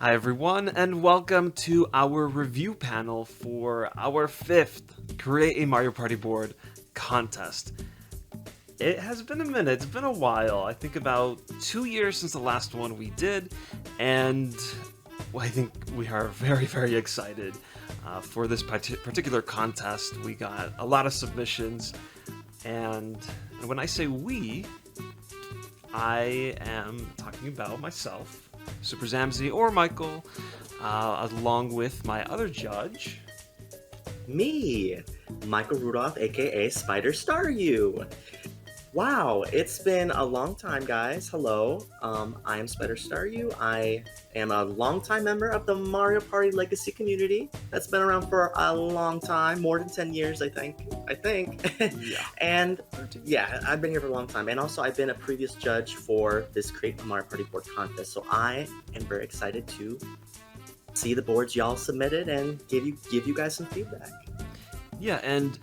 Hi everyone, and welcome to our review panel for our 5th Create a Mario Party Board contest. It has been a minute, it's been a while, I think about 2 years since the last one we did, and I think we are very, very excited for this particular contest. We got a lot of submissions, and when I say we, I am talking about myself, SuperZambezi, or Michael, along with my other judge. Me, Michael Rudolph, aka SpiderStaryu. Wow, it's been a long time, guys. Hello, I am SpiderStaryu. I am a longtime member of the Mario Party Legacy community that's been around for a long time, more than 10 years, I think. Yeah. And yeah, I've been here for a long time. And also, I've been a previous judge for this Create a Mario Party Board contest. So I am very excited to see the boards y'all submitted and give you guys some feedback. Yeah, and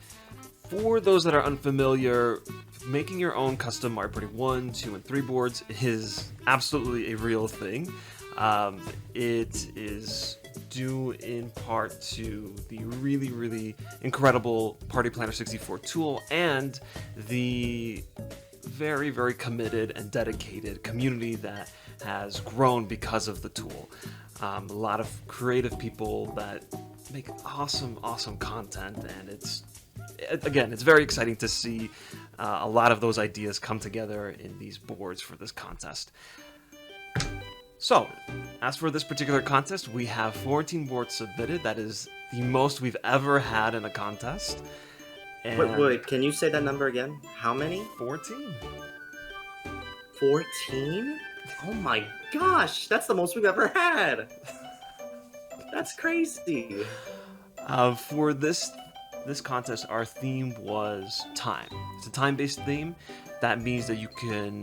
for those that are unfamiliar, making your own custom Mario Party 1, 2, and 3 boards is absolutely a real thing. It is due in part to the really, really incredible Party Planner 64 tool and the very, very committed and dedicated community that has grown because of the tool. A lot of creative people that make awesome content, and it's very exciting to see a lot of those ideas come together in these boards for this contest. So, as for this particular contest, we have 14 boards submitted. That is the most we've ever had in a contest. And Wait, can you say that number again? How many? 14? 14? Oh my gosh, that's the most we've ever had. That's crazy. For this contest, our theme was time. It's a time-based theme. That means that you can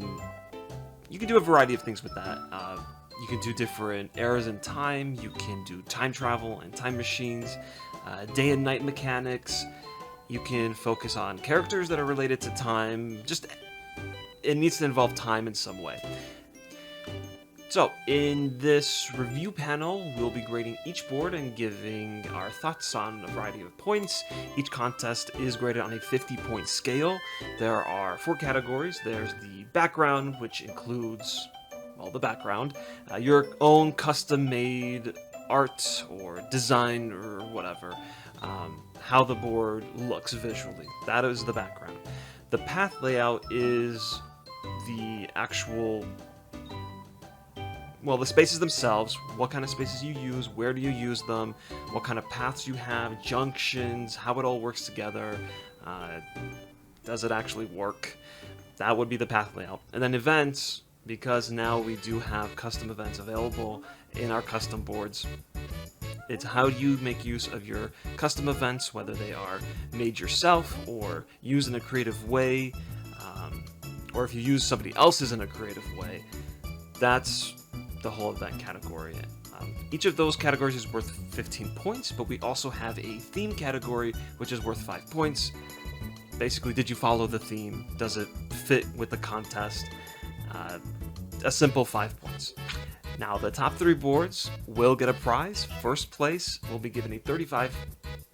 do a variety of things with that. You can do different eras in time. You can do time travel and time machines, day and night mechanics. You can focus on characters that are related to time. Just it needs to involve time in some way. So, in this review panel, we'll be grading each board and giving our thoughts on a variety of points. Each contest is graded on a 50-point scale. There are 4 categories. There's the background, which includes, well, the background, your own custom-made art or design or whatever, how the board looks visually. That is the background. The path layout is the actual, well, the spaces themselves, what kind of spaces you use, where do you use them, what kind of paths you have, junctions, how it all works together, does it actually work? That would be the path layout. And then events, because now we do have custom events available in our custom boards. It's how do you make use of your custom events, whether they are made yourself or used in a creative way, or if you use somebody else's in a creative way. That's the whole event category. Each of those categories is worth 15 points, but we also have a theme category, which is worth 5 points. Basically, did you follow the theme? Does it fit with the contest? A simple 5 points. Now, the top 3 boards will get a prize. First place will be given a $35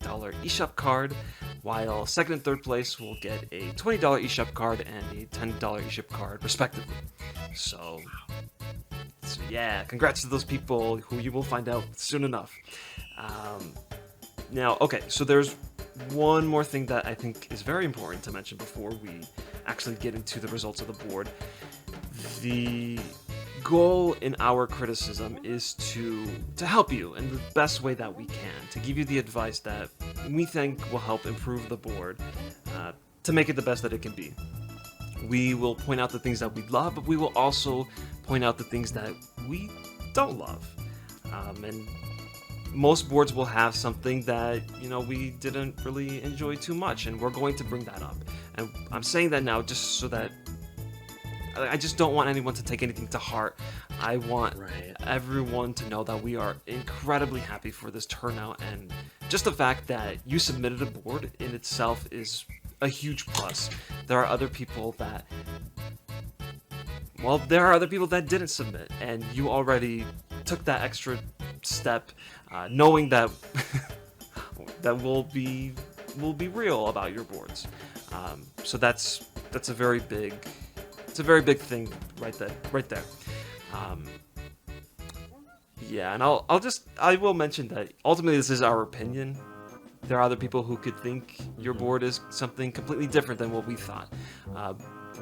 eShop card, while second and third place will get a $20 eShop card and a $10 eShop card, respectively. So yeah, congrats to those people who you will find out soon enough. Now, okay, so there's one more thing that I think is very important to mention before we actually get into the results of the board. The goal in our criticism is to help you in the best way that we can, to give you the advice that we think will help improve the board, to make it the best that it can be. We will point out the things that we love, but we will also point out the things that we don't love. And most boards will have something that, we didn't really enjoy too much, and we're going to bring that up. And I'm saying that now just so that I just don't want anyone to take anything to heart. I want everyone to know that we are incredibly happy for this turnout, and just the fact that you submitted a board in itself is a huge plus. There are other people that didn't submit, and you already took that extra step, knowing that that will be real about your boards. So that's a very big thing right there. Yeah, and I will mention that ultimately this is our opinion. There are other people who could think your board is something completely different than what we thought.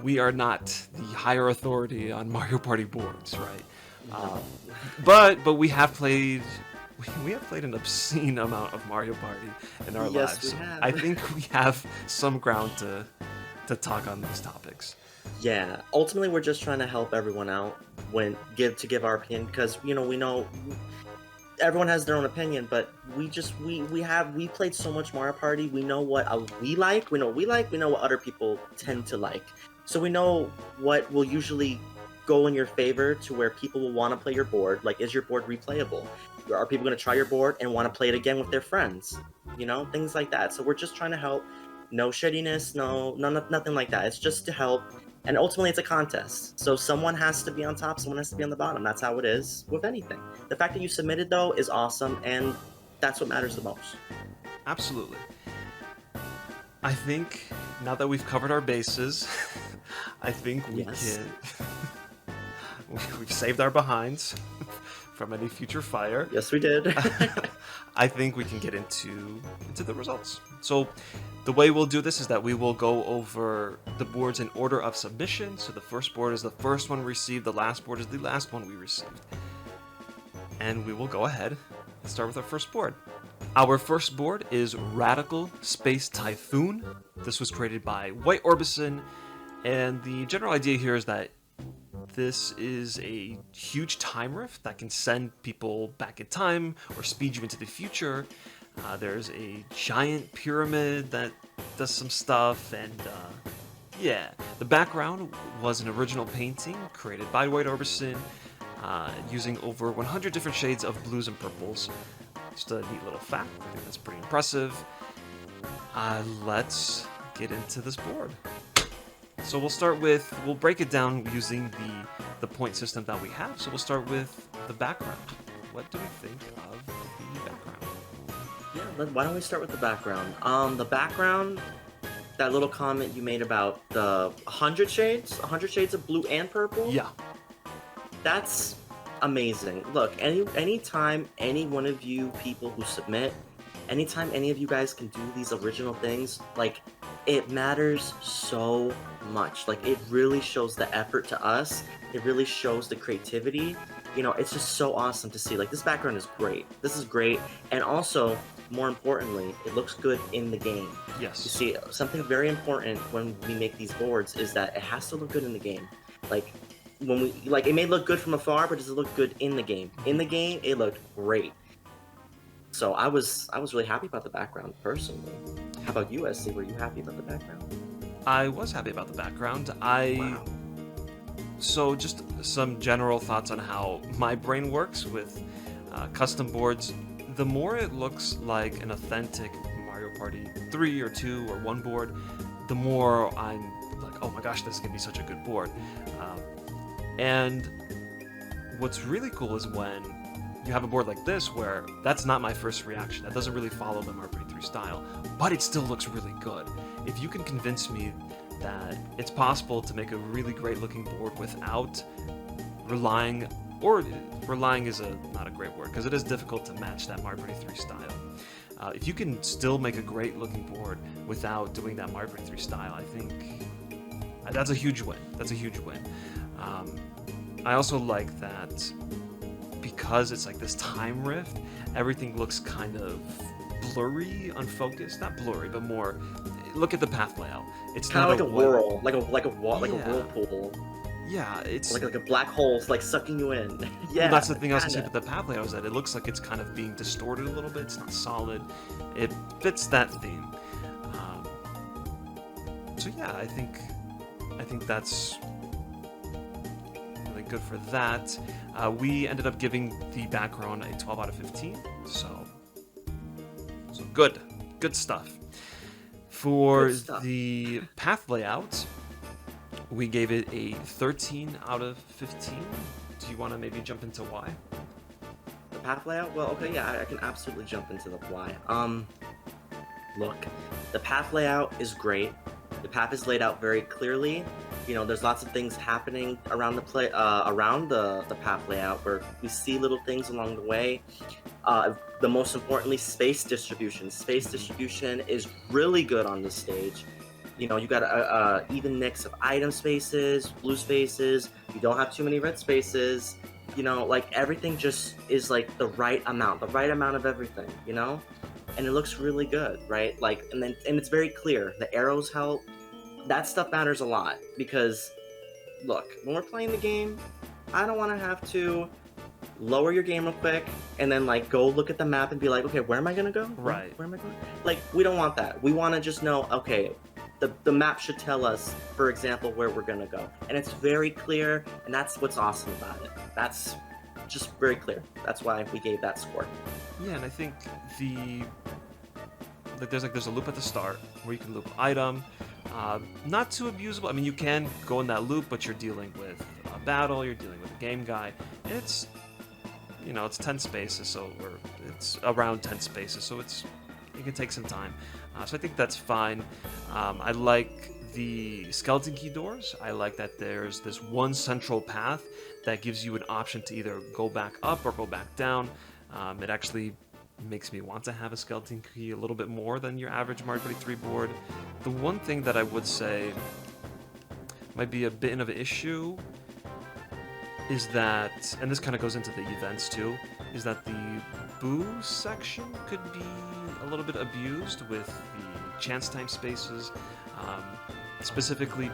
We are not the higher authority on Mario Party boards, right? But we have played an obscene amount of Mario Party in our Yes, lives. we have. I think we have some ground to talk on these topics. Yeah, ultimately we're just trying to help everyone out to give our opinion, because we know everyone has their own opinion, but we played so much Mario Party. We know what we like. We know what we like. We know what other people tend to like. So we know what will usually go in your favor to where people will want to play your board. Like, is your board replayable? Are people going to try your board and want to play it again with their friends? Things like that. So we're just trying to help. No shittiness, nothing like that. It's just to help. And ultimately, it's a contest. So someone has to be on top, someone has to be on the bottom. That's how it is with anything. The fact that you submitted, though, is awesome, and that's what matters the most. Absolutely. I think now that we've covered our bases, I think we Yes. can. We've saved our behinds from any future fire. Yes, we did. I think we can get into the results. So the way we'll do this is that we will go over the boards in order of submission. So the first board is the first one received, the last board is the last one we received. And we will go ahead and start with our first board. Our first board is Radical Space Typhoon. This was created by White Orbison, and the general idea here is that this is a huge time rift that can send people back in time or speed you into the future. There's a giant pyramid that does some stuff, and yeah. The background was an original painting created by White Orbison, using over 100 different shades of blues and purples. Just a neat little fact. I think that's pretty impressive. Let's get into this board. So we'll break it down using the point system that we have. So we'll start with the background. What do we think of the background? Yeah, why don't we start with the background? The background, that little comment you made about the 100 shades of blue and purple. Yeah. That's amazing. Look, anytime any one of you people who submit, anytime any of you guys can do these original things, like, it matters so much. Like, it really shows the effort to us. It really shows the creativity. It's just so awesome to see. Like, this background is great. This is great. And also, more importantly, it looks good in the game. Yes. You see, something very important when we make these boards is that it has to look good in the game. Like, it may look good from afar, but does it look good in the game? In the game, it looked great. So I was really happy about the background, personally. How about you, SC? Were you happy about the background? I was happy about the background. Wow. So just some general thoughts on how my brain works with custom boards. The more it looks like an authentic Mario Party 3 or 2 or 1 board, the more I'm like, oh my gosh, this is going to be such a good board. And what's really cool is when you have a board like this where that's not my first reaction. That doesn't really follow the Mario Party 3 style, but it still looks really good. If you can convince me that it's possible to make a really great looking board without relying is not a great word, because it is difficult to match that Mario Party 3 style. If you can still make a great looking board without doing that Mario Party 3 style, I think that's a huge win. I also like that because it's like this time rift, everything looks kind of blurry, unfocused. Not blurry, but more. Look at the path layout. It's kind not of like a whirl, like a whirlpool. Yeah, it's like a black hole, like sucking you in. Yeah, well, that's the thing I was kinda. gonna say with the path layout, is that it looks like it's kind of being distorted a little bit. It's not solid. It fits that theme. So yeah, I think that's really good for that. We ended up giving the background a 12 out of 15. So good stuff. For Good stuff. the path layout, we gave it a 13 out of 15. Do you want to maybe jump into why? Path layout? Well, okay, yeah, I can absolutely jump into the why. Look, the path layout is great. The path is laid out very clearly. You know, there's lots of things happening around the path layout where we see little things along the way. The most importantly, space distribution. Space distribution is really good on this stage. You know, you got a even mix of item spaces, blue spaces. You don't have too many red spaces. You know, like everything just is like the right amount of everything. You know, and it looks really good, right? Like, and it's very clear. The arrows help. That stuff matters a lot because, look, when we're playing the game, I don't want to have to lower your game real quick and then like go look at the map and be like, okay, where am I gonna go? Right. Where am I going? Like, we don't want that. We want to just know, okay, the map should tell us, for example, where we're gonna go, and it's very clear, and that's what's awesome about it. That's just very clear. That's why we gave that score. Yeah, and I think there's a loop at the start where you can loop item. Not too abusable. I mean, you can go in that loop, but you're dealing with a battle, you're dealing with a game guy. It's, you know, it's 10 spaces, so it's around 10 spaces, so it can take some time. So I think that's fine. I like the skeleton key doors. I like that there's this one central path that gives you an option to either go back up or go back down. It actually makes me want to have a skeleton key a little bit more than your average Mario Party 3 board. The one thing that I would say might be a bit of an issue is that, and this kind of goes into the events too, is that the boo section could be a little bit abused with the chance time spaces, specifically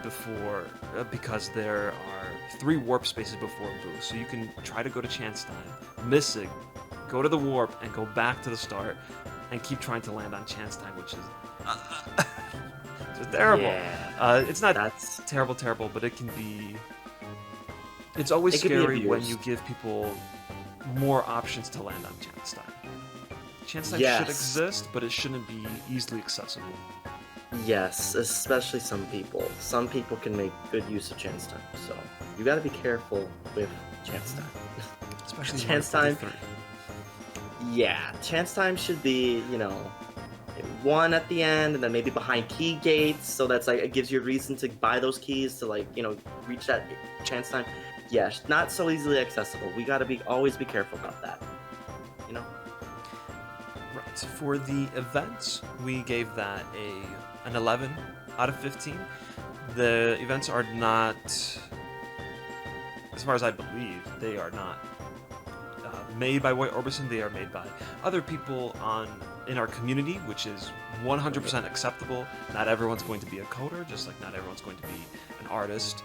because there are 3 warp spaces before boo, so you can try to go to chance time, miss it, go to the warp, and go back to the start, and keep trying to land on chance time, which is just terrible. Yeah, It's not that's terrible, but it can be. It's always scary when you give people more options to land on chance time. Chance time should exist, but it shouldn't be easily accessible. Yes, especially some people. Some people can make good use of chance time, so you got to be careful with chance time. Especially chance time. Yeah, chance time should be, you know, 1 at the end, and then maybe behind key gates, so that's like it gives you a reason to buy those keys to, like, you know, reach that chance time. Yeah, not so easily accessible. We gotta always be careful about that. You know. Right. For the events, we gave that an 11 out of 15. The events are not, as far as I believe, they are not made by Roy Orbison. They are made by other people in our community, which is 100% acceptable. Not everyone's going to be a coder, just like not everyone's going to be an artist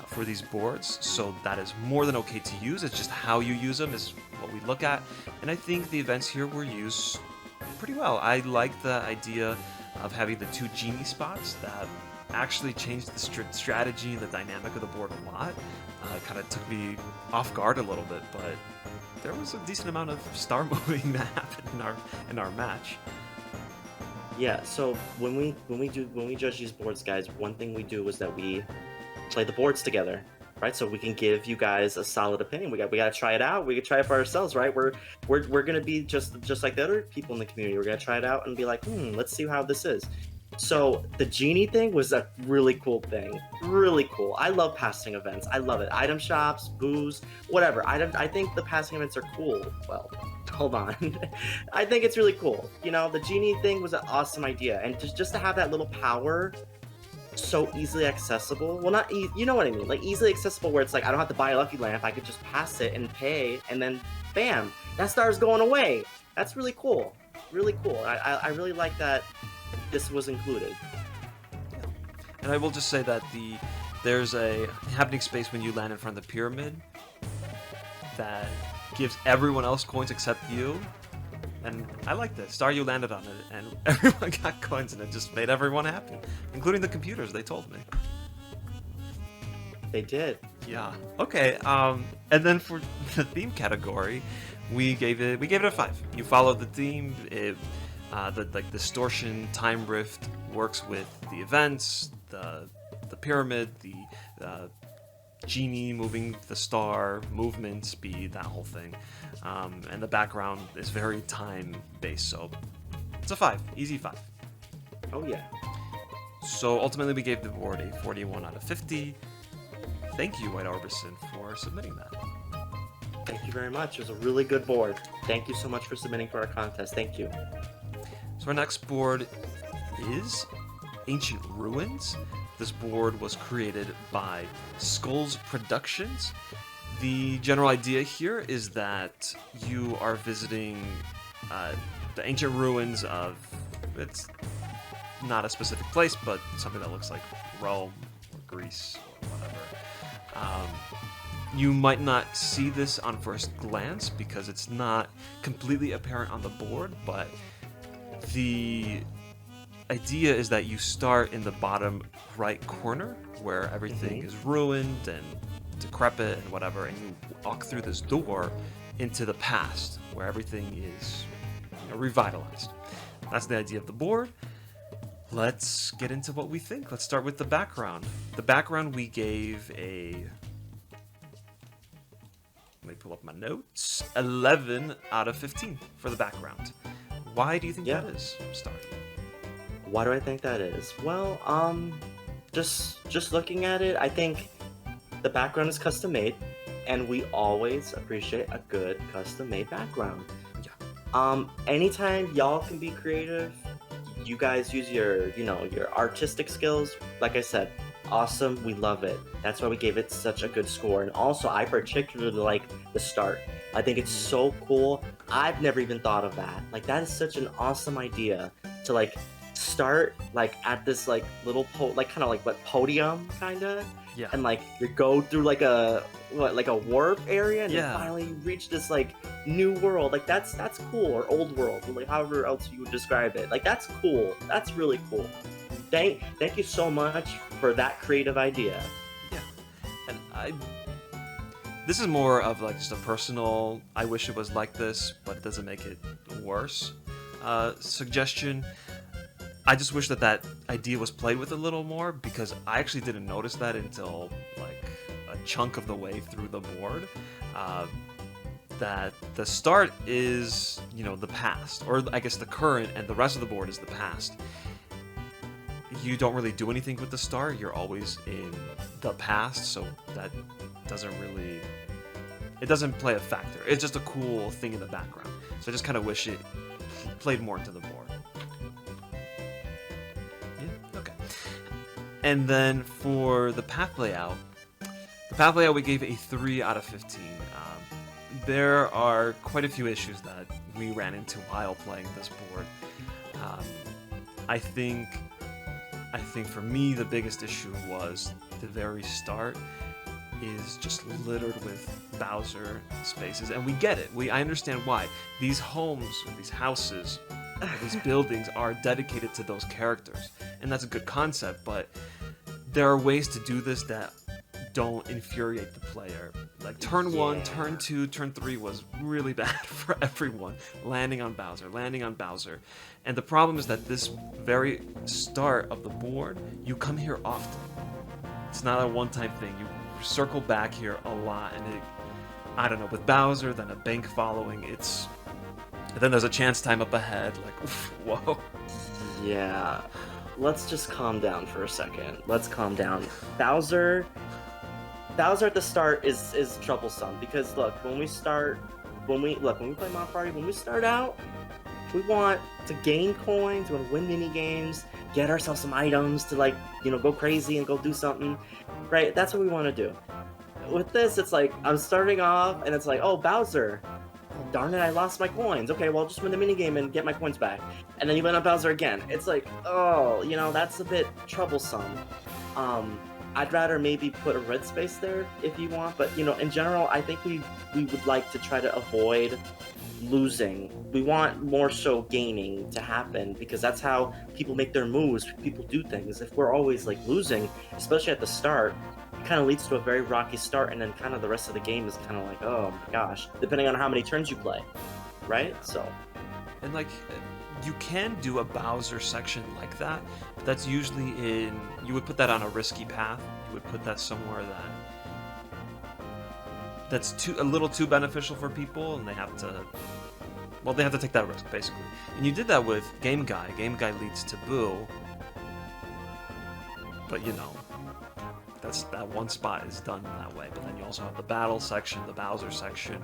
for these boards, so that is more than okay to use. It's just how you use them is what we look at, and I think the events here were used pretty well. I like the idea of having the 2 genie spots. That actually changed the strategy and the dynamic of the board a lot. It kind of took me off guard a little bit, but there was a decent amount of star moving that happened in our match. Yeah, so when we judge these boards, guys, one thing we do is that we play the boards together, right? So we can give you guys a solid opinion. We got to try it out. We can try it for ourselves, right? We're gonna be just like the other people in the community. We're gonna try it out and be like, let's see how this is. So the genie thing was a really cool thing. Really cool. I love passing events. I love it. Item shops, booze, whatever. I think the passing events are cool. Well, hold on. I think it's really cool. You know, the genie thing was an awesome idea, and just to have that little power so easily accessible. Well, not you know what I mean, like easily accessible, where it's like I don't have to buy a lucky lamp. I could just pass it and pay, and then bam, that star's going away. That's really cool. Really cool. I really like that this was included. And I will just say that there's a happening space when you land in front of the pyramid that gives everyone else coins except you. And I like that. Staryu landed on it, and everyone got coins, and it just made everyone happy, including the computers. They told me. They did. Yeah. Okay. And then for the theme category, we gave it a 5. You followed the theme. The distortion time rift works with the events, the pyramid, the genie moving the star, movement, speed, that whole thing. And the background is very time-based, so it's a 5. Easy 5. Oh yeah. So ultimately we gave the board a 41 out of 50. Thank you, White Orbison, for submitting that. Thank you very much. It was a really good board. Thank you so much for submitting for our contest. Thank you. So our next board is Ancient Ruins. This board was created by Skulls Productions. The general idea here is that you are visiting the ancient ruins of, it's not a specific place, but something that looks like Rome or Greece or whatever. You might not see this on first glance because it's not completely apparent on the board, but the idea is that you start in the bottom right corner where everything is ruined and decrepit and whatever, and you walk through this door into the past where everything is revitalized. That's the idea of the board. Let's get into what we think. Let's start with the background. The background we gave a... Let me pull up my notes. 11 out of 15 for the background. Why do you think that is, Star? Why do I think that is? Well, just looking at it, I think the background is custom made, and we always appreciate a good custom made background. Yeah. Anytime y'all can be creative, you guys use your artistic skills. Like I said, awesome. We love it. That's why we gave it such a good score. And also, I particularly like the start. I think it's so cool. I've never even thought of that. Like, that is such an awesome idea to like start like at this like little podium kind of. Yeah. And like you go through like a warp area and then finally reach this like new world. Like that's cool, or old world, or like however else you would describe it. Like that's cool. That's really cool. Thank you so much for that creative idea. Yeah. And this is more of like just a personal, I wish it was like this, but it doesn't make it worse suggestion. I just wish that idea was played with a little more, because I actually didn't notice that until like a chunk of the way through the board. That the start is, the past, or I guess the current, and the rest of the board is the past. You don't really do anything with the start. You're always in the past, so that doesn't really... It doesn't play a factor. It's just a cool thing in the background. So I just kind of wish it played more into the board. Okay. And then for the path layout we gave a 3 out of 15. There are quite a few issues that we ran into while playing this board. I think for me the biggest issue was the very start is just littered with Bowser spaces, and we get it. I understand why. These homes, or these houses, or these buildings are dedicated to those characters, and that's a good concept, but there are ways to do this that don't infuriate the player. Like turn 1, turn 2, turn 3 was really bad for everyone. Landing on Bowser. And the problem is that this very start of the board, you come here often. It's not a one-time thing. You circle back here a lot, and I don't know, with Bowser, then a bank following, then there's a chance time up ahead, like, oof, whoa. Yeah, let's just calm down for a second. Let's calm down. Bowser at the start is troublesome, because look, when we play Mock Party, when we start out, we want to gain coins, we want to win mini games, get ourselves some items to go crazy and go do something, right? That's what we want to do. With this, it's like I'm starting off and it's like, oh, Bowser, oh, darn it, I lost my coins. Okay, well, I'll just win the mini game and get my coins back. And then you win on Bowser again. It's like, oh, that's a bit troublesome. I'd rather maybe put a red space there if you want, but in general, I think we would like to try to avoid losing. We want more so gaining to happen, because that's how people make their moves, people do things. If we're always losing, especially at the start, it kind of leads to a very rocky start, and then kind of the rest of the game is kind of like, oh my gosh, depending on how many turns you play, right? So, and you can do a Bowser section like that, but that's usually you would put that on a risky path. You would put that somewhere that that's a little too beneficial for people, and they have to take that risk, basically. And you did that with Game Guy. Game Guy leads to Boo, but you know, that one spot is done that way. But then you also have the battle section, the Bowser section.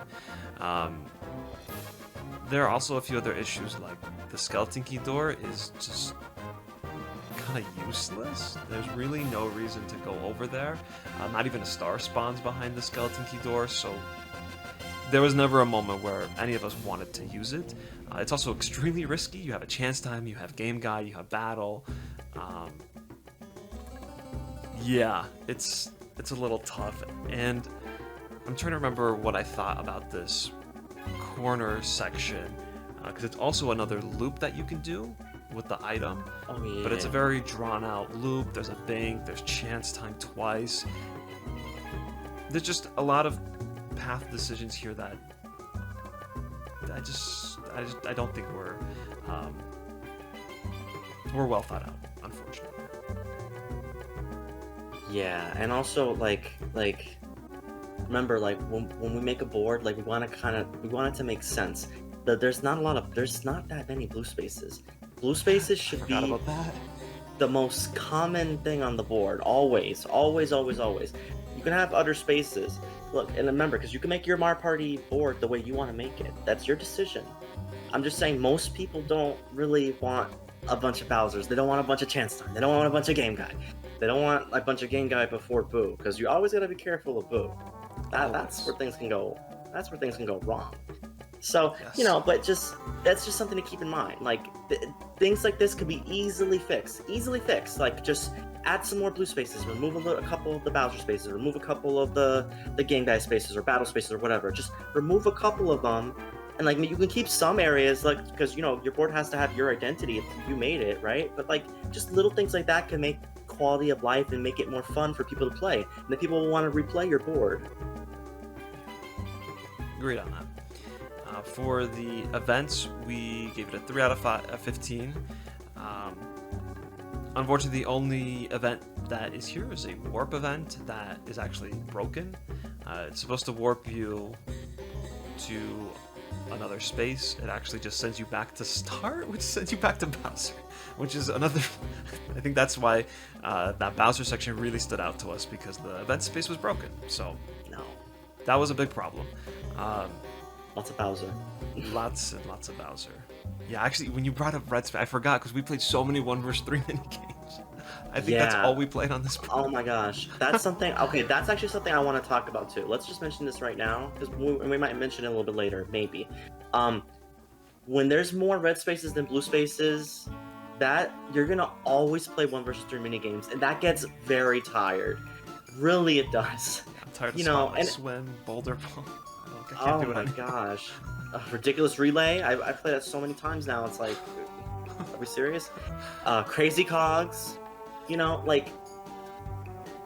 There are also a few other issues, like the skeleton key door is just kind of useless. There's really no reason to go over there. Not even a star spawns behind the skeleton key door, so there was never a moment where any of us wanted to use it. It's also extremely risky. You have a chance time, you have Game Guy, you have battle. Yeah, it's a little tough, and I'm trying to remember what I thought about this corner section, because it's also another loop that you can do with the item. Oh, yeah. But it's a very drawn out loop. There's a bank, there's chance time twice. There's just a lot of path decisions here that I don't think we're well thought out, unfortunately. Yeah, and also like remember, like when we make a board, like we want it to make sense. There's not that many blue spaces. Blue spaces should be about that. the most common thing on the board. Always. You can have other spaces. Look, and remember, because you can make your Mario Party board the way you want to make it. That's your decision. I'm just saying, most people don't really want a bunch of Bowsers. They don't want a bunch of Chance Time. They don't want a bunch of Game Guy. They don't want a bunch of Game Guy before Boo, because you always gotta be careful of Boo. That's where things can go. That's where things can go wrong. So, Yes. you know, but that's just something to keep in mind. Like, things like this could be easily fixed. Like, just add some more blue spaces, remove a couple of the Bowser spaces, remove a couple of the Game Guy spaces or battle spaces or whatever. Just remove a couple of them, and like you can keep some areas, like, because you know your board has to have your identity if you made it, right? But like just little things like that can make quality of life and make it more fun for people to play, and then people will want to replay your board. Agreed on that. For the events, we gave it a 3 out of 15. Unfortunately, the only event that is here is a warp event that is actually broken. It's supposed to warp you to another space. It actually just sends you back to start, which sends you back to Bowser, which is another... I think that's why that Bowser section really stood out to us, because the event space was broken. So No, that was a big problem. lots of Bowser. Lots and lots of Bowser. Yeah, actually, when you brought up Red Space, I forgot, because we played so many 1v3 mini games. I think that's all we played on this board. Oh my gosh, that's something. Okay, that's actually something I want to talk about too. Let's just mention this right now, because we might mention it a little bit later, maybe. When there's more red spaces than blue spaces, that you're gonna always play 1v3 mini games, and that gets very tired. Really, it does. I'm tired of You know, Spotlight and Swim, Boulder Ball. I oh can't do it my anymore. gosh, Ridiculous Relay. I've played that so many times now. It's like, are we serious? Crazy Cogs. You know, like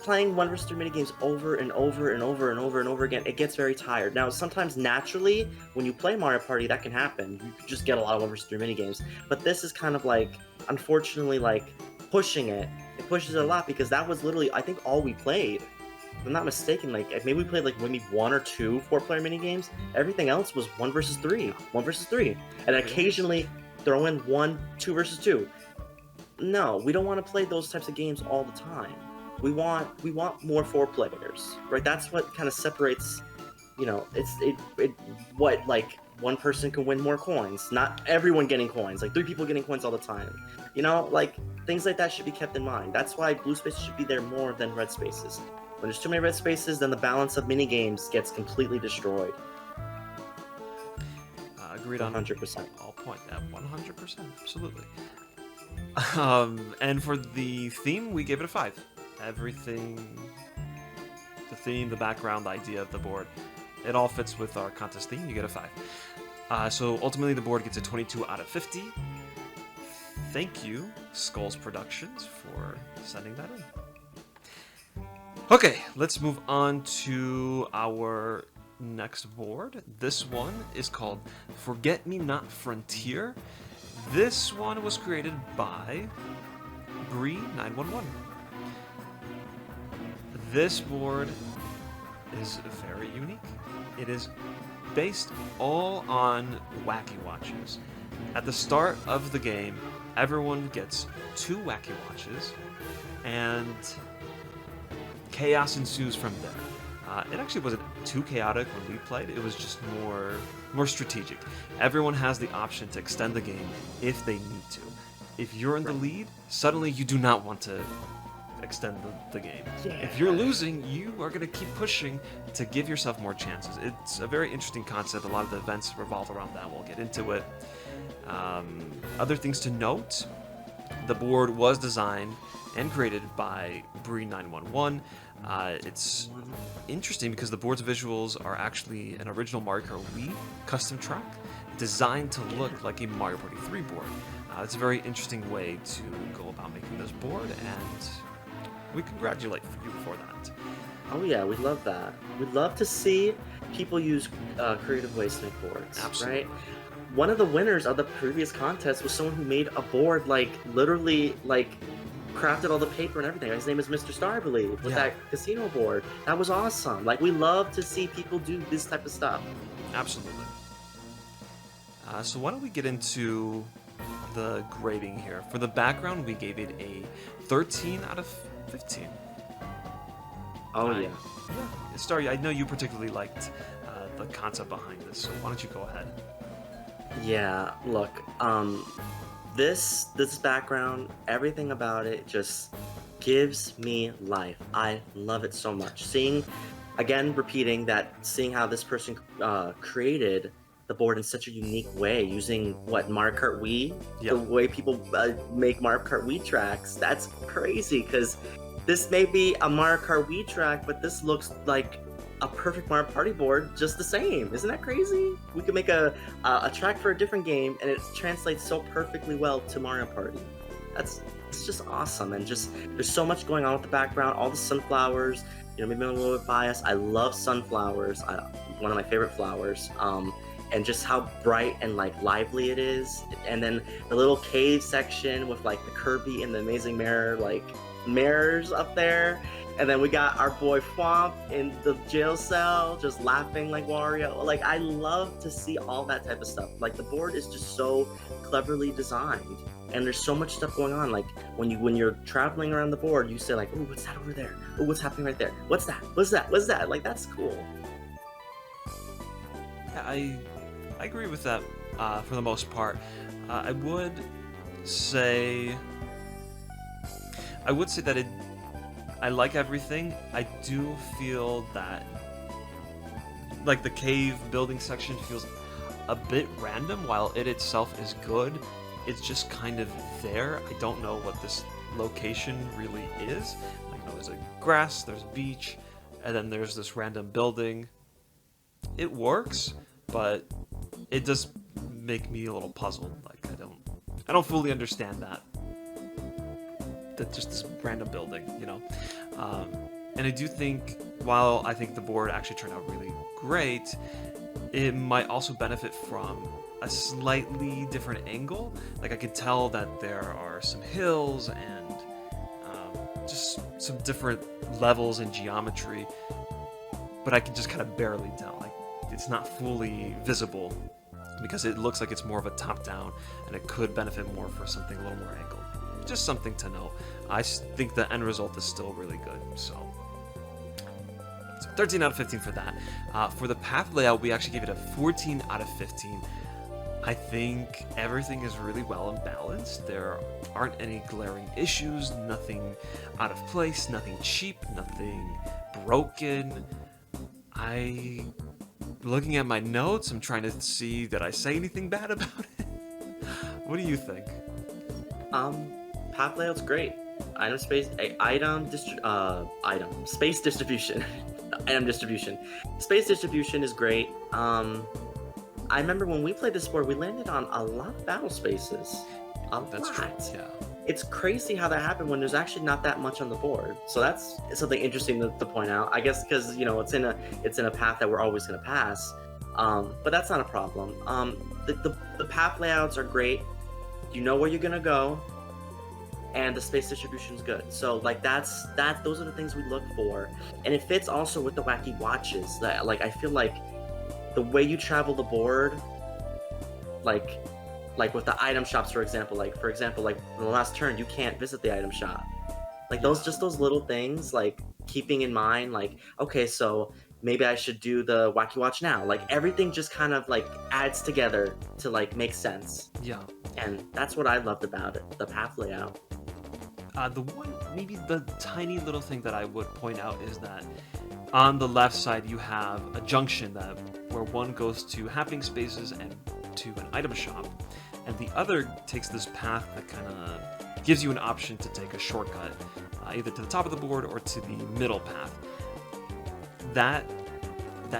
playing 1v3 mini games over and over and over and over and over again, it gets very tired. Now, sometimes naturally, when you play Mario Party, that can happen. You could just get a lot of 1v3 mini games. But this is kind of like, unfortunately, like pushing it. It pushes it a lot, because that was literally, I think, all we played. If I'm not mistaken, like maybe we played like maybe 1 or 2 4-player mini games. Everything else was 1 versus 3, and occasionally throw in 1 2 versus 2. No, we don't want to play those types of games all the time. We want more 4 players, right? That's what kind of separates, you know, what, like, one person can win more coins, not everyone getting coins, like 3 people getting coins all the time. You know, like things like that should be kept in mind. That's why blue spaces should be there more than red spaces. When there's too many red spaces, then the balance of mini games gets completely destroyed. Agreed on 100%. all point. That 100%, absolutely. And for the theme, we gave it a 5. Everything, the theme, the background, the idea of the board, it all fits with our contest theme. You get a 5. So ultimately, the board gets a 22 out of 50. Thank you, Skulls Productions, for sending that in. Okay, let's move on to our next board. This one is called Forget Me Not Frontier. This one was created by Bree911. This board is very unique. It is based all on Wacky Watches. At the start of the game, everyone gets 2 Wacky Watches, and chaos ensues from there. It actually wasn't too chaotic when we played. It was just more strategic. Everyone has the option to extend the game if they need to. If you're in the lead, suddenly you do not want to extend the game. Yeah. If you're losing, you are going to keep pushing to give yourself more chances. It's a very interesting concept. A lot of the events revolve around that. We'll get into it. Other things to note, the board was designed and created by Bree911. It's interesting because the board's visuals are actually an original Mario Kart Wii custom track designed to look like a Mario Party 3 board. It's a very interesting way to go about making this board, and we congratulate you for that. Oh yeah, we love that. We'd love to see people use creative ways to make boards. Absolutely. Right? One of the winners of the previous contest was someone who made a board, like literally, like crafted all the paper and everything. His name is Mr. Star, I believe, with that casino board. That was awesome. Like, we love to see people do this type of stuff. Absolutely. So why don't we get into the grading here. For the background, we gave it a 13 out of 15. Oh, yeah. Staryu, I know you particularly liked the concept behind this, so why don't you go ahead? Yeah, look, this background, everything about it just gives me life. I love it so much. Seeing how this person created the board in such a unique way, using Mario Kart Wii, the way people make Mario Kart Wii tracks. That's crazy, because this may be a Mario Kart Wii track, but this looks like a perfect Mario Party board just the same. Isn't that crazy? We could make a track for a different game, and it translates so perfectly well to Mario Party. It's just awesome, and just there's so much going on with the background, all the sunflowers. Maybe I'm a little bit biased. I love sunflowers. One of my favorite flowers. And just how bright and lively it is. And then the little cave section with the Kirby and the Amazing Mirror mirrors up there. And then we got our boy Fwomp in the jail cell just laughing like Wario. I love to see all that type of stuff. The board is just so cleverly designed, and there's so much stuff going on. When you're traveling around the board, you say "Oh, what's that over there? Oh, what's happening right there? What's that? What's that? What's that?" That's cool. Yeah, I agree with that for the most part. I would say that I like everything. I do feel that the cave building section feels a bit random. While it itself is good, it's just kind of there. I don't know what this location really is. There's a grass, there's a beach, and then there's this random building. It works, but it does make me a little puzzled. I don't fully understand that just this random building, and I do think, while I think the board actually turned out really great, it might also benefit from a slightly different angle. I could tell that there are some hills and just some different levels in geometry, but I can just kind of barely tell. It's not fully visible because it looks like it's more of a top-down, and it could benefit more for something a little more angled. Just something to know. I think the end result is still really good, so 13 out of 15 for that. For the path layout, we actually gave it a 14 out of 15. I think everything is really well and balanced. There aren't any glaring issues, nothing out of place, nothing cheap, nothing broken. Looking at my notes, I'm trying to see, did I say anything bad about it? What do you think? Path layout's great. Space distribution. Item distribution. Space distribution is great. I remember when we played this board, we landed on a lot of battle spaces. That's true. Yeah. It's crazy how that happened when there's actually not that much on the board. So that's something interesting to point out. I guess because it's in a path that we're always going to pass. But that's not a problem. The path layouts are great. You know where you're going to go. and the space distribution is good. So like those are the things we look for, and it fits also with the wacky watches. That like I feel like the way you travel the board, like with the item shops, for example, like in the last turn you can't visit the item shop. Like those little things, like keeping in mind, like okay, so maybe I should do the wacky watch now. Like everything just kind of like adds together to like make sense. Yeah. And that's what I loved about it, the path layout. The one, maybe the tiny little thing that I would point out is that on the left side you have a junction where one goes to happening spaces and to an item shop, and the other takes this path that kind of gives you an option to take a shortcut, either to the top of the board or to the middle path. That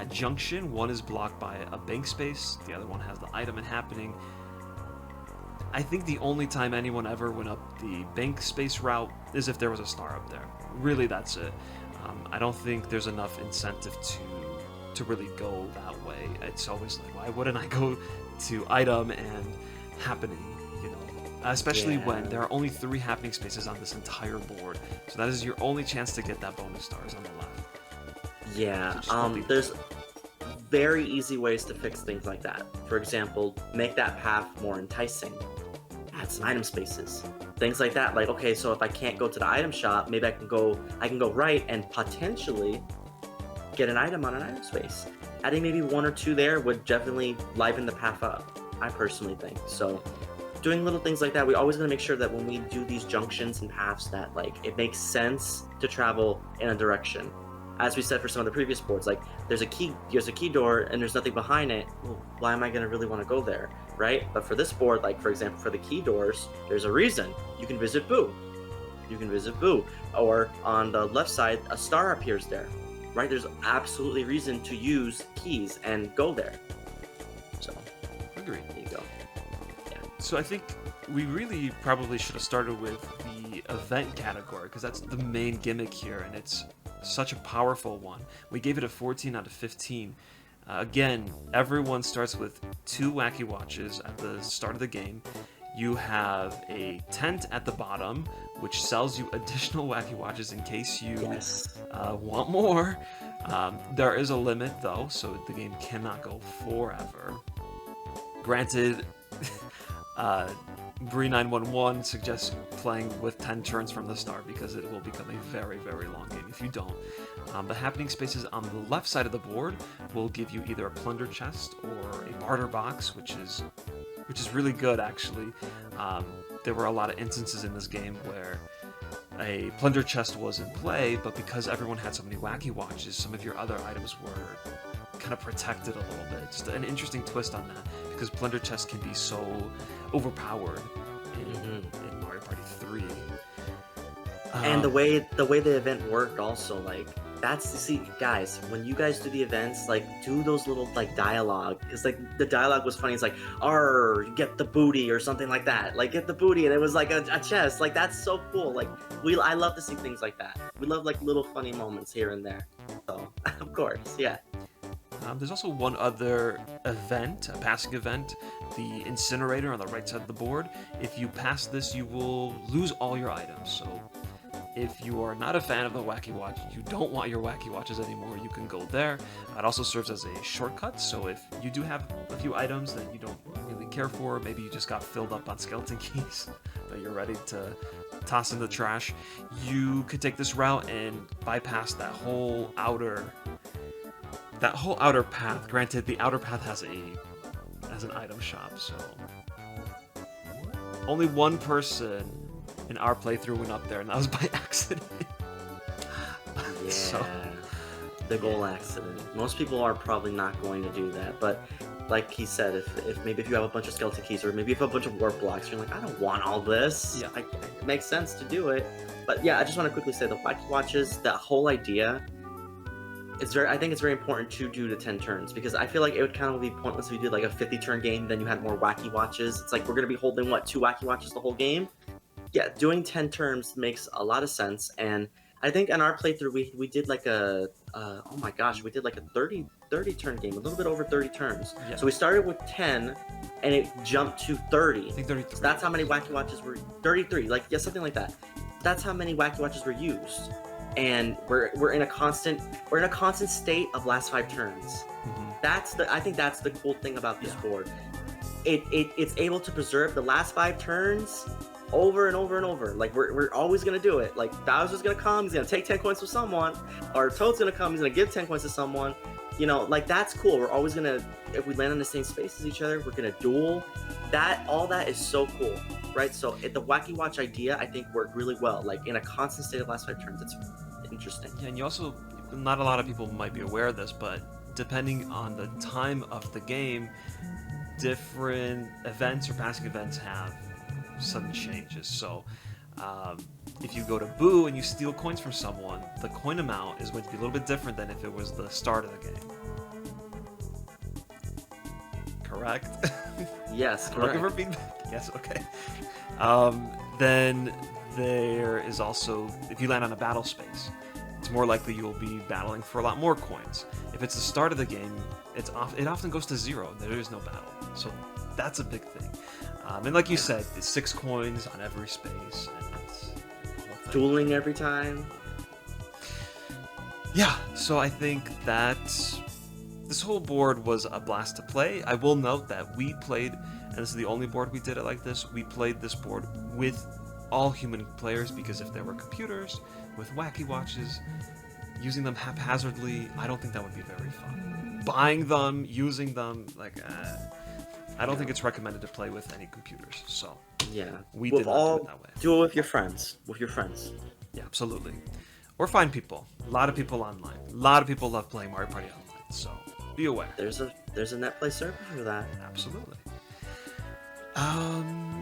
junction, one is blocked by a bank space, the other one has the item and happening. I think the only time anyone ever went up the bank space route is if there was a star up there. Really, that's it. I don't think there's enough incentive to really go that way. It's always like, why wouldn't I go to item and happening, you know? Especially when there are only 3 happening spaces on this entire board. So that is your only chance to get that bonus stars on the left. Yeah, So there's very easy ways to fix things like that. For example, make that path more enticing. Add some item spaces. Things like that. Like, okay, so if I can't go to the item shop, maybe I can go right and potentially get an item on an item space. Adding maybe 1 or 2 there would definitely liven the path up, I personally think. So doing little things like that, we always gotta make sure that when we do these junctions and paths that like it makes sense to travel in a direction. As we said for some of the previous boards, like there's a key door and there's nothing behind it. Well, why am I gonna really want to go there, right? But for this board, like for example, for the key doors, there's a reason. You can visit Boo. Or on the left side, a star appears there, right? There's absolutely reason to use keys and go there. So, Agreed. there you go. Yeah. So I think we really probably should have started with the event category, because that's the main gimmick here, and it's such a powerful one. We gave it a 14 out of 15. Again, everyone starts with 2 wacky watches at the start of the game. You have a tent at the bottom, which sells you additional wacky watches in case you want more. There is a limit, though, so the game cannot go forever. Granted, Bree911 suggests playing with 10 turns from the start because it will become a very, very long game if you don't. The happening spaces on the left side of the board will give you either a plunder chest or a barter box, which is really good, actually. There were a lot of instances in this game where a plunder chest was in play, but because everyone had so many wacky watches, some of your other items were kind of protected a little bit. Just an interesting twist on that, because plunder chests can be so overpowered in Mario Party 3. And the way the event worked also, like see guys, when you guys do the events, like do those little like dialogue, because like the dialogue was funny. It's like, "Arr, get the booty" or something like that. Like get the booty, and it was like a chest. Like that's so cool. Like I love to see things like that. We love like little funny moments here and there. So of course, yeah. There's also one other event, a passing event, the incinerator on the right side of the board. If you pass this, you will lose all your items. So if you are not a fan of the wacky watch, you don't want your wacky watches anymore, you can go there. It also serves as a shortcut, so if you do have a few items that you don't really care for, maybe you just got filled up on skeleton keys that you're ready to toss in the trash, you could take this route and bypass that whole outer path. Granted, the outer path has an item shop, so only one person in our playthrough went up there, and that was by accident. Yeah, So, the goal accident. Most people are probably not going to do that, but like he said, if maybe if you have a bunch of skeleton keys, or maybe if you have a bunch of warp blocks, you're like, I don't want all this. Yeah. It makes sense to do it. But yeah, I just want to quickly say the wacky watches, that whole idea, I think it's very important to do the 10 turns, because I feel like it would kind of be pointless if you did like a 50 turn game, then you had more wacky watches. It's like we're going to be holding 2 wacky watches the whole game? Yeah, doing 10 turns makes a lot of sense, and I think in our playthrough we did like a oh my gosh, we did like a 30 turn game, a little bit over 30 turns. Yeah. So we started with 10 and it jumped to 30. I think 33. So that's how many Wacky Watches were 33, like yeah, something like that. That's how many Wacky Watches were used. And we're in a constant state of last 5 turns. I think that's the cool thing about this board. It's able to preserve the last 5 turns over and over and over. Like we're always gonna do it. Like Bowser's gonna come, he's gonna take 10 coins from someone, or Toad's gonna come, he's gonna give 10 coins to someone. You know, like that's cool. We're always gonna, if we land on the same space as each other, we're gonna duel. All that is so cool, right? So the Wacky Watch idea, I think, worked really well. Like in a constant state of last 5 turns, it's interesting. Yeah, and you also, not a lot of people might be aware of this, but depending on the time of the game, different events or passing events have sudden changes. So if you go to Boo and you steal coins from someone, the coin amount is going to be a little bit different than if it was the start of the game. Correct? Yes, correct. Looking for feedback? Yes, okay. Then there is also, if you land on a battle space, it's more likely you'll be battling for a lot more coins. If it's the start of the game, it often goes to 0. There is no battle. So that's a big thing. And like you said, it's 6 coins on every space. And it's dueling every time. Yeah, so I think that this whole board was a blast to play. I will note that we played, and this is the only board we did it like this, we played this board with all human players, because if there were computers with Wacky Watches, using them haphazardly, I don't think that would be very fun. Buying them, using them, like, I don't think it's recommended to play with any computers. So yeah, we did not do it that way. Do it with your friends. Yeah, absolutely. Or find people. A lot of people online. A lot of people love playing Mario Party online. So be aware. There's a net play server for that. Absolutely.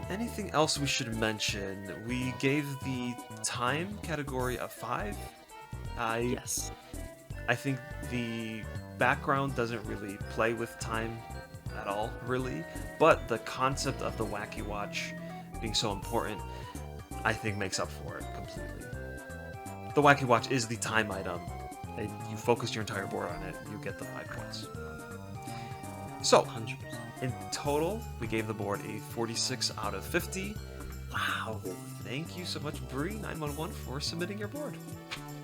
Anything else we should mention? We gave the time category a 5. Yes. I think the background doesn't really play with time at all, really, but the concept of the Wacky Watch being so important, I think, makes up for it completely. The Wacky Watch is the time item, and you focus your entire board on it, you get the 5 points. So, 100%. In total, we gave the board a 46 out of 50. Wow. Thank you so much, Bree911, for submitting your board.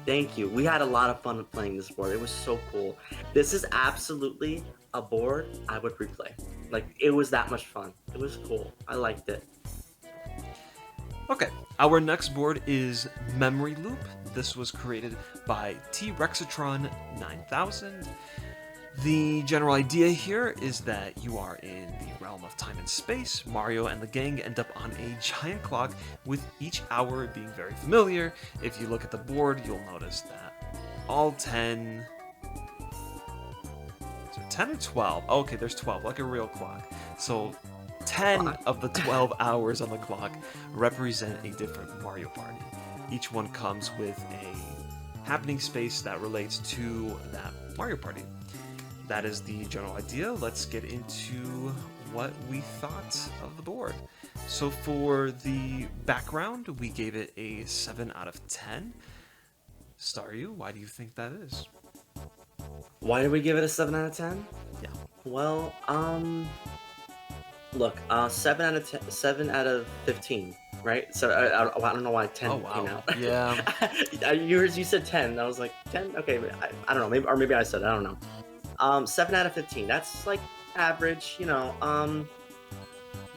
Thank you. We had a lot of fun playing this board. It was so cool. This is absolutely a board I would replay. Like, it was that much fun. It was cool. I liked it. Okay, our next board is Memory Loop. This was created by T-Rexatron 9000. The general idea here is that you are in the realm of time and space. Mario and the gang end up on a giant clock, with each hour being very familiar. If you look at the board, you'll notice that all 10... Is it 10 or 12? Okay, there's 12, like a real clock. So 10 of the 12 hours on the clock represent a different Mario Party. Each one comes with a happening space that relates to that Mario Party. That is the general idea. Let's get into what we thought of the board. So for the background, we gave it a 7 out of 10. Staryu, why do you think that is? Why did we give it a 7 out of 10? Yeah. Well, look, 7 out of 15, right? So I don't know why 10 came out. Yeah. You said 10. I was like, 10? Okay, but I don't know. Maybe I said it. I don't know. 7 out of 15. That's like average, you know.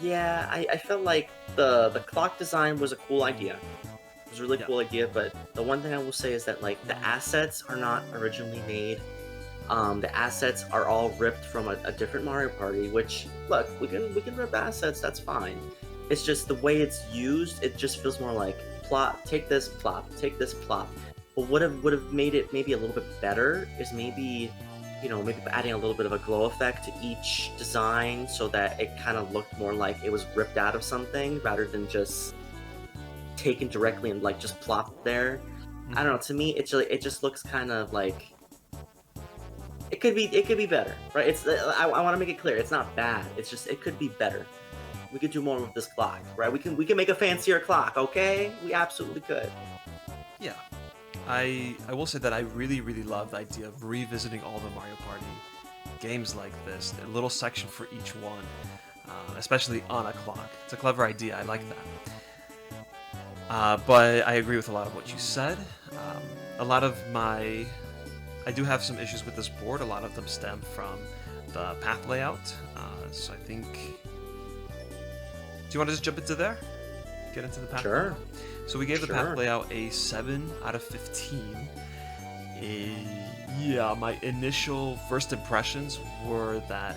Yeah, I felt like the clock design was a cool idea. It was a really cool idea, but the one thing I will say is that like the assets are not originally made. The assets are all ripped from a different Mario Party, which, look, we can rip assets, that's fine. It's just the way it's used, it just feels more like plop, take this, plop, take this, plop. But what would have made it maybe a little bit better is maybe, you know, maybe adding a little bit of a glow effect to each design so that it kind of looked more like it was ripped out of something rather than just taken directly and like just plopped there. Mm-hmm. I don't know. To me, it just looks kind of like it could be better, right? I want to make it clear, it's not bad. It's just it could be better. We could do more with this clock, right? We can make a fancier clock, okay? We absolutely could. Yeah. I will say that I really, really love the idea of revisiting all the Mario Party games like this, a little section for each one, especially on a clock. It's a clever idea, I like that. But I agree with a lot of what you said. A lot of I do have some issues with this board. A lot of them stem from the path layout. So I think... Do you want to just jump into there? Get into the path layout? So we gave the path layout a 7 out of 15. Yeah, my initial first impressions were that,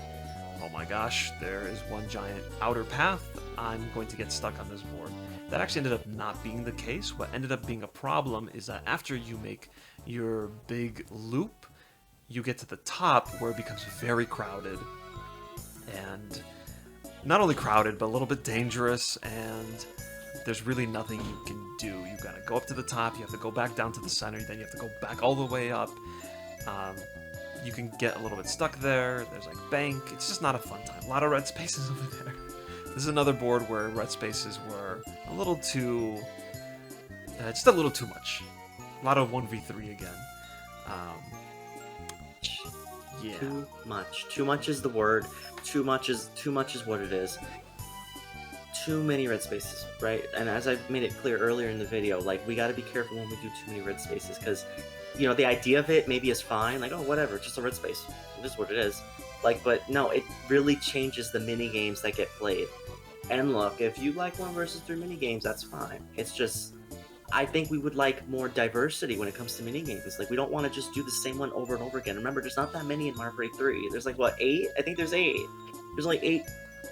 oh my gosh, there is one giant outer path. I'm going to get stuck on this board. That actually ended up not being the case. What ended up being a problem is that after you make your big loop, you get to the top where it becomes very crowded. And not only crowded, but a little bit dangerous, and there's really nothing you can do. You gotta go up to the top, you have to go back down to the center, then you have to go back all the way up. You can get a little bit stuck there. There's like bank. It's just not a fun time. A lot of red spaces over there. This is another board where red spaces were a little too... just a little too much. A lot of 1v3 again. Yeah. Too much. Too much is the word. Too much is what it is. Too many red spaces, right? And as I made it clear earlier in the video, like, we gotta be careful when we do too many red spaces, because, you know, the idea of it maybe is fine, like, oh, whatever, just a red space. It is what it is. Like, but no, it really changes the mini games that get played. And look, if you like 1 versus 3 mini games, that's fine. It's just, I think we would like more diversity when it comes to mini games. Like, we don't want to just do the same one over and over again. Remember, there's not that many in Mario Party 3. There's like, what, 8? I think there's 8. There's only 8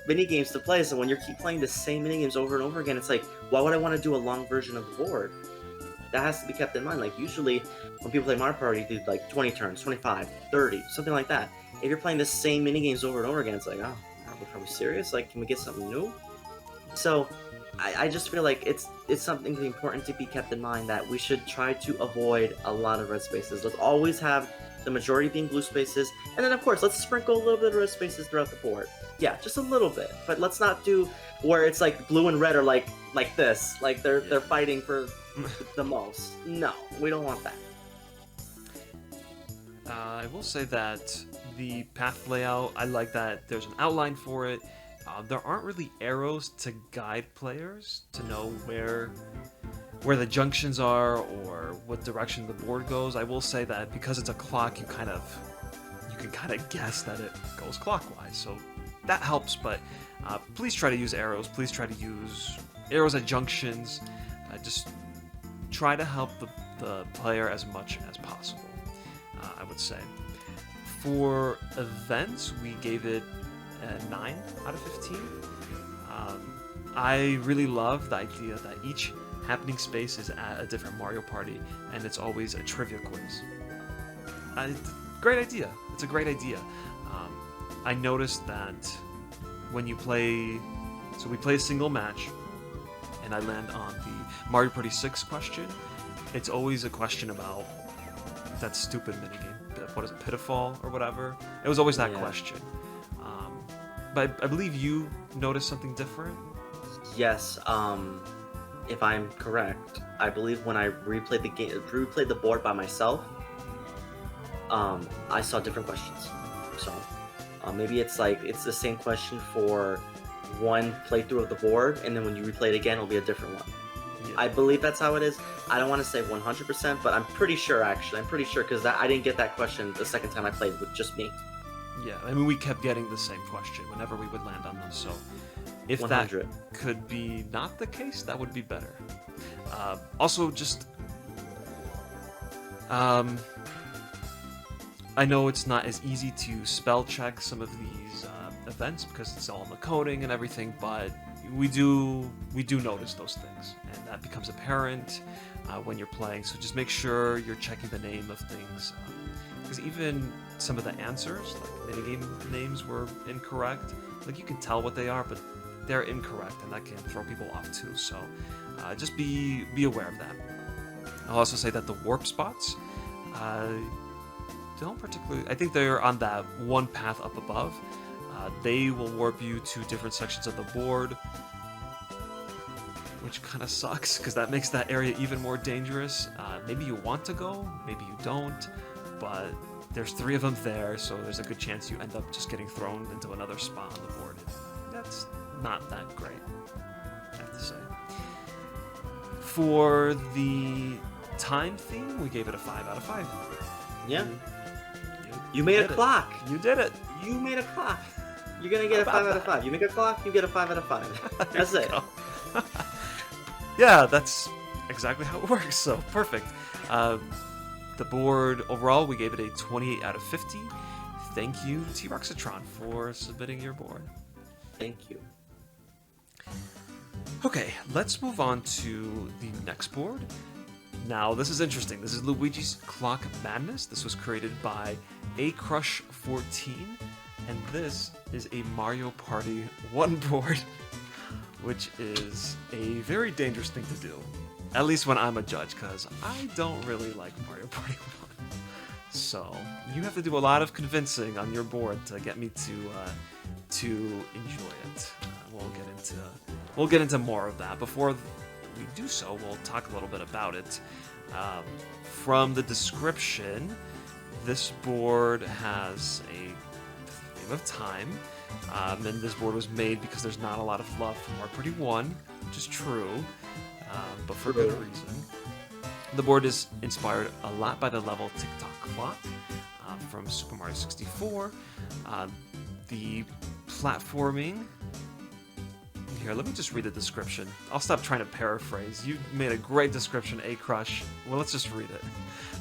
mini games to play, so when you keep playing the same mini games over and over again, it's like, why would I want to do a long version of the board? That has to be kept in mind. Like, usually when people play Mario Party, they do like 20 turns, 25, 30, something like that. If you're playing the same mini games over and over again, it's like, oh, are we serious? Like, can we get something new? So I just feel like it's something important to be kept in mind, that we should try to avoid a lot of red spaces. Let's always have the majority being blue spaces, and then of course let's sprinkle a little bit of red spaces throughout the board. Yeah, just a little bit, but let's not do where it's like blue and red are like this, like they're fighting for the most. No, we don't want that. I will say that the path layout, I like that there's an outline for it. There aren't really arrows to guide players to know where the junctions are or what direction the board goes. I will say that because it's a clock, you can kind of guess that it goes clockwise, so that helps. But please try to use arrows. Please try to use arrows at junctions. Just try to help the player as much as possible, I would say. For events, we gave it a 9 out of 15. I really love the idea that each happening space is at a different Mario Party, and it's always a trivia quiz. Great idea. It's a great idea. I noticed that when you play... So we play a single match, and I land on the Mario Party 6 question. It's always a question about that stupid minigame. What is it, Pitfall or whatever? It was always that question. But I believe you noticed something different? Yes, if I'm correct, I believe when I replayed the board by myself, I saw different questions. So maybe it's the same question for one playthrough of the board, and then when you replay it again, it'll be a different one. Yeah. I believe that's how it is. I don't want to say 100%, but I'm pretty sure, actually. I'm pretty sure, because I didn't get that question the second time I played with just me. Yeah, I mean, we kept getting the same question whenever we would land on them, so if 100. That could be not the case, that would be better. Also, just... I know it's not as easy to spell check some of these events because it's all in the coding and everything, but we do notice those things, and that becomes apparent when you're playing, so just make sure you're checking the name of things. Because even some of the answers, like minigame names, were incorrect. Like, you can tell what they are, but they're incorrect, and that can throw people off too. So just be aware of that. I'll also say that the warp spots don't particularly... I think they're on that one path up above. They will warp you to different sections of the board, which kind of sucks because that makes that area even more dangerous. Maybe you want to go, maybe you don't, but there's 3 of them there, so there's a good chance you end up just getting thrown into another spot on the board. That's not that great, I have to say. For the time theme, we gave it a 5 out of 5. Yeah. You made a clock. You did it. You made a clock. You're gonna get a 5 out of 5. You make a clock, you get a 5 out of 5. That's it. Yeah, that's exactly how it works. So perfect. The board overall, we gave it a 28 out of 50. Thank you, T-Roxatron, for submitting your board. Thank you. Okay, let's move on to the next board. Now, this is interesting. This is Luigi's Clock Madness. This was created by A-Crush14, and this is a Mario Party 1 board, which is a very dangerous thing to do. At least when I'm a judge, because I don't really like Mario Party 1. So, you have to do a lot of convincing on your board to get me to enjoy it. We'll get into more of that. Before we do so, we'll talk a little bit about it. From the description, this board has a theme of time, and this board was made because there's not a lot of love for Mario Party 1, which is true, but for good reason. The board is inspired a lot by the level Tic-Star-Clock from Super Mario 64. The platforming... Here, let me just read the description. I'll stop trying to paraphrase. You made a great description, A-Crush. Well, let's just read it.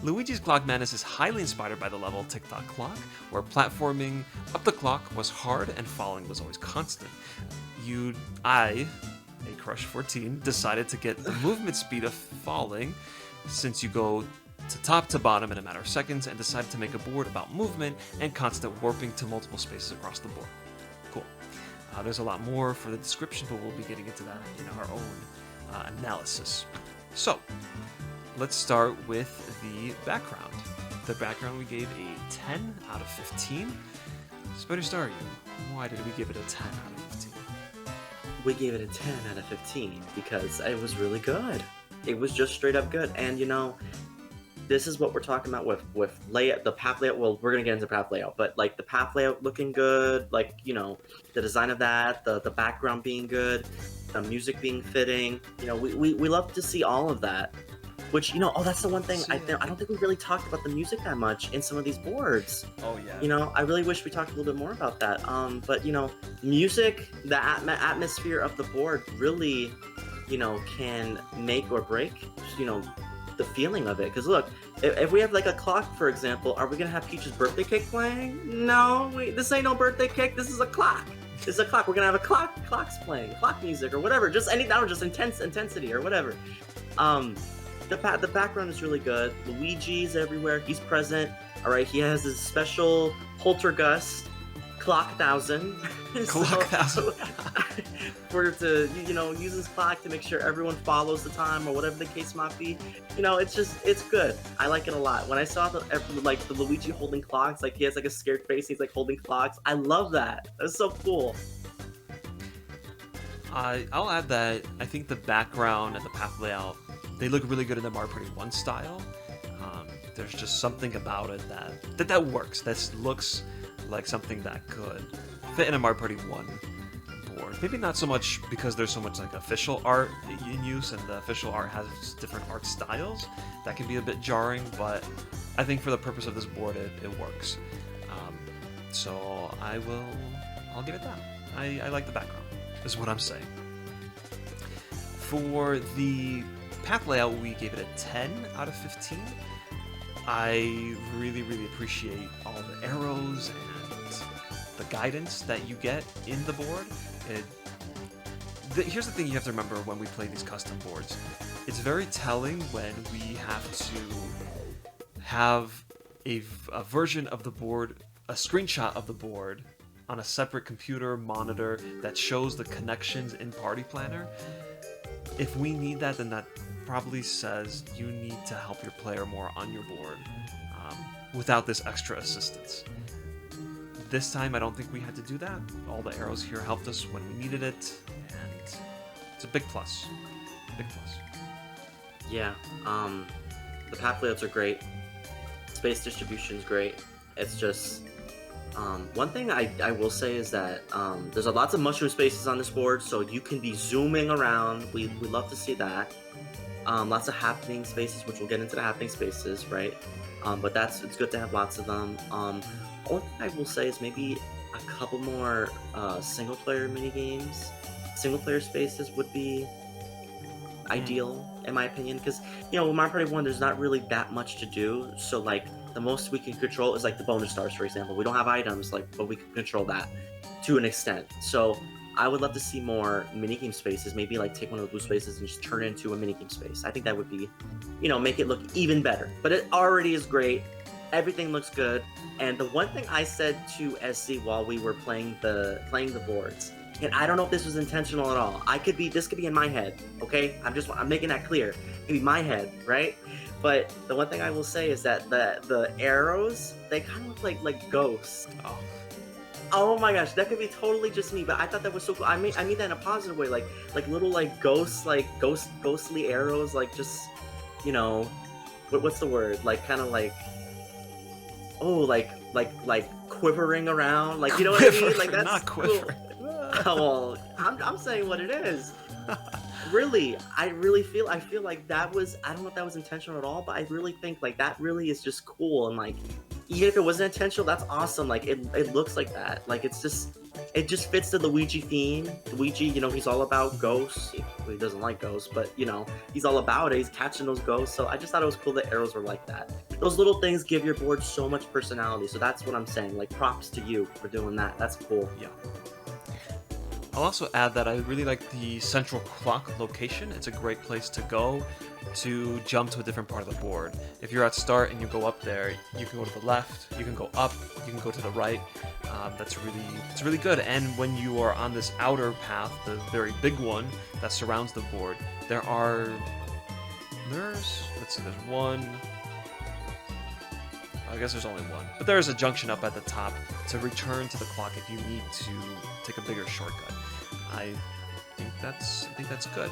Luigi's Clock Madness is highly inspired by the level Tic-Tac-Clock, where platforming up the clock was hard and falling was always constant. A-Crush14, decided to get the movement speed of falling, since you go to top to bottom in a matter of seconds, and decided to make a board about movement and constant warping to multiple spaces across the board. Cool. There's a lot more for the description, but we'll be getting into that in our own analysis. So, let's start with the background. The background we gave a 10 out of 15. SpiderStaryu, why did we give it a 10 out of 15? We gave it a 10 out of 15 because it was really good. It was just straight up good. And you know, this is what we're talking about with layout, the path layout. Well, we're gonna get into path layout, but like the path layout looking good, like, you know, the design of that, the background being good, the music being fitting. You know, we love to see all of that. Which, you know, that's the one thing I don't think we really talked about the music that much in some of these boards. Oh yeah. You know, I really wish we talked a little bit more about that. But you know, music, the atmosphere of the board really, you know, can make or break, you know, the feeling of it. Because look, if we have like a clock, for example, are we gonna have Peach's birthday cake playing? No, this ain't no birthday cake. This is a clock. This is a clock. We're gonna have a clocks playing, clock music or whatever. Just intensity or whatever. The background is really good. Luigi's everywhere. He's present. All right. He has his special poltergust clock 1000. Clock 1000. To you know, use his clock to make sure everyone follows the time or whatever the case might be. You know, it's good. I like it a lot. When I saw the Luigi holding clocks, like he has like a scared face. He's like holding clocks. I love that. That's so cool. I'll add that I think the background and the path layout, they look really good in the Mario Party 1 style. There's just something about it that works. That looks like something that could fit in a Mario Party 1 board. Maybe not so much because there's so much like official art in use, and the official art has different art styles. That can be a bit jarring, but I think for the purpose of this board, it works. So I'll give it that. I like the background, is what I'm saying. For the path layout, we gave it a 10 out of 15. I really, really appreciate all the arrows and the guidance that you get in the board. Here's the thing you have to remember when we play these custom boards. It's very telling when we have to have a version of the board, a screenshot of the board on a separate computer monitor that shows the connections in Party Planner. If we need that, then that probably says you need to help your player more on your board without this extra assistance. This time, I don't think we had to do that. All the arrows here helped us when we needed it, and it's a big plus. big plus. Yeah, the path layouts are great. Space distribution is great. It's just one thing I will say is that there's lots of mushroom spaces on this board, so you can be zooming around. We love to see that. Lots of happening spaces, which we'll get into the happening spaces, right? But it's good to have lots of them. Only thing I will say is maybe a couple more single player mini games. Single player spaces would be ideal in my opinion, because with Mario Party 1 there's not really that much to do, so like the most we can control is like the bonus stars, for example. We don't have items, like, but we can control that to an extent. So I would love to see more minigame spaces, maybe like take one of the blue spaces and just turn it into a minigame space. I think that would be, make it look even better. But it already is great. Everything looks good. And the one thing I said to SC while we were playing the boards, and I don't know if this was intentional at all. This could be in my head, okay? I'm making that clear. It could be my head, right? But the one thing I will say is that the arrows, they kind of look like ghosts. Oh my gosh, that could be totally just me, but I thought that was so cool. I mean that in a positive way, like little ghosts, ghostly arrows, like just, what's the word? Like kind of like, oh, like quivering around, like, you know what I mean? Like that's not quivering. Cool. Oh, well, I'm saying what it is. Really, I feel like that was, I don't know if that was intentional at all, but I really think like that really is just cool, and like even if it wasn't intentional, that's awesome. Like it looks like that. Like it just fits the Luigi theme. Luigi, he's all about ghosts. Well, he doesn't like ghosts, but he's all about it. He's catching those ghosts. So I just thought it was cool that arrows were like that. Those little things give your board so much personality. So that's what I'm saying. Like props to you for doing that. That's cool. Yeah. I'll also add that I really like the central clock location. It's a great place to go to jump to a different part of the board. If you're at start and you go up there, you can go to the left, you can go up, you can go to the right. It's really good. And when you are on this outer path, the very big one that surrounds the board, there's one. I guess there's only one, but there is a junction up at the top to return to the clock if you need to take a bigger shortcut. I think that's good.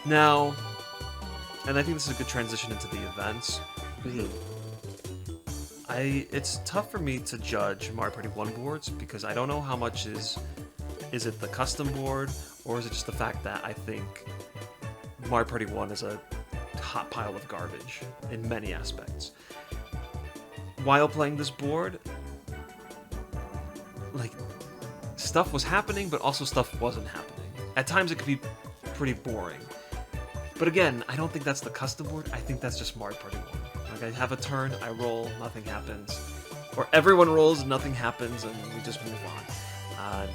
Now, and I think this is a good transition into the events. It's tough for me to judge Mario Party 1 boards because I don't know how much is it the custom board, or is it just the fact that I think Mario Party 1 is a hot pile of garbage in many aspects. While playing this board, like, stuff was happening, but also stuff wasn't happening. At times it could be pretty boring. But again, I don't think that's the custom board, I think that's just Mario Party 1. Like, I have a turn, I roll, nothing happens. Or everyone rolls, nothing happens, and we just move on.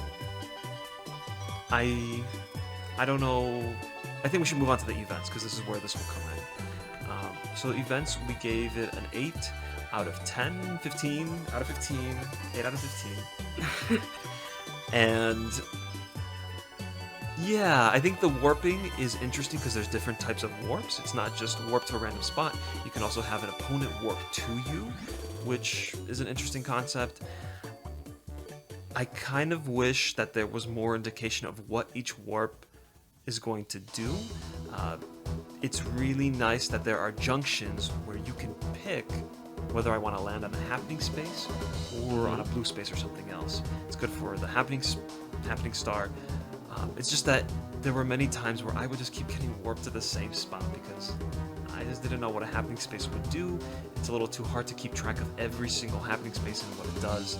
I don't know. I think we should move on to the events, because this is where this will come in. So events, we gave it an 8 out of 10, 15 out of 15, 8 out of 15. And yeah, I think the warping is interesting because there's different types of warps. It's not just warp to a random spot. You can also have an opponent warp to you, which is an interesting concept. I kind of wish that there was more indication of what each warp is going to do. It's really nice that there are junctions where you can pick whether I want to land on a happening space or on a blue space or something else. It's good for the happening star. It's just that there were many times where I would just keep getting warped to the same spot because I just didn't know what a happening space would do. It's a little too hard to keep track of every single happening space and what it does.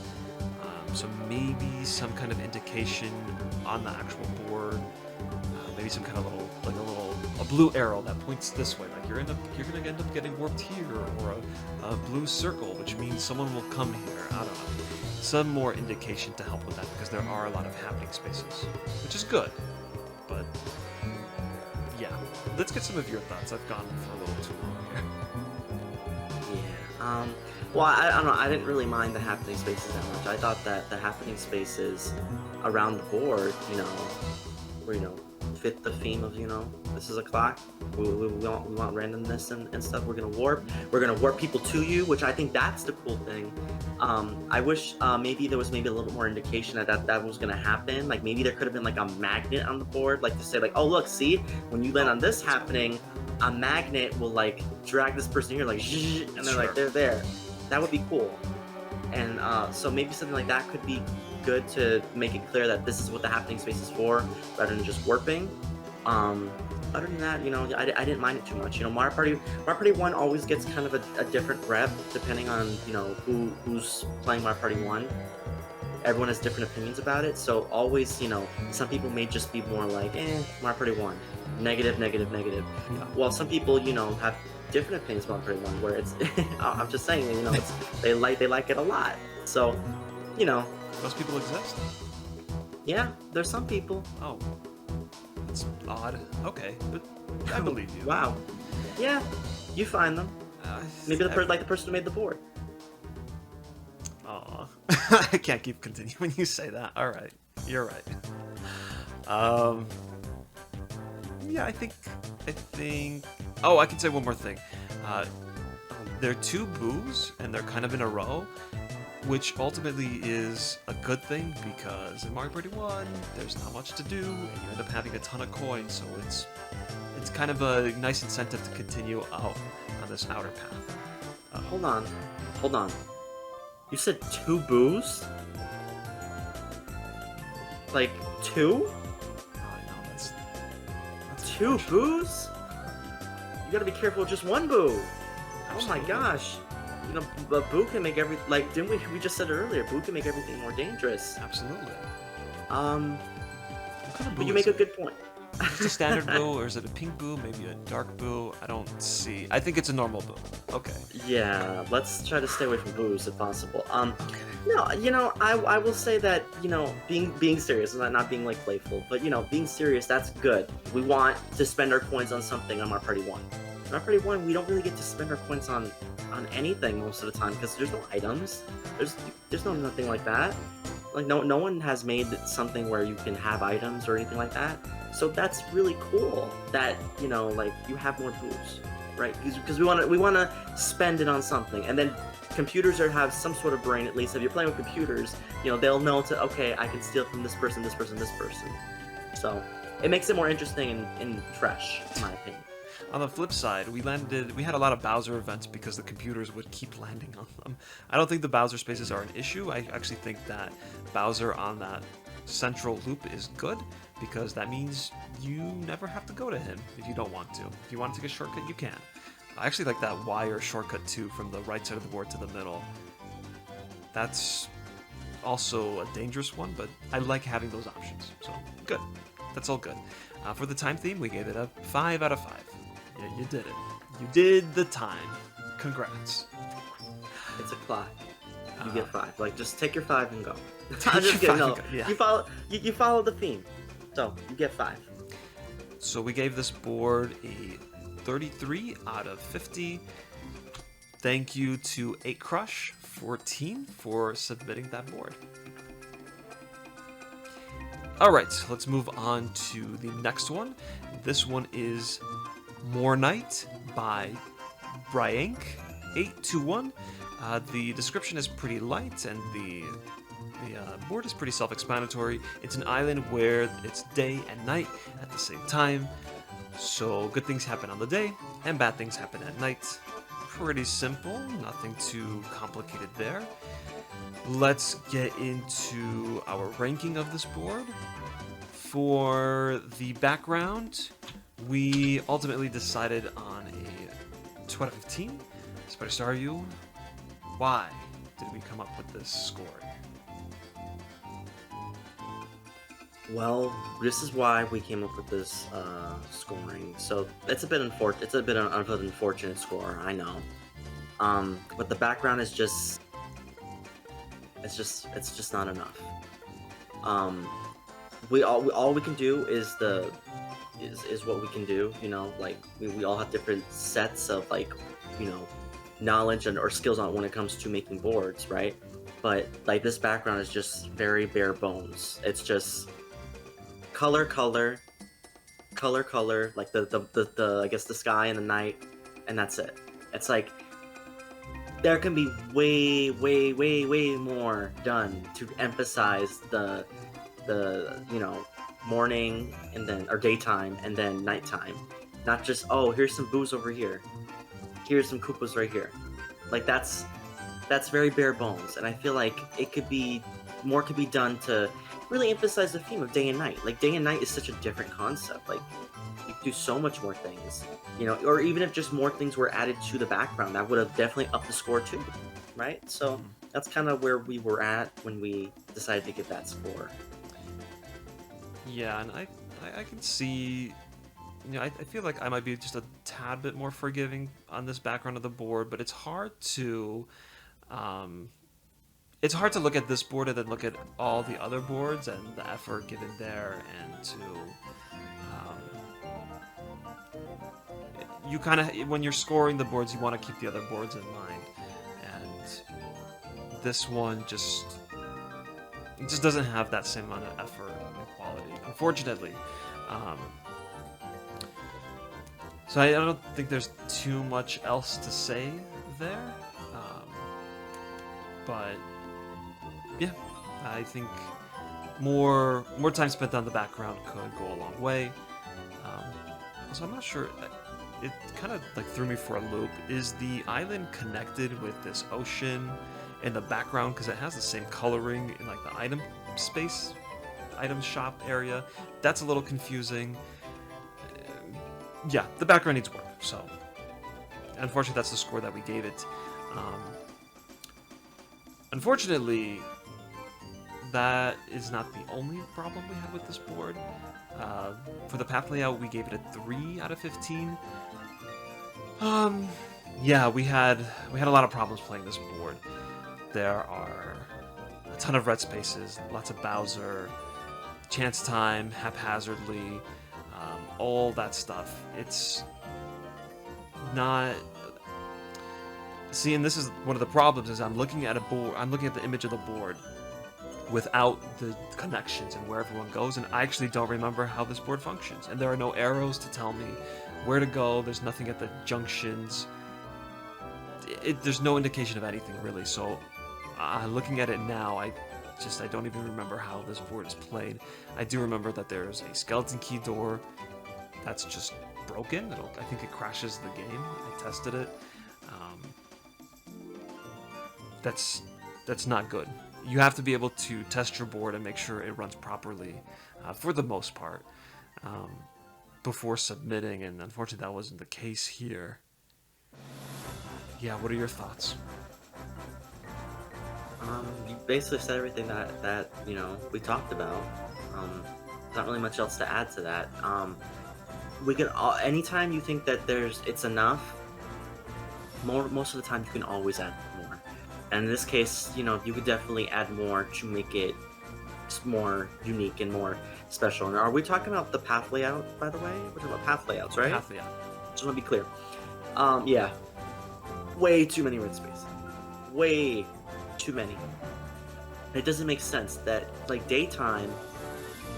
So maybe some kind of indication on the actual board, maybe some kind of a blue arrow that points this way, like you're gonna end up getting warped here, or a blue circle, which means someone will come here. I don't know. Some more indication to help with that because there are a lot of happening spaces, which is good. But yeah, let's get some of your thoughts. I've gone for a little too long here. Yeah. Well, I don't know. I didn't really mind the happening spaces that much. I thought that the happening spaces around the board, were fit the theme of, this is a clock. We want randomness and stuff. We're gonna warp people to you, which I think that's the cool thing. I wish maybe there was maybe a little bit more indication that was gonna happen. Like maybe there could have been like a magnet on the board, like to say like, oh look, see, when you land on this happening, a magnet will like drag this person here, like, and they're like they're there. That would be cool. And so maybe something like that could be good to make it clear that this is what the happening space is for, rather than just warping. Other than that, I didn't mind it too much. Mario Party 1 always gets kind of a different rep depending on who's playing Mario Party 1. Everyone has different opinions about it, so always some people may just be more like Mario Party 1 negative. Well, some people have different opinions about Mario Party 1 where it's I'm just saying it's they like it a lot, so Those people exist? yeah, there's some people. Oh, that's odd. Okay, but I believe you. Wow. Yeah, you find them. Maybe the person who made the board. Aw. I can't keep continuing when you say that. All right, you're right. Yeah, I think. Oh, I can say one more thing. There are two boos, and they're kind of in a row, which ultimately is a good thing because in Mario Party 1, there's not much to do, and you end up having a ton of coins, so it's kind of a nice incentive to continue out on this outer path. Hold on. You said two boos? Like two? No, that's two boos? You gotta be careful with just one boo. Absolutely. Oh my gosh. But boo can make didn't we just said it earlier, boo can make everything more dangerous. Absolutely. What kind of But boo you is make a it? good point. Is it a standard boo, or is it a pink boo, maybe a dark boo? I don't see. I think it's a normal boo. Okay. Yeah, let's try to stay away from boos if possible. Okay. No, I will say that, being serious, not being like playful, but being serious, that's good. We want to spend our coins on something on Mario Party 1. Mario Party 1, we don't really get to spend our coins on anything most of the time because there's no items. There's nothing like that. Like no one has made something where you can have items or anything like that. So that's really cool that you have more boos, right? Because we want to spend it on something, and then computers have some sort of brain. At least if you're playing with computers, they'll know okay, I can steal from this person. So it makes it more interesting and fresh, in my opinion. On the flip side, we had a lot of Bowser events because the computers would keep landing on them. I don't think the Bowser spaces are an issue. I actually think that Bowser on that central loop is good because that means you never have to go to him if you don't want to. If you want to take a shortcut, you can. I actually like that wire shortcut too, from the right side of the board to the middle. That's also a dangerous one, but I like having those options. So, good. That's all good. For the time theme, we gave it a 5 out of 5. Yeah, you did it. You did the time. Congrats. It's a clock. You get 5. Like, just take your 5 and go. Take I'm just your kidding. 5 No, and go, yeah. you follow the theme, so you get 5. So we gave this board a 33 out of 50. Thank you to 8Crush14 for submitting that board. Alright, let's move on to the next one. This one is Mornight by Bryank821. The description is pretty light, and the board is pretty self-explanatory. It's an island where it's day and night at the same time. So good things happen on the day, and bad things happen at night. Pretty simple, nothing too complicated there. Let's get into our ranking of this board. For the background, we ultimately decided on a 2 out of 15. SpiderStaryu, why did we come up with this scoring? Well, this is why we came up with this scoring. So it's a bit unfortunate. It's a bit of an unfortunate score, I know. But the background is just, it's just not enough. All we can do is what we can do. Like we all have different sets of knowledge or skills on when it comes to making boards, right? But like this background is just very bare bones. It's just color, color, like the I guess the sky and the night, and that's it. It's like there can be way more done to emphasize the morning and then or daytime and then nighttime. Not just, oh, here's some booze over here. Here's some Koopas right here. Like that's very bare bones, and I feel like it could be more could be done to really emphasize the theme of day and night. Like day and night is such a different concept. Like you could do so much more things, or even if just more things were added to the background, that would have definitely upped the score too, right? So that's kind of where we were at when we decided to give that score. Yeah, and I can see, I feel like I might be just a tad bit more forgiving on this background of the board, but it's hard to look at this board and then look at all the other boards and the effort given there, and to you kind of, when you're scoring the boards, you want to keep the other boards in mind, and this one just doesn't have that same amount of effort and quality, unfortunately. So I don't think there's too much else to say there, but yeah, I think more time spent on the background could go a long way. So I'm not sure. It kind of like threw me for a loop. Is the island connected with this ocean in the background? Because it has the same coloring in like the item space, item shop area. That's a little confusing. Yeah, the background needs work. So unfortunately, that's the score that we gave it. Unfortunately, that is not the only problem we have with this board. For the path layout, we gave it a 3 out of 15. Yeah, we had a lot of problems playing this board. There are a ton of red spaces, lots of Bowser, chance time, haphazardly, all that stuff. It's not... See, and this is one of the problems, is I'm looking at the image of the board without the connections and where everyone goes, and I actually don't remember how this board functions. And there are no arrows to tell me where to go. There's nothing at the junctions. There's no indication of anything, really. So, looking at it now, I don't even remember how this board is played. I do remember that there's a skeleton key door that's just broken. I think it crashes the game. I tested it. That's not good. You have to be able to test your board and make sure it runs properly, for the most part, before submitting, and unfortunately that wasn't the case here. Yeah, what are your thoughts? You basically said everything that we talked about. There's not really much else to add to that. We can anytime you think that it's enough, most of the time you can always add more. And in this case, you could definitely add more to make it more unique and more special. And are we talking about the path layout, by the way? We're talking about path layouts, right? Path layout. Just want to be clear. Yeah. Way too many red spaces. Way too many. It doesn't make sense that, like, daytime,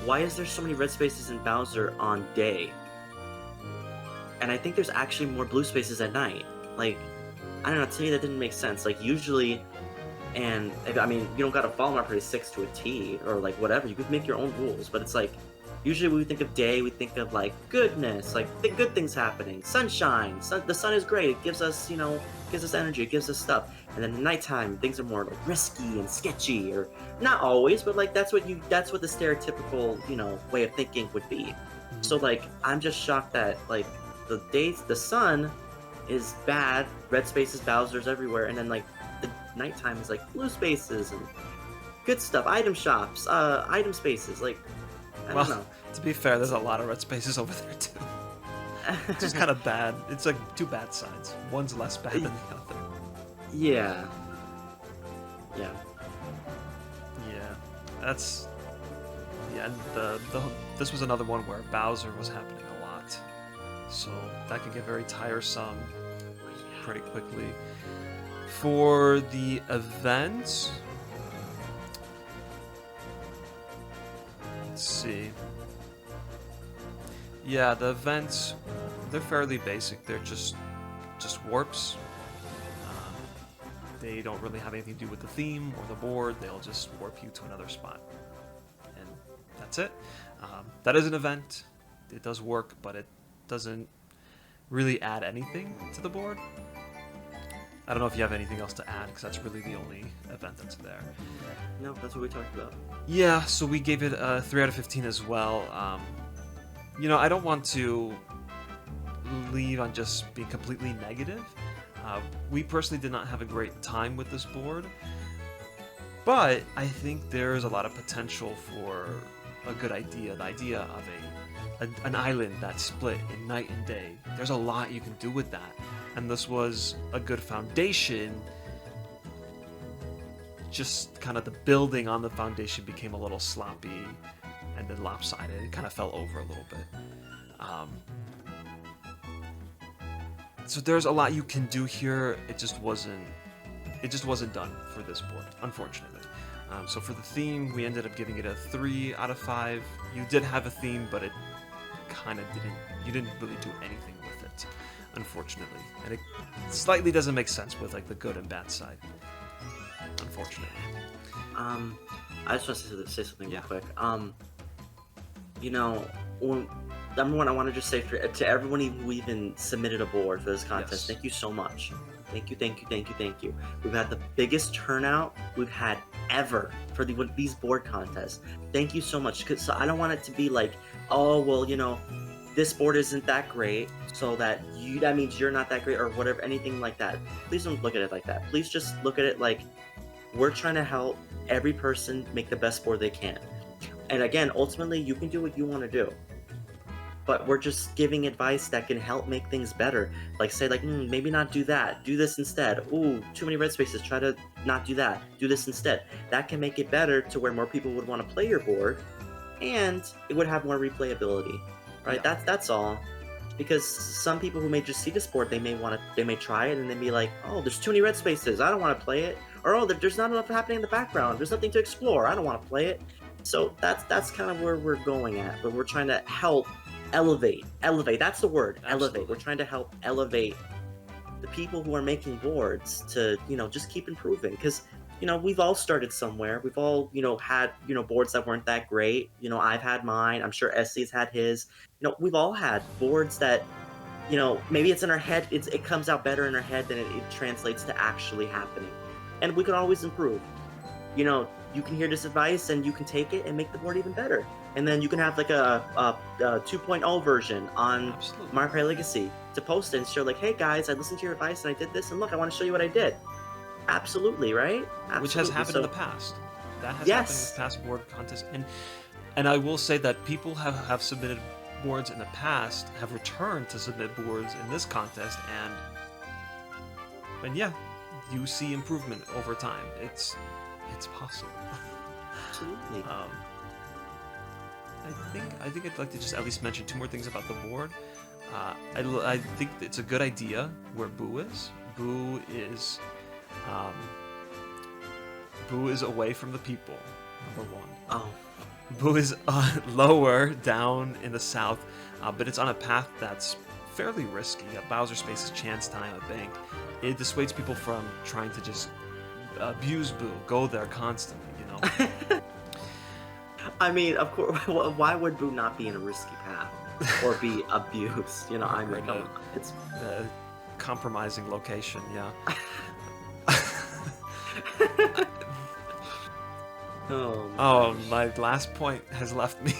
why is there so many red spaces in Bowser on day? And I think there's actually more blue spaces at night. Like, I don't know, to me that didn't make sense. Like, usually, and I mean, you don't gotta follow Mario Party 6 to a T, or like whatever, you could make your own rules, but it's like, usually when we think of day, we think of like goodness, like the good things happening, sunshine, the sun is great, it gives us, gives us energy, it gives us stuff. And then nighttime, things are more like risky and sketchy, or not always, but like that's what the stereotypical, way of thinking would be. Mm-hmm. So like, I'm just shocked that like the sun is bad, red spaces, Bowser's everywhere, and then like the nighttime is like blue spaces and good stuff, item shops, item spaces, like, I don't know. To be fair, there's a lot of red spaces over there too. It's just kind of bad. It's like two bad sides. One's less bad than the other. Yeah. That's... Yeah, and this was another one where Bowser was happening a lot. So that could get very tiresome pretty quickly. For the event... Let's see. Yeah, the events, they're fairly basic. They're just warps. They don't really have anything to do with the theme or the board. They'll just warp you to another spot, and that's it. That is an event. It does work, but it doesn't really add anything to the board. I don't know if you have anything else to add, because that's really the only event that's there. No, that's what we talked about. Yeah, so we gave it a 3 out of 15 as well. I don't want to leave on just being completely negative. We personally did not have a great time with this board, but I think there's a lot of potential for a good idea. The idea of an island that's split in night and day. There's a lot you can do with that, and this was a good foundation. Just kind of the building on the foundation became a little sloppy and then lopsided. It kind of fell over a little bit. So there's a lot you can do here. It just wasn't done for this board, unfortunately. So for the theme, we ended up giving it a 3 out of 5. You did have a theme, but it kind of you didn't really do anything with it, unfortunately. And it slightly doesn't make sense with like the good and bad side, unfortunately. I just want to say something real quick. Number one, I want to just say to everyone who even submitted a board for this contest, thank you so much. Thank you. We've had the biggest turnout we've had ever for these board contests. Thank you so much. So I don't want it to be like, oh, well, this board isn't that great, so that means you're not that great or whatever, anything like that. Please don't look at it like that. Please just look at it like we're trying to help every person make the best board they can. And again, ultimately, you can do what you want to do. But we're just giving advice that can help make things better. Like say maybe not do that, do this instead. Ooh, too many red spaces, try to not do that, do this instead. That can make it better to where more people would want to play your board, and it would have more replayability, right? Yeah. That's all. Because some people who may just see this board, they may try it and then be like, oh, there's too many red spaces, I don't want to play it. Or oh, there's not enough happening in the background, there's nothing to explore, I don't want to play it. So that's kind of where we're going at, but we're trying to help elevate, that's the word. Absolutely. Elevate. We're trying to help elevate the people who are making boards to just keep improving, because we've all started somewhere. We've all had boards that weren't that great. I've had mine, I'm sure SC's had his. We've all had boards that maybe it's in our head, it comes out better in our head than it translates to actually happening, and we can always improve. You can hear this advice and you can take it and make the board even better. And then you can have like a 2.0 version on Mario Kart Legacy to post it and show like, hey guys, I listened to your advice and I did this, and look, I want to show you what I did. Absolutely, right? Absolutely. Which has happened in the past. That has happened with past board contests. And I will say that people have submitted boards in the past, have returned to submit boards in this contest, and yeah, you see improvement over time. It's possible. Absolutely. I think I'd like to just at least mention 2 more things about the board. I think it's a good idea where Boo is. Boo is away from the people, number 1. Oh. Boo is lower down in the south, but it's on a path that's fairly risky. A Bowser Space's chance time, a bank. It dissuades people from trying to just abuse Boo, go there constantly, I mean, of course, why would Boo not be in a risky path or be abused? I mean, it's a compromising location, yeah. Oh, my last point has left me.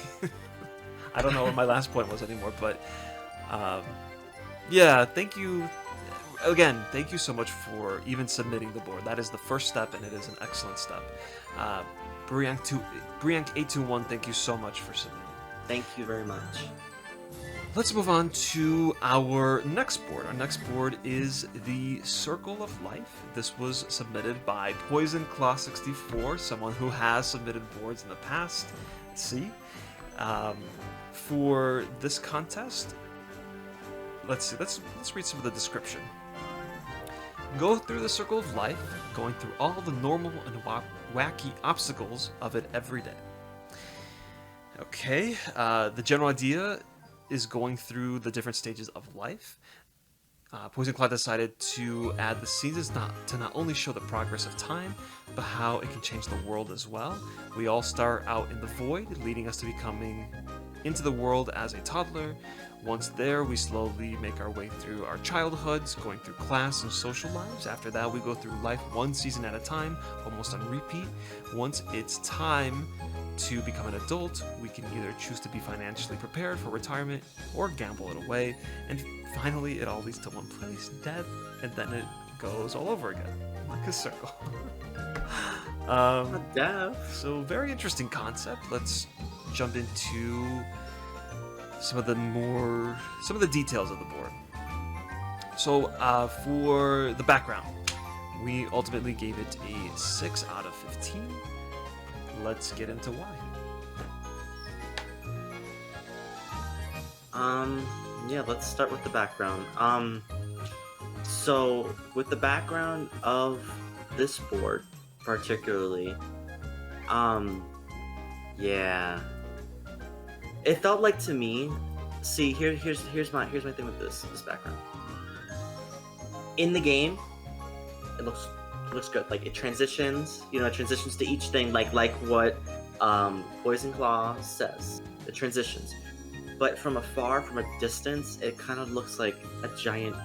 I don't know what my last point was anymore, but yeah, thank you. Again, thank you so much for even submitting the board. That is the first step, and it is an excellent step. Briank821, thank you so much for submitting. Thank you very much. Let's move on to our next board. Our next board is the Circle of Life. This was submitted by Poison Claw 64, someone who has submitted boards in the past. Let's see. For this contest, let's read some of the description. Go through the Circle of Life, going through all the normal and wacky obstacles of it every day. Okay, the general idea is going through the different stages of life. Poison Claw decided to add the seasons to not only show the progress of time, but how it can change the world as well. We all start out in the void, leading us to becoming into the world as a toddler. Once there, we slowly make our way through our childhoods, going through class and social lives. After that, we go through life one season at a time, almost on repeat. Once it's time to become an adult, we can either choose to be financially prepared for retirement or gamble it away. And finally, it all leads to one place, death, and then it goes all over again, like a circle. Death. So very interesting concept. Let's jump into some of the details of the board. So for the background, we ultimately gave it a 6 out of 15. Let's get into why. Yeah, let's start with the background. So with the background of this board particularly, yeah, it felt like to me. See, here's my thing with this background. In the game, it looks good. Like it transitions, it transitions to each thing, like what Poison Claw says. It transitions. But from afar, from a distance, it kind of looks like a giant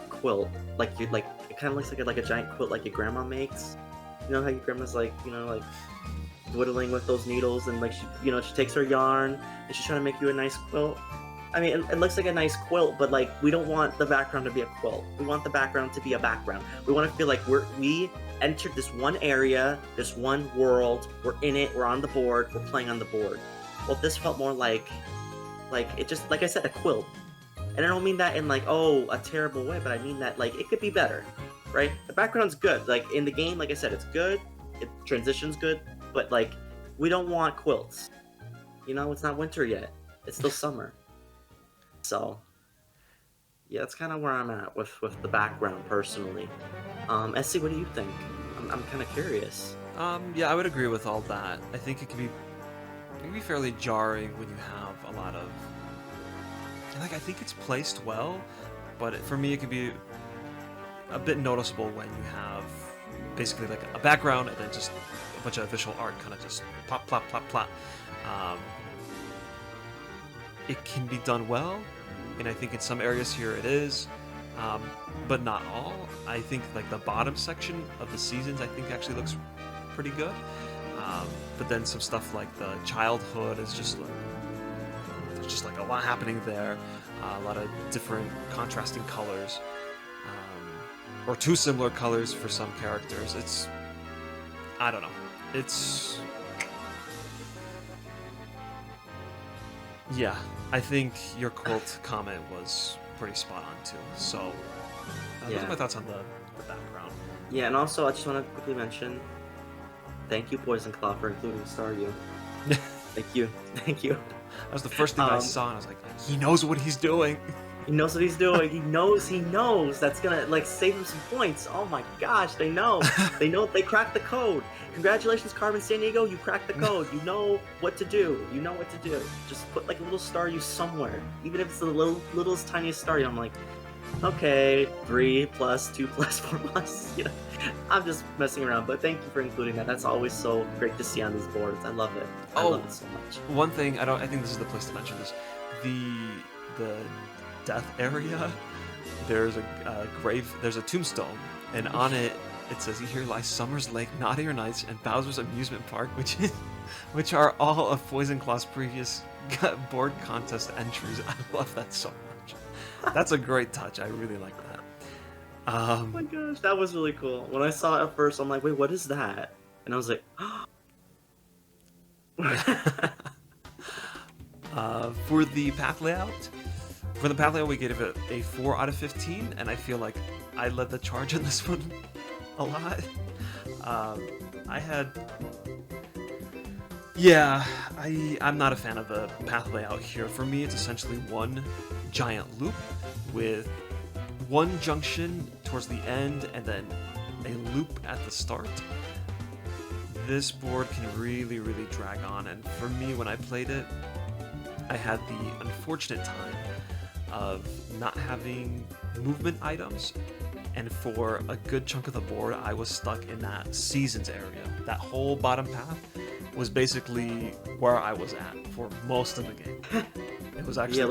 quilt. It kind of looks like a giant quilt like your grandma makes. You know how your grandma's whittling with those needles, and she takes her yarn and she's trying to make you a nice quilt. I mean, it looks like a nice quilt, but we don't want the background to be a quilt. We want the background to be a background. We want to feel like we entered this one area, this one world. We're in it. We're on the board. We're playing on the board. Well, this felt more like it just, like I said, a quilt. And I don't mean that in a terrible way, but I mean that it could be better, right? The background's good. In the game, like I said, it's good. It transitions good, but we don't want quilts. It's not winter yet. It's still summer. So yeah, that's kind of where I'm at with the background personally. SC, what do you think? I'm kind of curious. Yeah, I would agree with all that. I think it can be fairly jarring when you have a lot of, I think it's placed well, but for me it can be a bit noticeable when you have basically a background and then just a bunch of visual art kind of just plop, plop, plop, plop. It can be done well, and I think in some areas here it is, but not all. I think the bottom section of the seasons I think actually looks pretty good. But then some stuff like the childhood is just there's just a lot happening there, a lot of different contrasting colors, or two similar colors for some characters. I don't know. Yeah, I think your quilt comment was pretty spot on too. So those are my thoughts on the background. Yeah, and also I just want to quickly mention, thank you, Poison Claw, for including Staryu. Thank you. That was the first thing I saw, and I was like, he knows what he's doing. He knows what he's doing. He knows that's gonna save him some points. Oh my gosh, they know. They cracked the code. Congratulations, Carmen Sandiego, you cracked the code. You know what to do. Just put a little Staryu somewhere. Even if it's the littlest tiniest Staryu, I'm like, okay, 3 plus 2 plus 4 plus. I'm just messing around, but thank you for including that. That's always so great to see on these boards. I love it. I love it so much. One thing I think this is the place to mention this. The death area, there's a grave, there's a tombstone, and on it says, "Here lies Summer's Lake, Naughtier Nights, and Bowser's Amusement Park," which are all of Poison Claw's previous board contest entries. I love that so much. That's a great touch. I really like that. Oh my gosh, that was really cool. When I saw it at first, I'm like, wait, what is that? And I was like, For the path layout, we gave it a 4 out of 15, and I feel like I led the charge on this one a lot. I'm not a fan of the path layout here. For me, it's essentially one giant loop with one junction towards the end and then a loop at the start. This board can really, really drag on, and for me, when I played it, I had the unfortunate time of not having movement items, and for a good chunk of the board, I was stuck in that seasons area. That whole bottom path was basically where I was at for most of the game. It was actually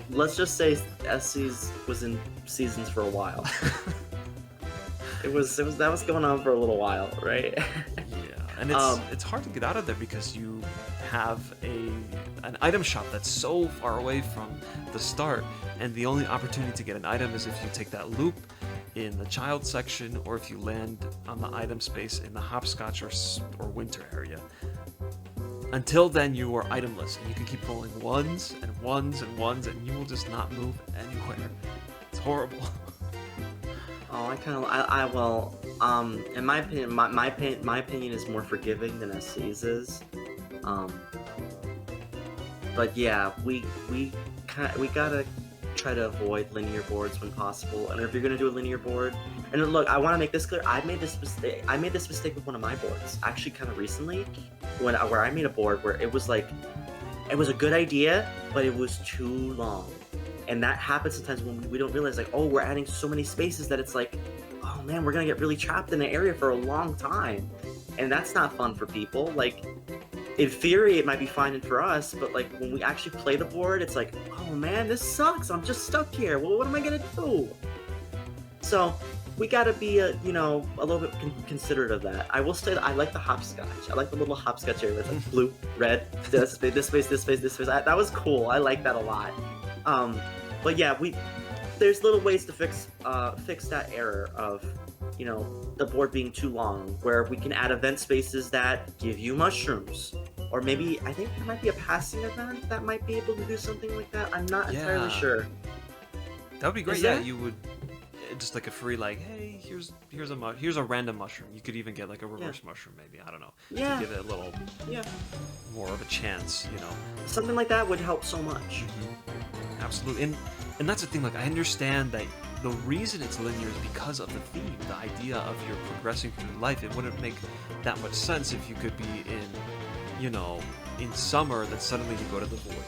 let's just say SC's was in seasons for a while. it was that was going on for a little while, right? Yeah, and it's hard to get out of there because you have an item shop that's so far away from the start, and the only opportunity to get an item is if you take that loop in the child section, or if you land on the item space in the hopscotch or winter area. Until then, you are itemless, and you can keep rolling ones and ones and ones, and you will just not move anywhere. It's horrible. Oh, in my opinion, my opinion is more forgiving than SC's is. But yeah, we gotta try to avoid linear boards when possible. And if you're gonna do a linear board, and look, I want to make this clear. I made this mistake with one of my boards, actually, kind of recently, where I made a board where it was like, it was a good idea, but it was too long. And that happens sometimes when we don't realize, like, oh, we're adding so many spaces that it's like, oh man, we're gonna get really trapped in an area for a long time. And that's not fun for people. Like, in theory, it might be fine for us, but like when we actually play the board, it's like, oh man, this sucks. I'm just stuck here. Well, what am I gonna do? So we gotta be, a little bit considerate of that. I will say that I like the hopscotch. I like the little hopscotch area with like blue, red, this space, this space, this space, this space. That was cool. I like that a lot. But yeah, there's little ways to fix that error of, the board being too long, where we can add event spaces that give you mushrooms. Or maybe, I think there might be a passing event that might be able to do something like that. I'm not entirely sure. That would be great. Yeah, you would just like a free, like, hey, here's a random mushroom. You could even get like a reverse mushroom, maybe. I don't know. Yeah. To give it a little more of a chance, Something like that would help so much. Mm-hmm. Absolutely. And that's the thing, like, I understand that the reason it's linear is because of the theme, the idea of you're progressing through life. It wouldn't make that much sense if you could be in summer, then suddenly you go to the void.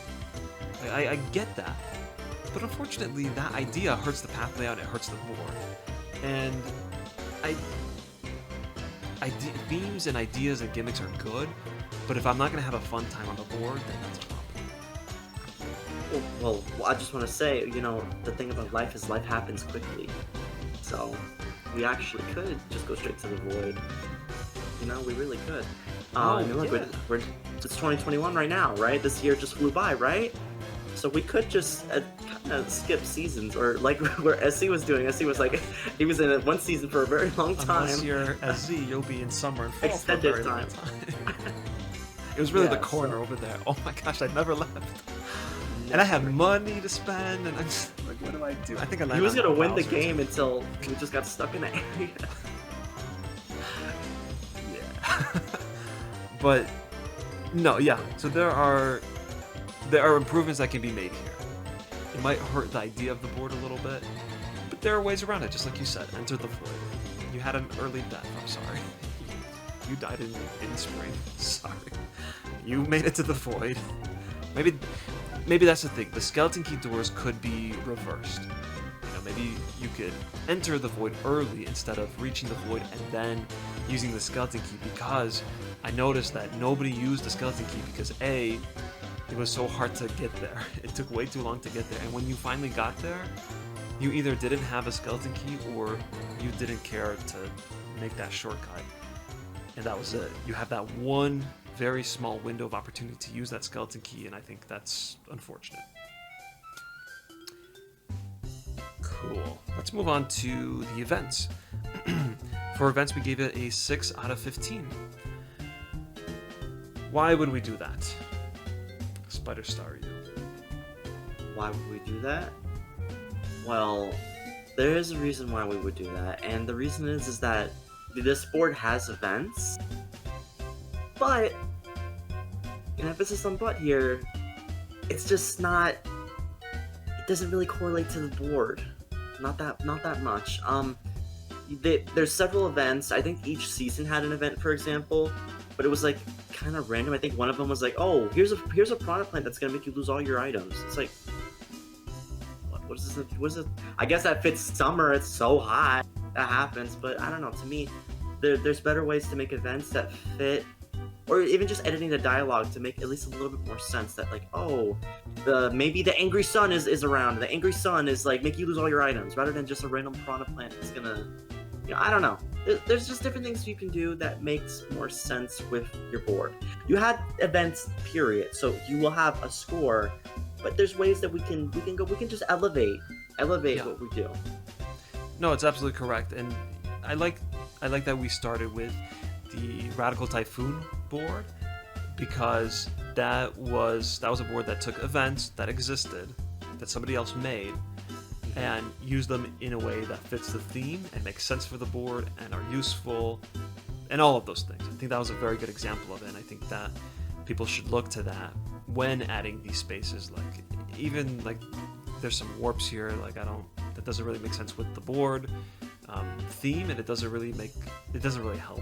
I get that. But unfortunately, that idea hurts the path layout, it hurts the board. And themes and ideas and gimmicks are good, but if I'm not going to have a fun time on the board, then that's a problem. Well, I just want to say, the thing about life is life happens quickly. So, we actually could just go straight to the void. We really could. It's 2021 right now, right? This year just flew by, right? So we could just kind of skip seasons, or like where SC was doing. SC was like, he was in one season for a very long time. Unless you're SZ, you'll be in summer and fall extended for a very long time. It was really the corner over there. Oh my gosh, I never left. And I have money to spend, and I'm just like, what do I do? I think he was gonna win the game until we just got stuck in that area. Yeah. But no, yeah. So there are improvements that can be made here. It might hurt the idea of the board a little bit, but there are ways around it. Just like you said, enter the void. You had an early death. I'm sorry. You died in spring. Sorry. You made it to the void. Maybe that's the thing. The skeleton key doors could be reversed. Maybe you could enter the void early instead of reaching the void and then using the skeleton key, because I noticed that nobody used the skeleton key because A, it was so hard to get there. It took way too long to get there. And when you finally got there, you either didn't have a skeleton key or you didn't care to make that shortcut. And that was it. You have that one very small window of opportunity to use that skeleton key, and I think that's unfortunate. Cool. Let's move on to the events. For events, we gave it a 6 out of 15. Why would we do that? SpiderStaryu. Why would we do that? Well, there is a reason why we would do that, and the reason is that this board has events, but an emphasis on but here, it's just not, it doesn't really correlate to the board. Not that much. There's several events. I think each season had an event, for example, but it was like kind of random. I think one of them was like, oh, here's a product plant that's gonna make you lose all your items. It's like, what is this? What is it? I guess that fits summer. It's so hot. That happens. But I don't know. To me, there's better ways to make events that fit, or even just editing the dialogue to make at least a little bit more sense. That like, oh, maybe the angry sun is around. The angry sun is like make you lose all your items, rather than just a random product plant that's gonna, I don't know. There's just different things you can do that makes more sense with your board. You had events, period, so you will have a score. But there's ways that we can just elevate what we do. No, it's absolutely correct, and I like that we started with the Radical Typhoon board, because that was a board that took events that existed that somebody else made and used them in a way that fits the theme and makes sense for the board and are useful and all of those things. I think that was a very good example of it, and I think that people should look to that when adding these spaces. Like, even like there's some warps here, like that doesn't really make sense with the board theme, and it doesn't really help.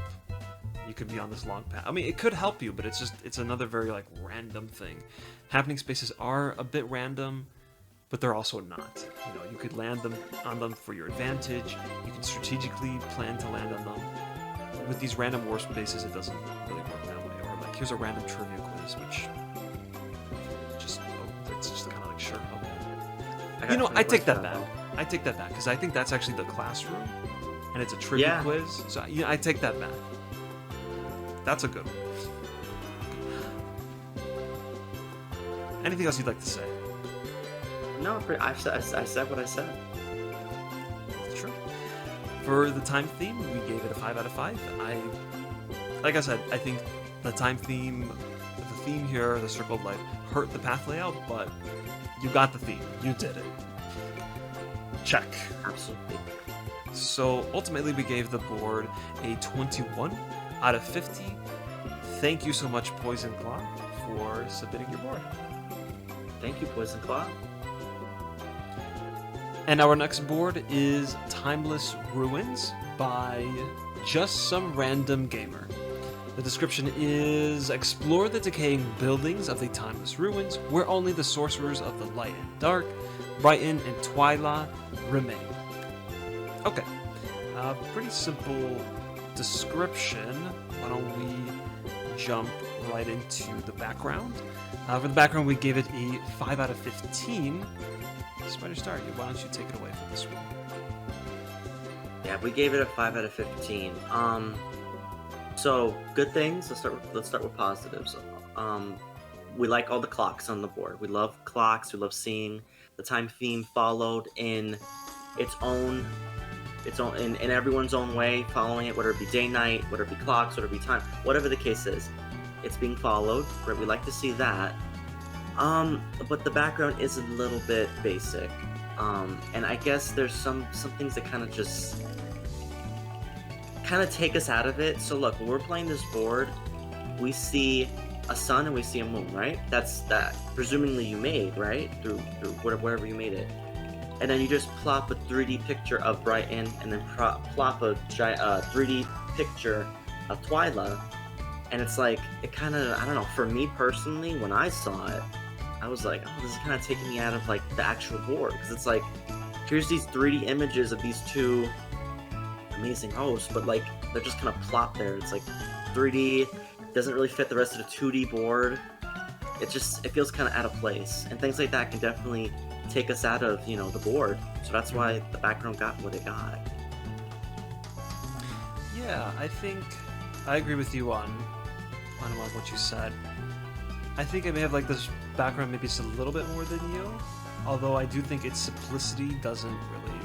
You could be on this long path. I mean, it could help you, but it's another very like random thing. Happening spaces are a bit random, but they're also not. You could land on them for your advantage. You can strategically plan to land on them. With these random warp spaces, it doesn't really work that way. Or like, here's a random trivia quiz, which it's just kind of like, sure, okay. I take that back. I take that back, because I think that's actually the classroom, and it's a trivia quiz. So I take that back. That's a good one. Anything else you'd like to say? No, I said what I said. Sure. For the time theme, we gave it a 5 out of 5. Like I said, I think the theme here, the Circle of Life, hurt the path layout, but you got the theme. You did it. Check. Absolutely. So ultimately, we gave the board a 21 out of 50. Thank you so much, Poison Claw, for submitting your board. Thank you, Poison Claw. And our next board is Timeless Ruins by Just Some Random Gamer. The description is: explore the decaying buildings of the Timeless Ruins, where only the sorcerers of the light and dark, Brighton and Twyla, remain. Okay, pretty simple description. Why don't we jump right into the background? For the background, we gave it a 5 out of 15. SpiderStaryu, why don't you take it away from this one? Yeah, we gave it a 5 out of 15. So good things. Let's start with positives. We like all the clocks on the board. We love clocks. We love seeing the time theme followed in in everyone's own way, following it, whether it be day night, whether it be clocks, whether it be time, whatever the case is, it's being followed. Right? We like to see that. But the background is a little bit basic, and I guess there's some things that kind of take us out of it. So look, when we're playing this board, we see a sun and we see a moon, right? That presumably you made, right? Through wherever you made it. And then you just plop a 3D picture of Brighton, and then plop a 3D picture of Twyla. And it's like, it kind of, I don't know, for me personally, when I saw it, I was like, oh, this is kind of taking me out of like the actual board. Because it's like, here's these 3D images of these two amazing hosts, but like, they're just kind of plopped there. It's like 3D, doesn't really fit the rest of the 2D board. It feels kind of out of place. And things like that can definitely take us out of, the board. So that's why the background got what it got. Yeah, I think I agree with you on what you said. I think I may have like this background maybe just a little bit more than you, although I do think its simplicity doesn't really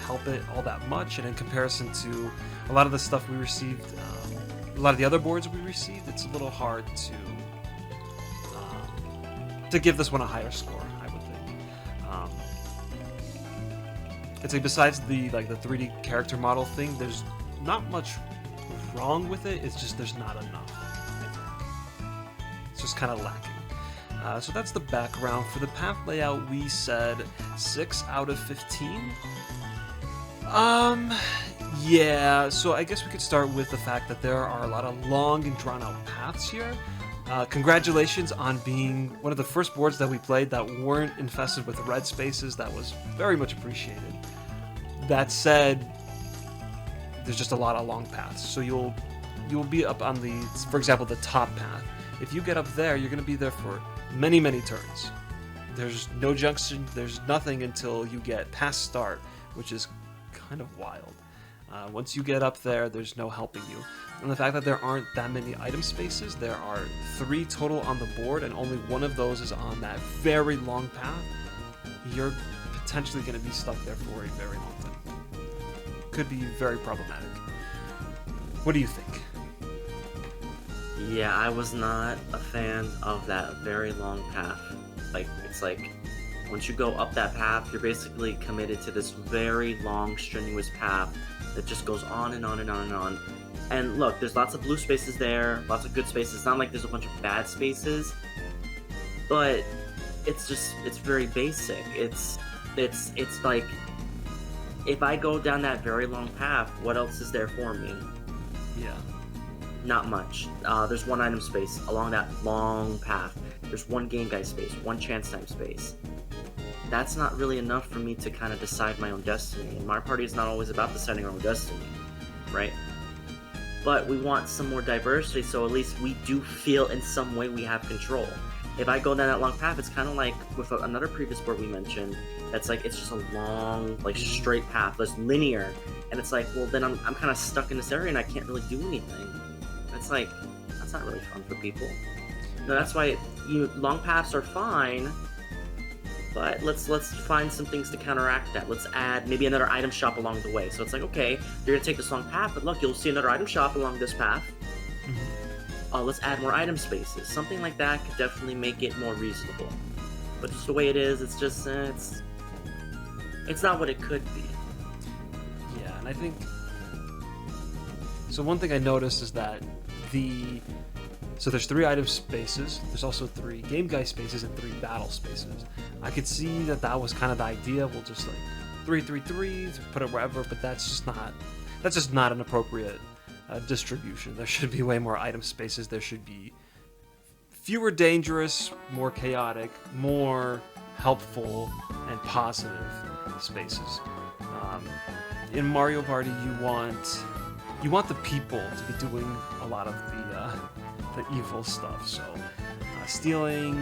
help it all that much, and in comparison to a lot of the stuff we received, a lot of the other boards we received, it's a little hard to give this one a higher score, I would think. It's like, besides the 3D character model thing, there's not much wrong with it, it's just there's not enough, I think. It's just kind of lacking. So that's the background. For the path layout, we said 6 out of 15. Yeah, so I guess we could start with the fact that there are a lot of long and drawn out paths here. Congratulations on being one of the first boards that we played that weren't infested with red spaces. That was very much appreciated. That said, there's just a lot of long paths. So you'll be up on the, for example, the top path. If you get up there, you're going to be there for many, many turns. There's no junction, there's nothing until you get past start, which is kind of wild. Once you get up there, there's no helping you. And the fact that there aren't that many item spaces, there are 3 total on the board, and only one of those is on that very long path, you're potentially going to be stuck there for a very long time. Could be very problematic. What do you think? Yeah, I was not a fan of that very long path. Like, it's like, once you go up that path, you're basically committed to this very long, strenuous path that just goes on and on and on and on. And look, there's lots of blue spaces there, lots of good spaces. It's not like there's a bunch of bad spaces, but it's very basic. It's like, if I go down that very long path, what else is there for me? Yeah. Not much. There's 1 item space along that long path. There's 1 game guy space, 1 chance time space. That's not really enough for me to kind of decide my own destiny. And Mario Party is not always about deciding our own destiny, right? But we want some more diversity, so at least we do feel in some way we have control. If I go down that long path, it's kind of like with another previous board we mentioned, that's like, it's just a long, like, straight path, that's linear. And it's like, well, then I'm kind of stuck in this area and I can't really do anything. It's like, that's not really fun for people. No, that's why long paths are fine, but let's find some things to counteract that. Let's add maybe another item shop along the way. So it's like, okay, you're gonna take this long path, but look, you'll see another item shop along this path. Let's add more item spaces. Something like that could definitely make it more reasonable. But just the way it is, it's just it's not what it could be. Yeah, and I think so. One thing I noticed is that so there's 3 item spaces, there's also 3 game guy spaces and 3 battle spaces. I could see that was kind of the idea. We'll just like 3, put it wherever, but that's just not an appropriate distribution. There should be way more item spaces. There should be fewer dangerous, more chaotic, more helpful and positive spaces. In Mario Party, you want the people to be doing a lot of the evil stuff, so stealing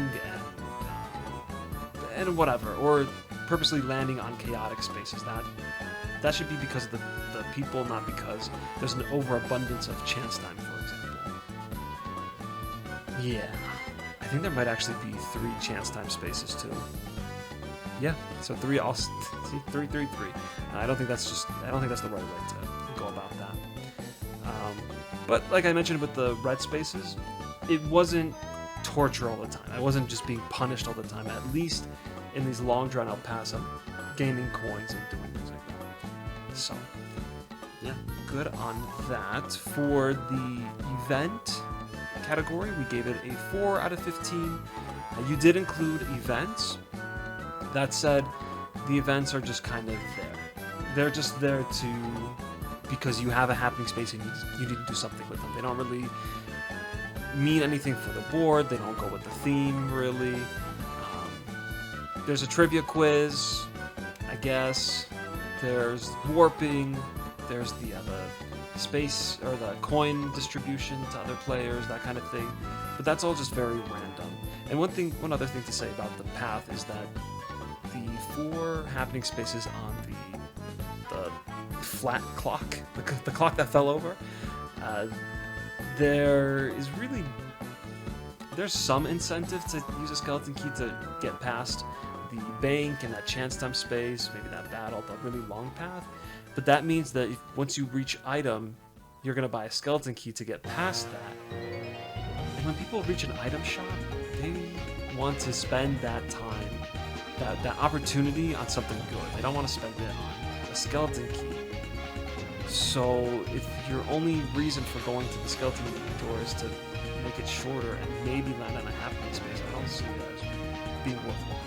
and whatever, or purposely landing on chaotic spaces. That should be because of the people, not because there's an overabundance of chance time, for example. Yeah, I think there might actually be 3 chance time spaces too. Yeah, so 3 all see 3. I don't think that's the right way to go about that. But like I mentioned with the red spaces, it wasn't torture all the time. I wasn't just being punished all the time. At least in these long drawn out paths, I'm gaining coins and doing things like that. So, yeah, good on that. For the event category, we gave it a 4 out of 15. You did include events. That said, the events are just kind of there. They're just there because you have a happening space and you need to do something with them. They don't really mean anything for the board. They don't go with the theme, really. There's a trivia quiz, I guess. There's warping. There's the space or the coin distribution to other players, that kind of thing. But that's all just very random. And one other thing to say about the path is that the 4 happening spaces on the flat clock, the clock that fell over, there's some incentive to use a skeleton key to get past the bank and that chance time space, maybe that battle, the really long path. But that means that once you reach item, you're going to buy a skeleton key to get past that. And when people reach an item shop, they want to spend that time, that opportunity on something good. They don't want to spend it on a skeleton key. So if your only reason for going to the skeleton key door is to make it shorter and maybe land on a happening space, I don't see that as being worthwhile.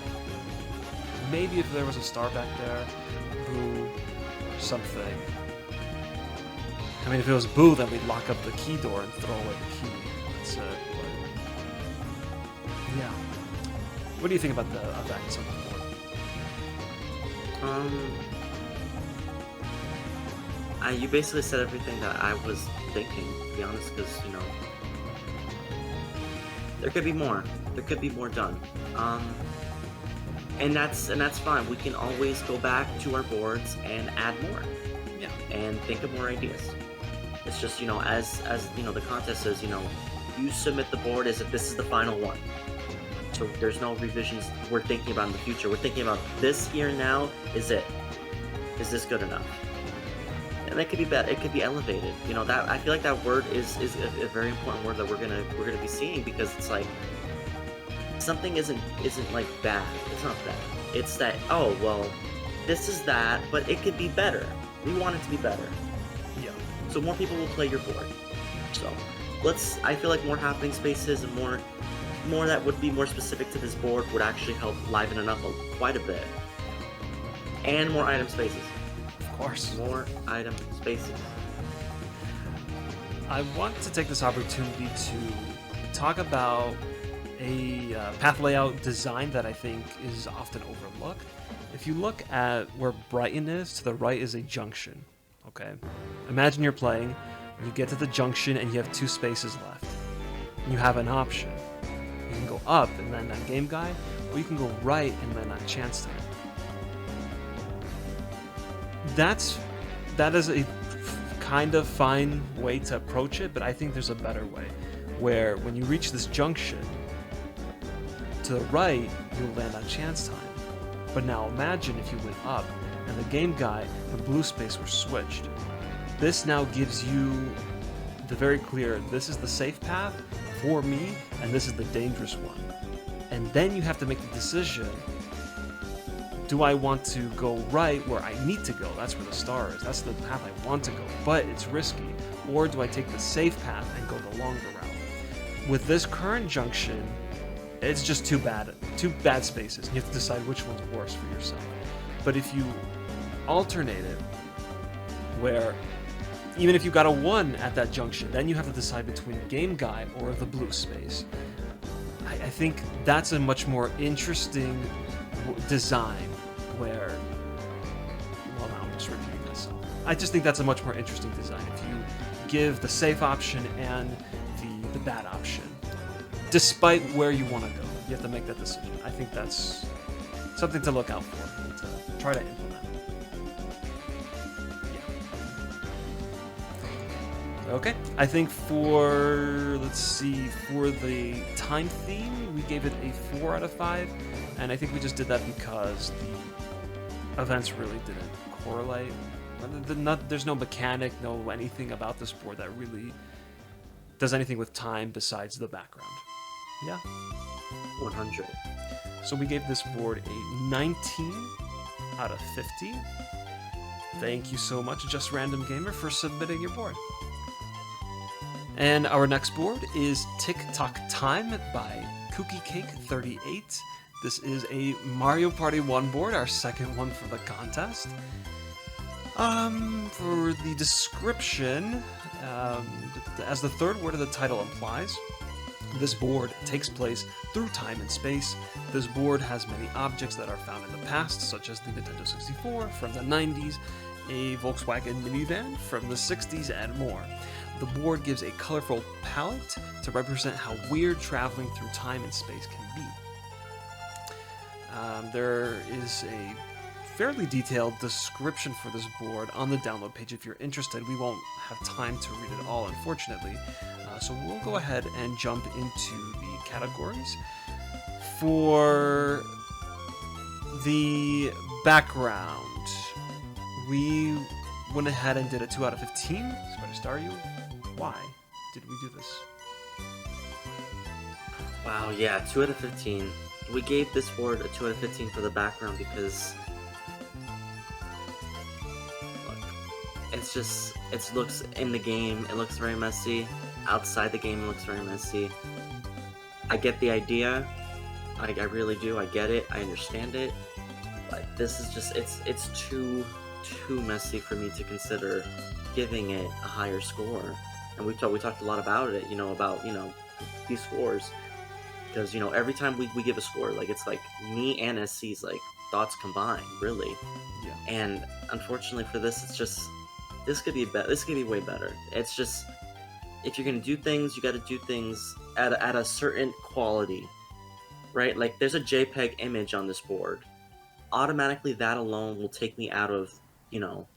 Maybe if there was a star back there, boo, or something, I mean, if it was Boo, then we'd lock up the key door and throw away the key. That's it. But yeah. What do you think about the events on the board? You basically said everything that I was thinking, to be honest, because, you know, there could be more. There could be more done. And that's fine. We can always go back to our boards and add more. Yeah. And think of more ideas. It's just, you know, as you know, the contest says, you know, you submit the board as if this is the final one. So there's no revisions we're thinking about in the future. We're thinking about this here now. Is it? Is this good enough? And it could be better. It could be elevated. You know, that I feel like that word is a very important word that we're gonna be seeing, because it's like something isn't like bad. It's not bad. It's that, oh well, this is that, but it could be better. We want it to be better. Yeah. So more people will play your board. So I feel like more happening spaces and more that would be more specific to this board would actually help liven it up quite a bit. And more item spaces. Of course. More item spaces. I want to take this opportunity to talk about a path layout design that I think is often overlooked. If you look at where Brighton is, to the right is a junction. Okay? Imagine you're playing, you get to the junction and you have 2 spaces left. You have an option. You can go up and then that game guide, or you can go right and then that chance time. That is a kind of fine way to approach it, but I think there's a better way, where when you reach this junction, to the right, you'll land on chance time. But now imagine if you went up and the game guide and blue space were switched. This now gives you the very clear, this is the safe path for me, and this is the dangerous one. And then you have to make the decision, do I want to go right where I need to go? That's where the star is. That's the path I want to go, but it's risky. Or do I take the safe path and go the longer route? With this current junction, it's just two bad spaces. You have to decide which one's worse for yourself. But if you alternate it, where even if you got a 1 at that junction, then you have to decide between game guide or the blue space. I think that's a much more interesting design where, well, now I'm just repeating myself. I just think that's a much more interesting design if you give the safe option and the bad option, despite where you want to go. You have to make that decision. I think that's something to look out for and to try to implement. Okay, I think for the time theme, we gave it a 4 out of 5, and I think we just did that because the events really didn't correlate. There's no mechanic, no anything about this board that really does anything with time besides the background. Yeah? 100. So we gave this board a 19 out of 50. Thank you so much, Just Random Gamer, for submitting your board. And our next board is Tic-Tock Time by CookieCake38. This is a Mario Party 1 board, our second one for the contest. For the description, as the third word of the title implies, this board takes place through time and space. This board has many objects that are found in the past, such as the Nintendo 64 from the 90s, a Volkswagen minivan from the 60s, and more. The board gives a colorful palette to represent how weird traveling through time and space can be. There is a fairly detailed description for this board on the download page if you're interested. We won't have time to read it all, unfortunately, so we'll go ahead and jump into the categories. For the background, we went ahead and did a 2 out of 15. SpiderStaryu, why did we do this? Wow, yeah, 2 out of 15. We gave this board a 2 out of 15 for the background because, look, it looks in the game, it looks very messy. Outside the game, it looks very messy. I get the idea. I really do. I get it. I understand it. But this is just, it's too too messy for me to consider giving it a higher score. And we talked a lot about it, about these scores, because every time we give a score, like it's like me and SC's like thoughts combined, really. Yeah. And unfortunately for this, it's just this could be better. This could be way better. It's just if you're gonna do things, you got to do things at a certain quality, right? Like there's a JPEG image on this board. Automatically, that alone will take me out of the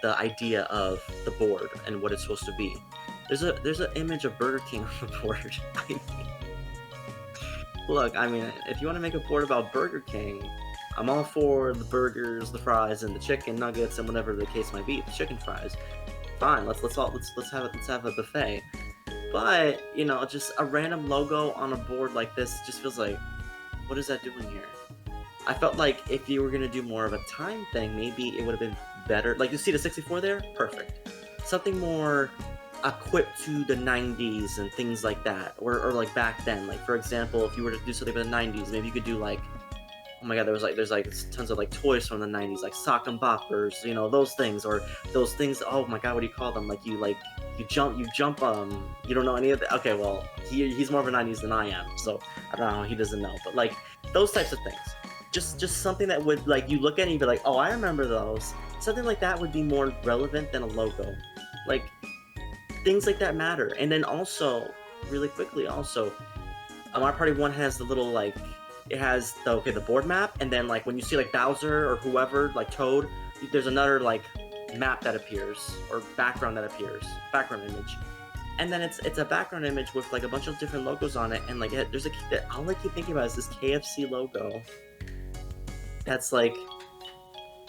idea of the board and what it's supposed to be. There's an image of Burger King on the board. Look, I mean, if you want to make a board about Burger King, I'm all for the burgers, the fries, and the chicken nuggets, and whatever the case might be. The chicken fries, fine. Let's have a buffet. But just a random logo on a board like this just feels like, what is that doing here? I felt like if you were gonna do more of a time thing, maybe it would have been better. Like you see the 64 there, perfect. Something more equipped to the 90s and things like that, or like back then. Like for example, if you were to do something for the 90s, maybe you could do like, oh my god, there's like tons of like toys from the 90s, like sock and boppers, those things, or those things. Oh my god, what do you call them? Like you jump. You don't know any of that. Okay, well he's more of a 90s than I am, so I don't know. He doesn't know, but like those types of things. Just something that would, like, you look at it and you'd be like, oh, I remember those. Something like that would be more relevant than a logo. Like, things like that matter. And then also, really quickly, Mario Party 1 has the little, like, it has the board map, and then, like, when you see, like, Bowser or whoever, like Toad, there's another, like, map that appears, or background background image. And then it's a background image with, like, a bunch of different logos on it, and, like, all I keep thinking about is this KFC logo. That's like,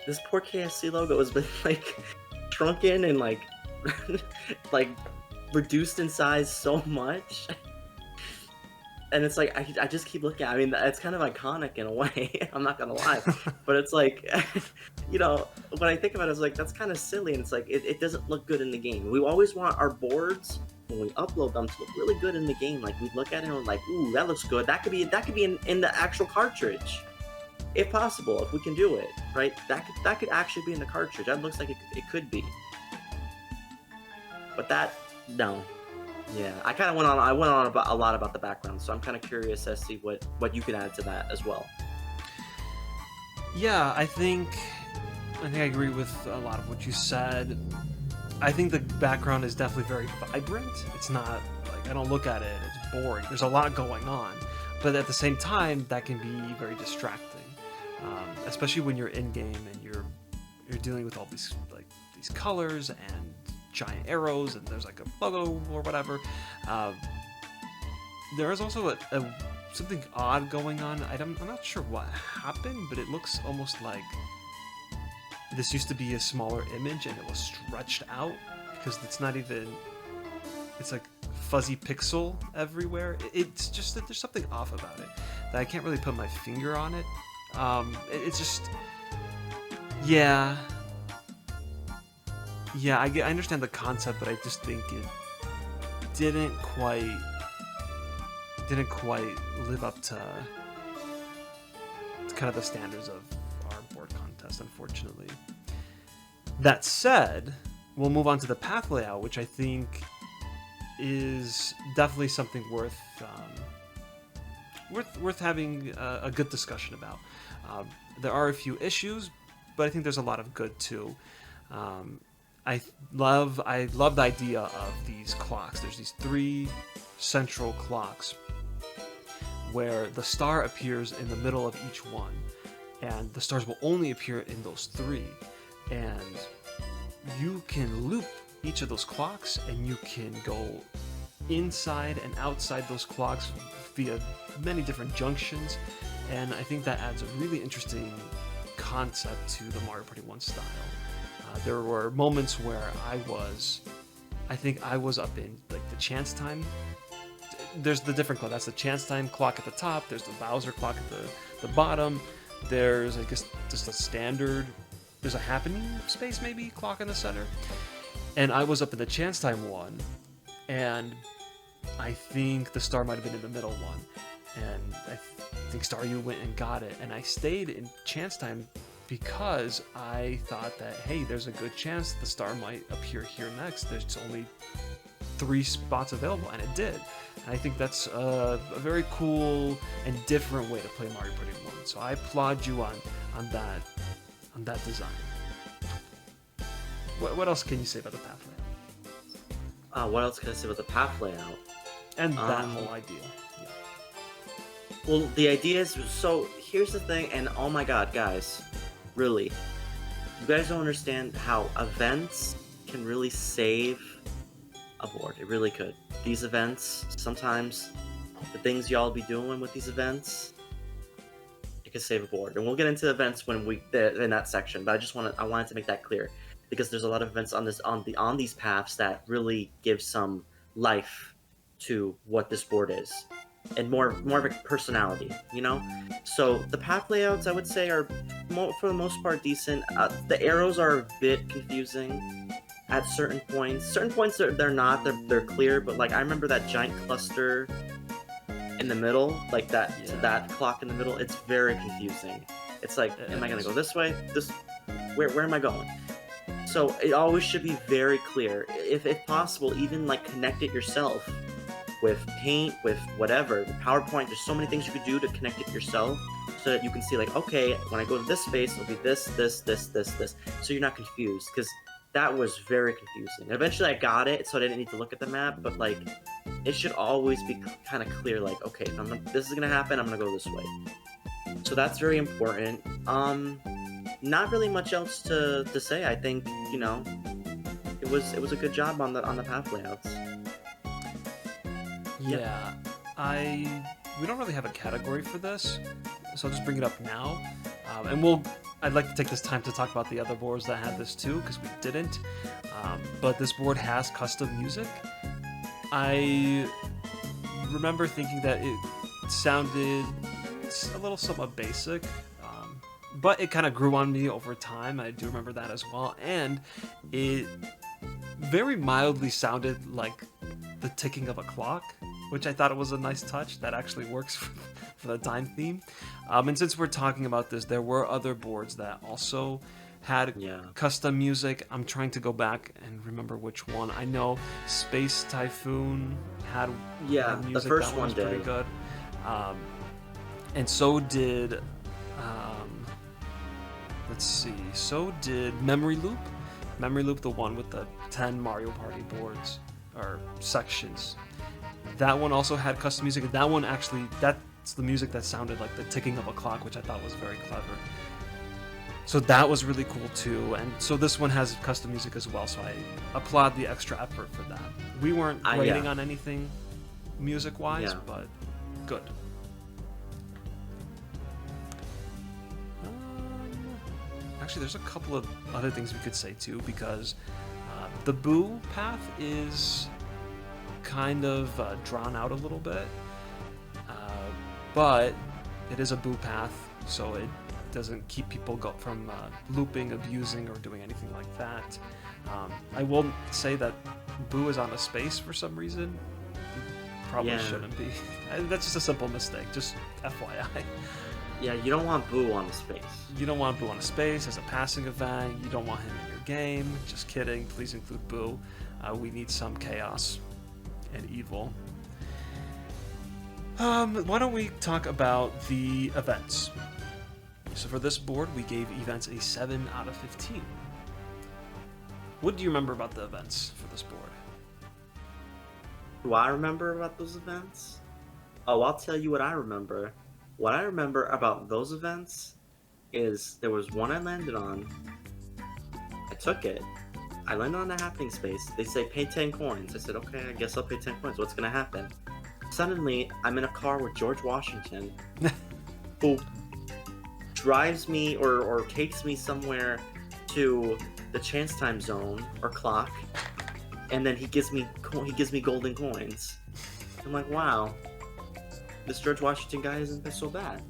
this poor KFC logo has been like shrunken and like like reduced in size so much, and it's like I just keep looking at it. I mean, it's kind of iconic in a way. I'm not gonna lie, but it's like when I think about it, it's like that's kind of silly, and it's like it doesn't look good in the game. We always want our boards when we upload them to look really good in the game. Like we look at it and we're like, ooh, that looks good. That could be in the actual cartridge. If possible, if we can do it, right? That could actually be in the cartridge. That looks like it could be. But no. Yeah, I went on about a lot about the background, so I'm kind of curious to see what you can add to that as well. Yeah, I think I agree with a lot of what you said. I think the background is definitely very vibrant. It's not like, I don't look at it, it's boring. There's a lot going on. But at the same time, that can be very distracting. Especially when you're in game and you're dealing with all these colors and giant arrows, and there's like a logo or whatever. There is also something odd going on. I'm not sure what happened, but it looks almost like this used to be a smaller image and it was stretched out, because it's not even. It's like fuzzy pixel everywhere. It's just that there's something off about it that I can't really put my finger on it. It's just, yeah, I understand the concept, but I just think it didn't quite live up to kind of the standards of our board contest, unfortunately. That said, we'll move on to the path layout, which I think is definitely something worth having a good discussion about. There are a few issues, but I think there's a lot of good too. I love the idea of these clocks. There's these 3 central clocks where the star appears in the middle of each one, and the stars will only appear in those 3, and you can loop each of those clocks, and you can go inside and outside those clocks via many different junctions, and I think that adds a really interesting concept to the Mario Party 1 style. There were moments where I think I was up in like the chance time. There's the different clock. That's the chance time clock at the top. There's the Bowser clock at the bottom. There's, I guess, just a standard. There's a happening space maybe clock in the center. And I was up in the chance time one, and I think the star might have been in the middle one. And I think StarU went and got it, and I stayed in chance time because I thought that, hey, there's a good chance the star might appear here next. There's only 3 spots available, and it did. And I think that's a very cool and different way to play Mario Party 1. So I applaud you on that design. What else can you say about the path layout? What else can I say about the path layout? And that whole idea. Yeah. Well, the idea is, so here's the thing, and oh my god, guys, really, you guys don't understand how events can really save a board. It really could. These events, sometimes the things y'all be doing with these events, it can save a board. And we'll get into events when in that section, but I wanted to make that clear, because there's a lot of events on these paths that really give some life to what this board is, and more of a personality, you know. So the path layouts, I would say, are for the most part decent. The arrows are a bit confusing at certain points. Certain points they're not. They're clear, but like I remember that giant cluster in the middle, like that clock in the middle. It's very confusing. It's like, am I gonna go this way? Where am I going? So it always should be very clear. If possible, even like connect it yourself with paint, with whatever, PowerPoint. There's so many things you could do to connect it yourself, so that you can see like, okay, when I go to this space, it'll be this, so you're not confused, because that was very confusing. And eventually I got it, so I didn't need to look at the map, but like, it should always be kind of clear, like, okay, if this is gonna happen, I'm gonna go this way. So that's very important. Not really much else to say. I think, you know, it was a good job on the path layouts. Yeah, we don't really have a category for this, so I'll just bring it up now. I'd like to take this time to talk about the other boards that had this too, because we didn't. But this board has custom music. I remember thinking that it sounded a little somewhat basic, but it kind of grew on me over time. I do remember that as well, and it very mildly sounded like the ticking of a clock, which I thought it was a nice touch that actually works for the time theme. And since we're talking about this, there were other boards that also had custom music. I'm trying to go back and remember which one. I know Space Typhoon had music. The first that one was did. pretty good. And so did so did Memory Loop. Memory Loop, the one with the 10 Mario Party boards or sections. That one also had custom music. That one actually, that's the music that sounded like the ticking of a clock, which I thought was very clever. So that was really cool too. And so this one has custom music as well, so I applaud the extra effort for that. We weren't rating on anything music-wise, but good. Actually, there's a couple of other things we could say too, because the Boo path is kind of drawn out a little bit, but it is a Boo path, so it doesn't keep people from looping, abusing, or doing anything like that. I will say that Boo is on a space for some reason. Probably shouldn't be. That's just a simple mistake, just FYI. Yeah, you don't want Boo on the space. You don't want Boo on a space as a passing event. You don't want him in your game. Just kidding. Please include Boo. We need some chaos and evil. Why don't we talk about the events? So for this board, we gave events a 7 out of 15. What do you remember about the events for this board? Do I remember about those events? Oh, I'll tell you what I remember. What I remember about those events is there was one I landed on. I took it. I landed on a happening space. They say pay 10 coins. I said, okay, I guess I'll pay 10 coins. What's gonna happen? Suddenly, I'm in a car with George Washington, who drives me or takes me somewhere to the chance time zone or clock, and then he gives me golden coins. I'm like, wow, this George Washington guy isn't so bad.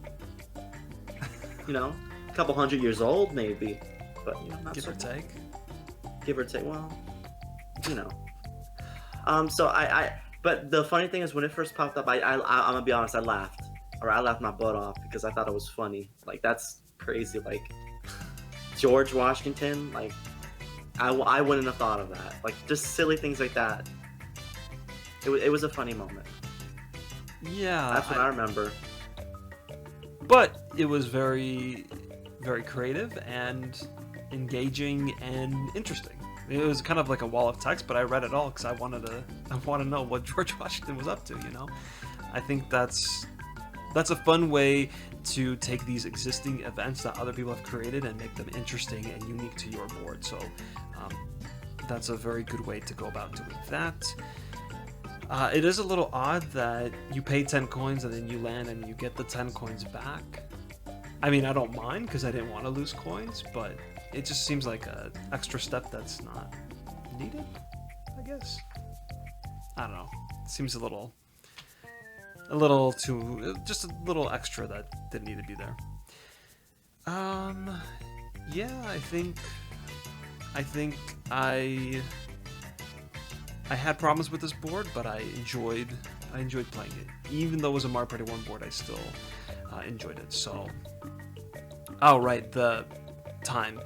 You know, a couple 100 years old maybe, but you know, not give so or take. Give or take. Well, you know. But the funny thing is, when it first popped up, I'm gonna be honest, I laughed my butt off because I thought it was funny. Like, that's crazy. Like, George Washington, like, I wouldn't have thought of that. Like, just silly things like that. It was a funny moment. Yeah. That's what I remember. But it was very, very creative and engaging and interesting. It was kind of like a wall of text, but I read it all because I want to know what George Washington was up to, you know? I think that's a fun way to take these existing events that other people have created and make them interesting and unique to your board. So that's a very good way to go about doing that. It is a little odd that you pay 10 coins and then you land and you get the 10 coins back. I mean, I don't mind because I didn't want to lose coins, but it just seems like an extra step that's not needed, I guess. I don't know. It seems a little too, just a little extra that didn't need to be there. Yeah, I think I had problems with this board, but I enjoyed playing it. Even though it was a Mario Party 1 board, I still enjoyed it. So, oh right, the time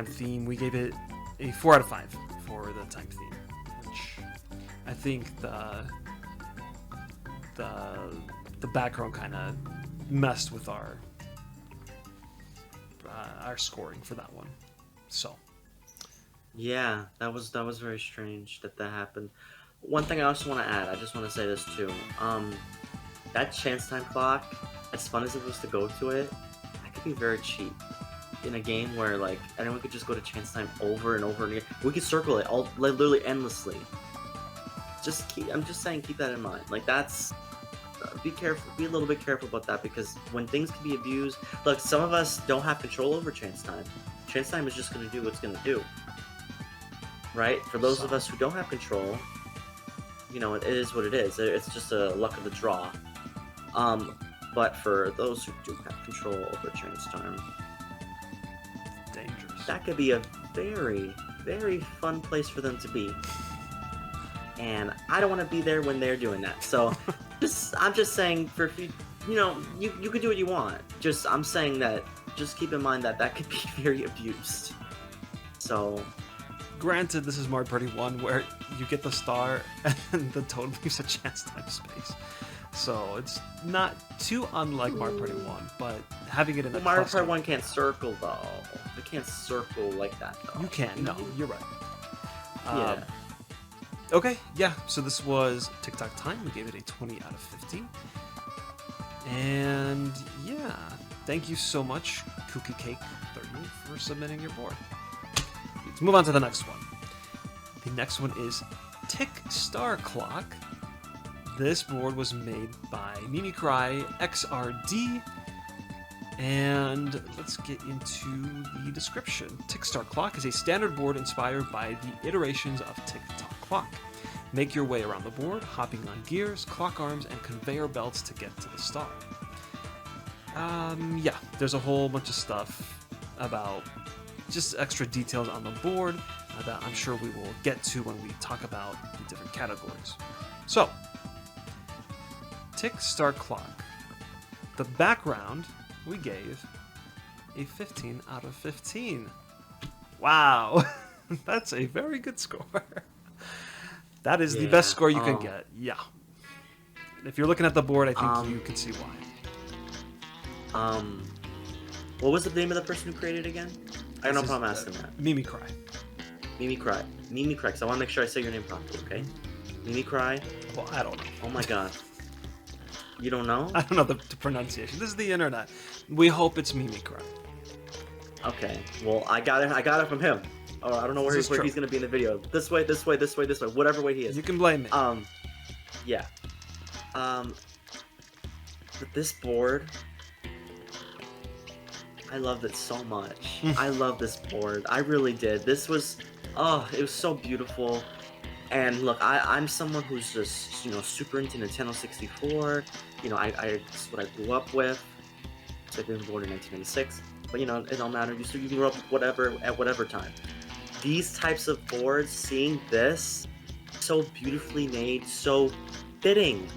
theme, we gave it a 4 out of 5 for the time theme, which I think the background kind of messed with our scoring for that one. So. Yeah, that was very strange that happened. One thing I also want to add, I just want to say this too. That chance time clock, as fun as it was to go to it, that could be very cheap. In a game where like anyone could just go to chance time over and over again, we could circle it all literally endlessly. I'm just saying, keep that in mind. Like that's, be careful, be a little bit careful about that, because when things can be abused, look, some of us don't have control over chance time. Chance time is just going to do what it's going to do. Right? For those of us who don't have control, you know, it is what it is. It's just a luck of the draw. But for those who do have control over chance time, Dangerous. that could be a very, very fun place for them to be. And I don't want to be there when they're doing that. So, I'm just saying, for if you know, you can do what you want. I'm saying that, just keep in mind that could be very abused. So. Granted, this is Mario Party 1 where you get the star and the toad leaves a chance time space. So it's not too unlike Mario Party 1, but having it in a Mario cluster... Party 1 can't circle though. It can't circle like that though. You can, no, you're right. Yeah. Okay, yeah, so this was Tic-Tac Time. We gave it a 20 out of 50. And yeah, thank you so much, Cookie Cake 38, for submitting your board. Let's move on to the next one. The next one is Tic-Star-Clock. This board was made by Mimicry XRD. And let's get into the description. Tic-Star-Clock is a standard board inspired by the iterations of Tic-Tac-Clock. Make your way around the board, hopping on gears, clock arms, and conveyor belts to get to the star. Yeah, there's a whole bunch of stuff about just extra details on the board that I'm sure we will get to when we talk about the different categories. So, Tic-Star-Clock. The background we gave a 15 out of 15. Wow, that's a very good score. That is the best score you can get. Yeah. If you're looking at the board, I think you can see why. What was the name of the person who created it again? I don't know if I'm asking that. Mimicry. Mimicry, because I want to make sure I say your name properly, okay? Mimicry? Well, I don't know. Oh my god. You don't know? I don't know the pronunciation. This is the internet. We hope it's Mimicry. Okay. Well, I got it from him. Oh, I don't know where he's going to be in the video. This way, whatever way he is. You can blame me. Yeah. But this board, I loved it so much. I love this board. I really did. This was, it was so beautiful. And look, I'm someone who's just, you know, super into Nintendo 64. You know, it's what I grew up with. So I've been born in 1996. But, you know, it don't matter. You can grow up at whatever time. These types of boards, seeing this, so beautifully made, so fitting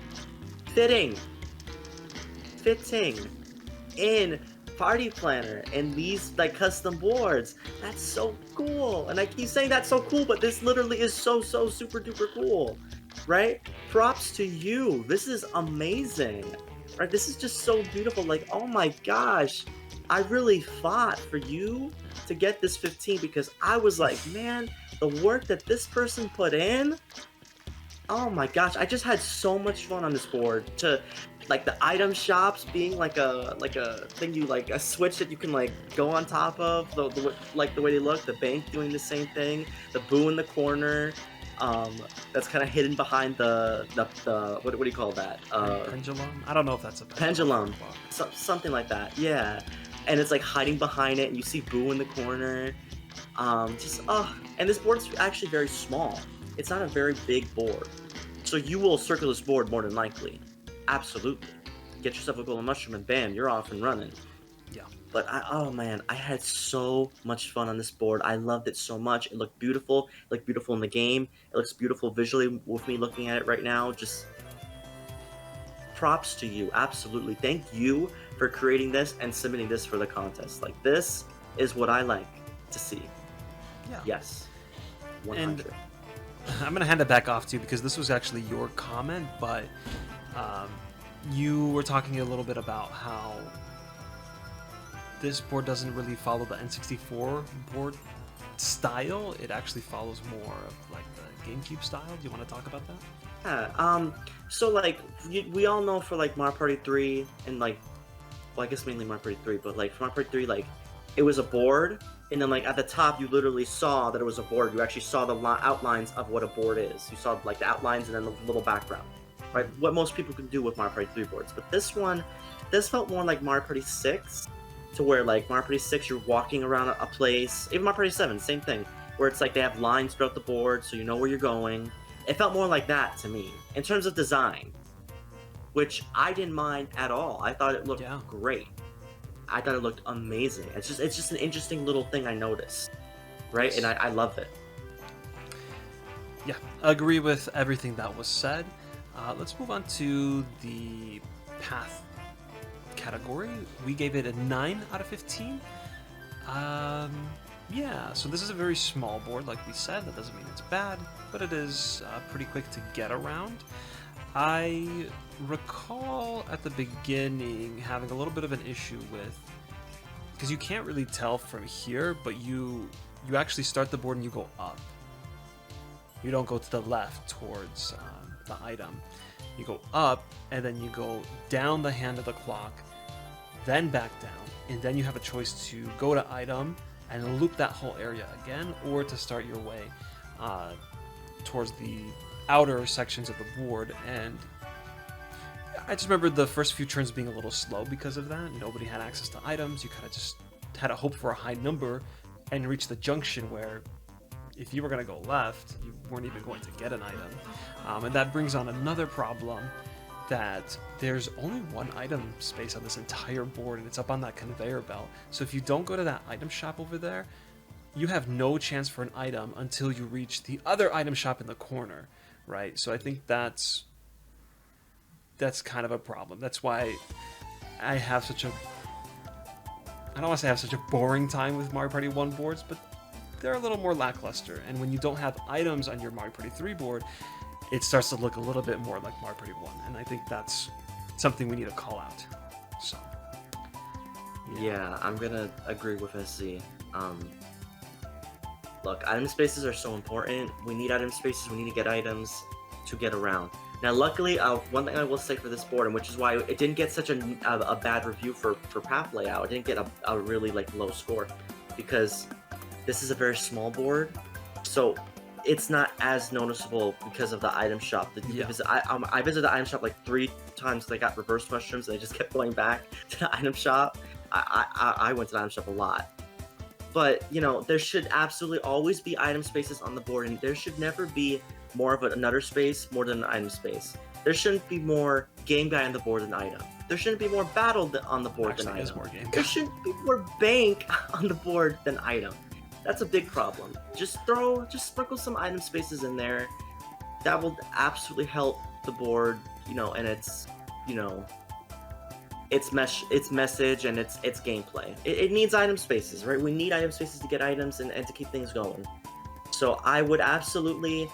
in party planner and these like custom boards. That's so cool. And I keep saying that's so cool, but this literally is so super duper cool, right? Props to you. This is amazing. Right? This is just so beautiful. Like, oh my gosh. I really fought for you to get this 15 because I was like, man, the work that this person put in. Oh my gosh, I just had so much fun on this board. To like the item shops being like a thing you like a switch that you can like go on top of. Like the way they look. The bank doing the same thing. The boo in the corner. That's kind of hidden behind the what do you call that? Pendulum? I don't know if that's a pendulum. Something like that. Yeah, and it's like hiding behind it, and you see boo in the corner. And this board's actually very small. It's not a very big board. So you will circle this board more than likely. Absolutely. Get yourself a golden mushroom and bam, you're off and running. Yeah. But oh man, I had so much fun on this board. I loved it so much. It looked beautiful. It looked beautiful in the game. It looks beautiful visually with me looking at it right now. Just props to you. Absolutely. Thank you for creating this and submitting this for the contest. Like, this is what I like to see. Yeah. Yes. 100. And I'm going to hand it back off to you because this was actually your comment, but you were talking a little bit about how this board doesn't really follow the N64 board style. It actually follows more of like the GameCube style. Do you want to talk about that? Yeah, so like we all know for like Mario Party 3 and like, well, I guess mainly Mario Party 3, but like for Mario Party 3, like it was a board, and then like at the top you literally saw that it was a board. You actually saw the outlines of what a board is. You saw like the outlines and then the little background, right? What most people can do with Mario Party 3 boards. But this felt more like Mario Party 6, to where like Mario Party 6 you're walking around a place. Even Mario Party 7, same thing, where it's like they have lines throughout the board so you know where you're going. It felt more like that to me in terms of design, which I didn't mind at all. I thought it looked great. I thought it looked amazing. It's just an interesting little thing I noticed, right? And I love it. Yeah, I agree with everything that was said. Let's move on to the path category. We gave it a 9 out of 15. Yeah, so this is a very small board, like we said. That doesn't mean it's bad, but it is pretty quick to get around. I recall at the beginning having a little bit of an issue with, because you can't really tell from here, but you actually start the board and you go up. You don't go to the left towards the item. You go up, and then you go down the hand of the clock, then back down, and then you have a choice to go to item and loop that whole area again, or to start your way towards the outer sections of the board. And I just remember the first few turns being a little slow because of that. Nobody had access to items. You kind of just had to hope for a high number and reach the junction where if you were going to go left, you weren't even going to get an item. And that brings on another problem, that there's only one item space on this entire board, and it's up on that conveyor belt. So if you don't go to that item shop over there, you have no chance for an item until you reach the other item shop in the corner, right? So I think that's kind of a problem. That's why I have such a, I don't want to say I have such a boring time with Mario Party 1 boards, but they're a little more lackluster. And when you don't have items on your Mario Party 3 board, it starts to look a little bit more like Mario Party 1. And I think that's something we need to call out. So, yeah, I'm gonna agree with SC. Look, item spaces are so important. We need item spaces. We need to get items to get around. Now, luckily, one thing I will say for this board, and which is why it didn't get such a bad review for path layout. It didn't get a really like low score, because this is a very small board, so it's not as noticeable because of the item shop. I visited the item shop like 3 times. They got reverse mushrooms, and I just kept going back to the item shop. I went to the item shop a lot. But, you know, there should absolutely always be item spaces on the board, and there should never be more of another space more than an item space. There shouldn't be more game guy on the board than item. There shouldn't be more battle on the board than item. There shouldn't be more bank on the board than item. That's a big problem. Just sprinkle some item spaces in there. That will absolutely help the board, you know, and it's, you know, its message and its gameplay. It needs item spaces, right? We need item spaces to get items and to keep things going. So I would absolutely.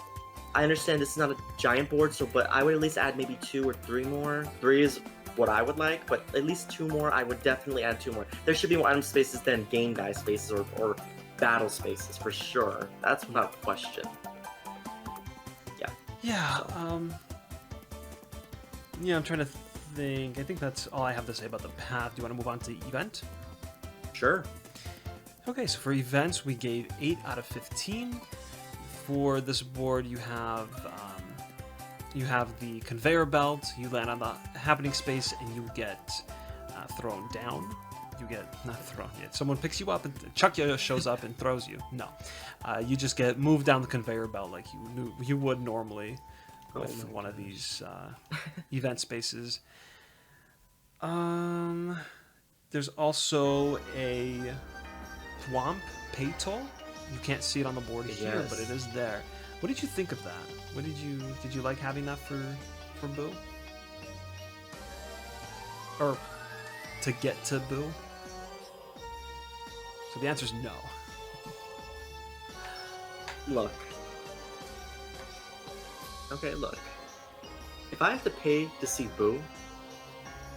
I understand this is not a giant board, but I would at least add maybe 2 or 3 more. 3 is what I would like, but at least 2 more. I would definitely add 2 more. There should be more item spaces than game guy spaces or battle spaces for sure. That's without question. Yeah. Yeah. Yeah, I'm trying to think. I think that's all I have to say about the path. Do you want to move on to event? Sure. Okay, so for events, we gave 8 out of 15. For this board, you have the conveyor belt. You land on the happening space, and you get thrown down. You get not thrown. Yeah, someone picks you up, and Chuck shows up and throws you. No, you just get moved down the conveyor belt like you would normally with one of these event spaces. There's also a Thwomp pay toll. You can't see it on the board here, but it is there. What did you think of that? What did you like having that for Boo? Or to get to Boo? So the answer is no. Look. Okay, look. If I have to pay to see Boo,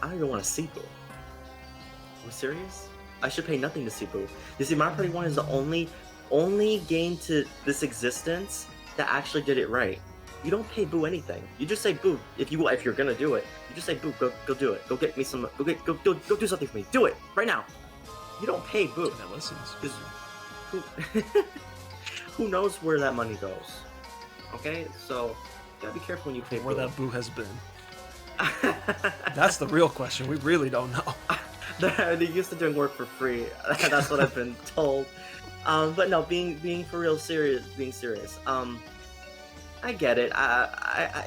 I don't even want to see Boo. Are we serious? I should pay nothing to see Boo. You see, Mario Party 1 is the only game to this existence that actually did it right. You don't pay Boo anything. You just say Boo if you're gonna do it. You just say Boo, go do it. Go get me some. Go do something for me. Do it right now. You don't pay Boo. That listens. Who knows where that money goes? Okay, so you gotta be careful when you pay where Boo. that Boo has been. That's the real question. We really don't know. They're used to doing work for free. That's what I've been told. But no, being serious. I get it.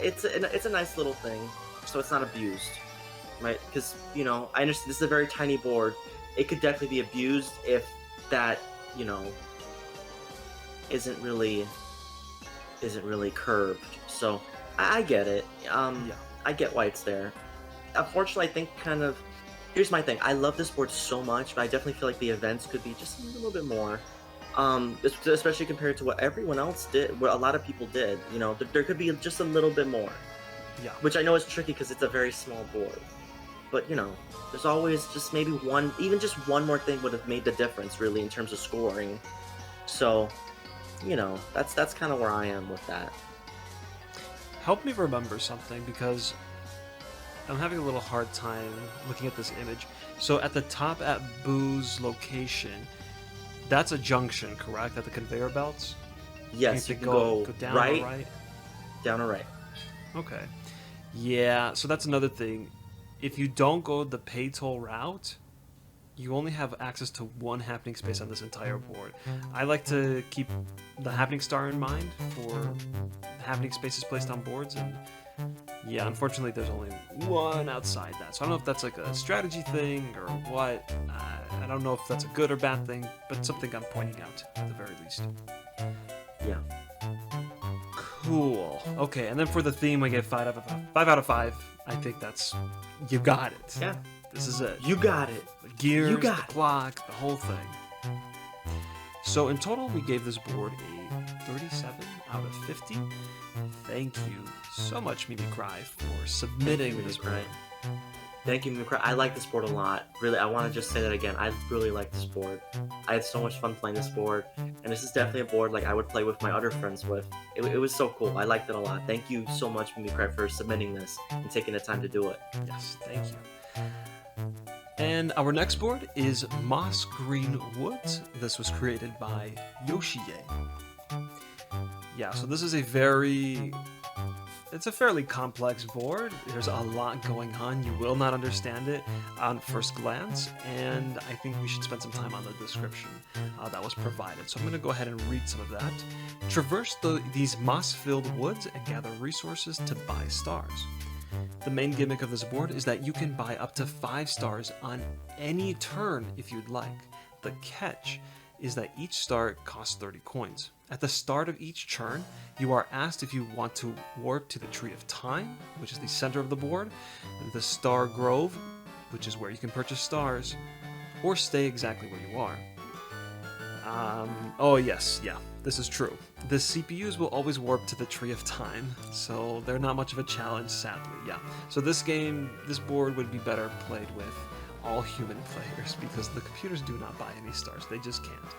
It's a nice little thing, so it's not abused, right? Because I understand this is a very tiny board. It could definitely be abused if that isn't really curved. So I get it. Yeah. I get why it's there. Unfortunately, I think here's my thing. I love this board so much, but I definitely feel like the events could be just a little bit more. Especially compared to what everyone else did, what a lot of people did. There could be just a little bit more. Yeah. Which I know is tricky because it's a very small board. But there's always just maybe even just one more thing would have made the difference, really, in terms of scoring. So, that's kind of where I am with that. Help me remember something, because I'm having a little hard time looking at this image. So at the top at Boo's location, that's a junction, correct? At the conveyor belts? Yes, you can go down right, or right? Down or right. Okay. Yeah, so that's another thing. If you don't go the pay toll route, you only have access to one happening space on this entire board. I like to keep the happening star in mind for the happening spaces placed on boards, and yeah, unfortunately there's only one outside that. So I don't know if that's like a strategy thing or what. I don't know if that's a good or bad thing, but something I'm pointing out at the very least. Yeah. Cool. Okay, and then for the theme, we get 5 out of 5. I think that's... You got it. Yeah. This is it. You got it. The gears, you got the clock, the whole thing. So in total, we gave this board a 37 out of 50. Thank you so much, Mimi Cry, for submitting this board. Thank you, Mimi Cry. I like this board a lot. Really, I want to just say that again. I really like this board. I had so much fun playing this board, and this is definitely a board I would play with my other friends with. It was so cool. I liked it a lot. Thank you so much, Mimi Cry, for submitting this and taking the time to do it. Yes, thank you. And our next board is Mossgreen Woods. This was created by Yoshie. Yeah, so this is it's a fairly complex board. There's a lot going on. You will not understand it on first glance, and I think we should spend some time on the description that was provided. So I'm going to go ahead and read some of that. Traverse these moss-filled woods and gather resources to buy stars. The main gimmick of this board is that you can buy up to 5 stars on any turn if you'd like. The catch is that each star costs 30 coins. At the start of each turn, you are asked if you want to warp to the Tree of Time, which is the center of the board, the Star Grove, which is where you can purchase stars, or stay exactly where you are. Oh yes, yeah, this is true. The CPUs will always warp to the Tree of Time, so they're not much of a challenge, sadly, yeah. So this board would be better played with all human players, because the computers do not buy any stars, they just can't.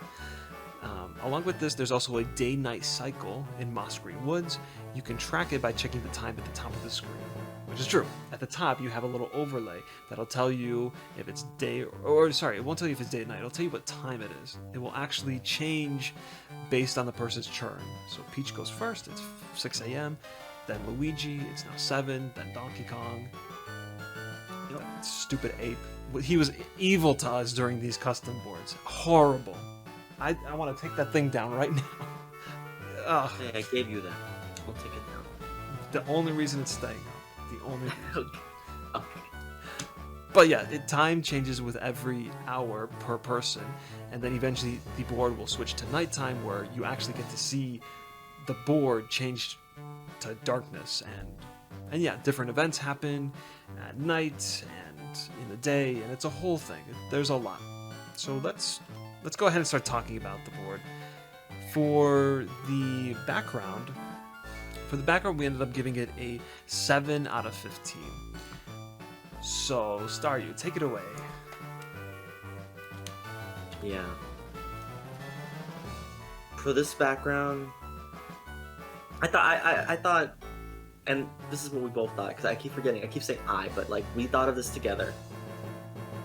Along with this, there's also a day-night cycle in Mossgreen Woods. You can track it by checking the time at the top of the screen, which is true. At the top, you have a little overlay that'll tell you if it's day, or sorry, it won't tell you if it's day or night. It'll tell you what time it is. It will actually change based on the person's turn. So Peach goes first, it's 6 a.m. Then Luigi, it's now 7. Then Donkey Kong. That stupid ape. He was evil to us during these custom boards. Horrible. I want to take that thing down right now. Ugh. Hey, I gave you that. I'll take it down. The only reason it's staying up. The only reason. Okay. But yeah, time changes with every hour per person, and then eventually the board will switch to nighttime, where you actually get to see the board change to darkness, and yeah, different events happen at night and in the day, and it's a whole thing. There's a lot. So let's go ahead and start talking about the board. For the background, we ended up giving it a 7 out of 15. So, Staryu, take it away. Yeah. For this background, I thought, and this is what we both thought, because I keep forgetting, I keep saying but like, we thought of this together.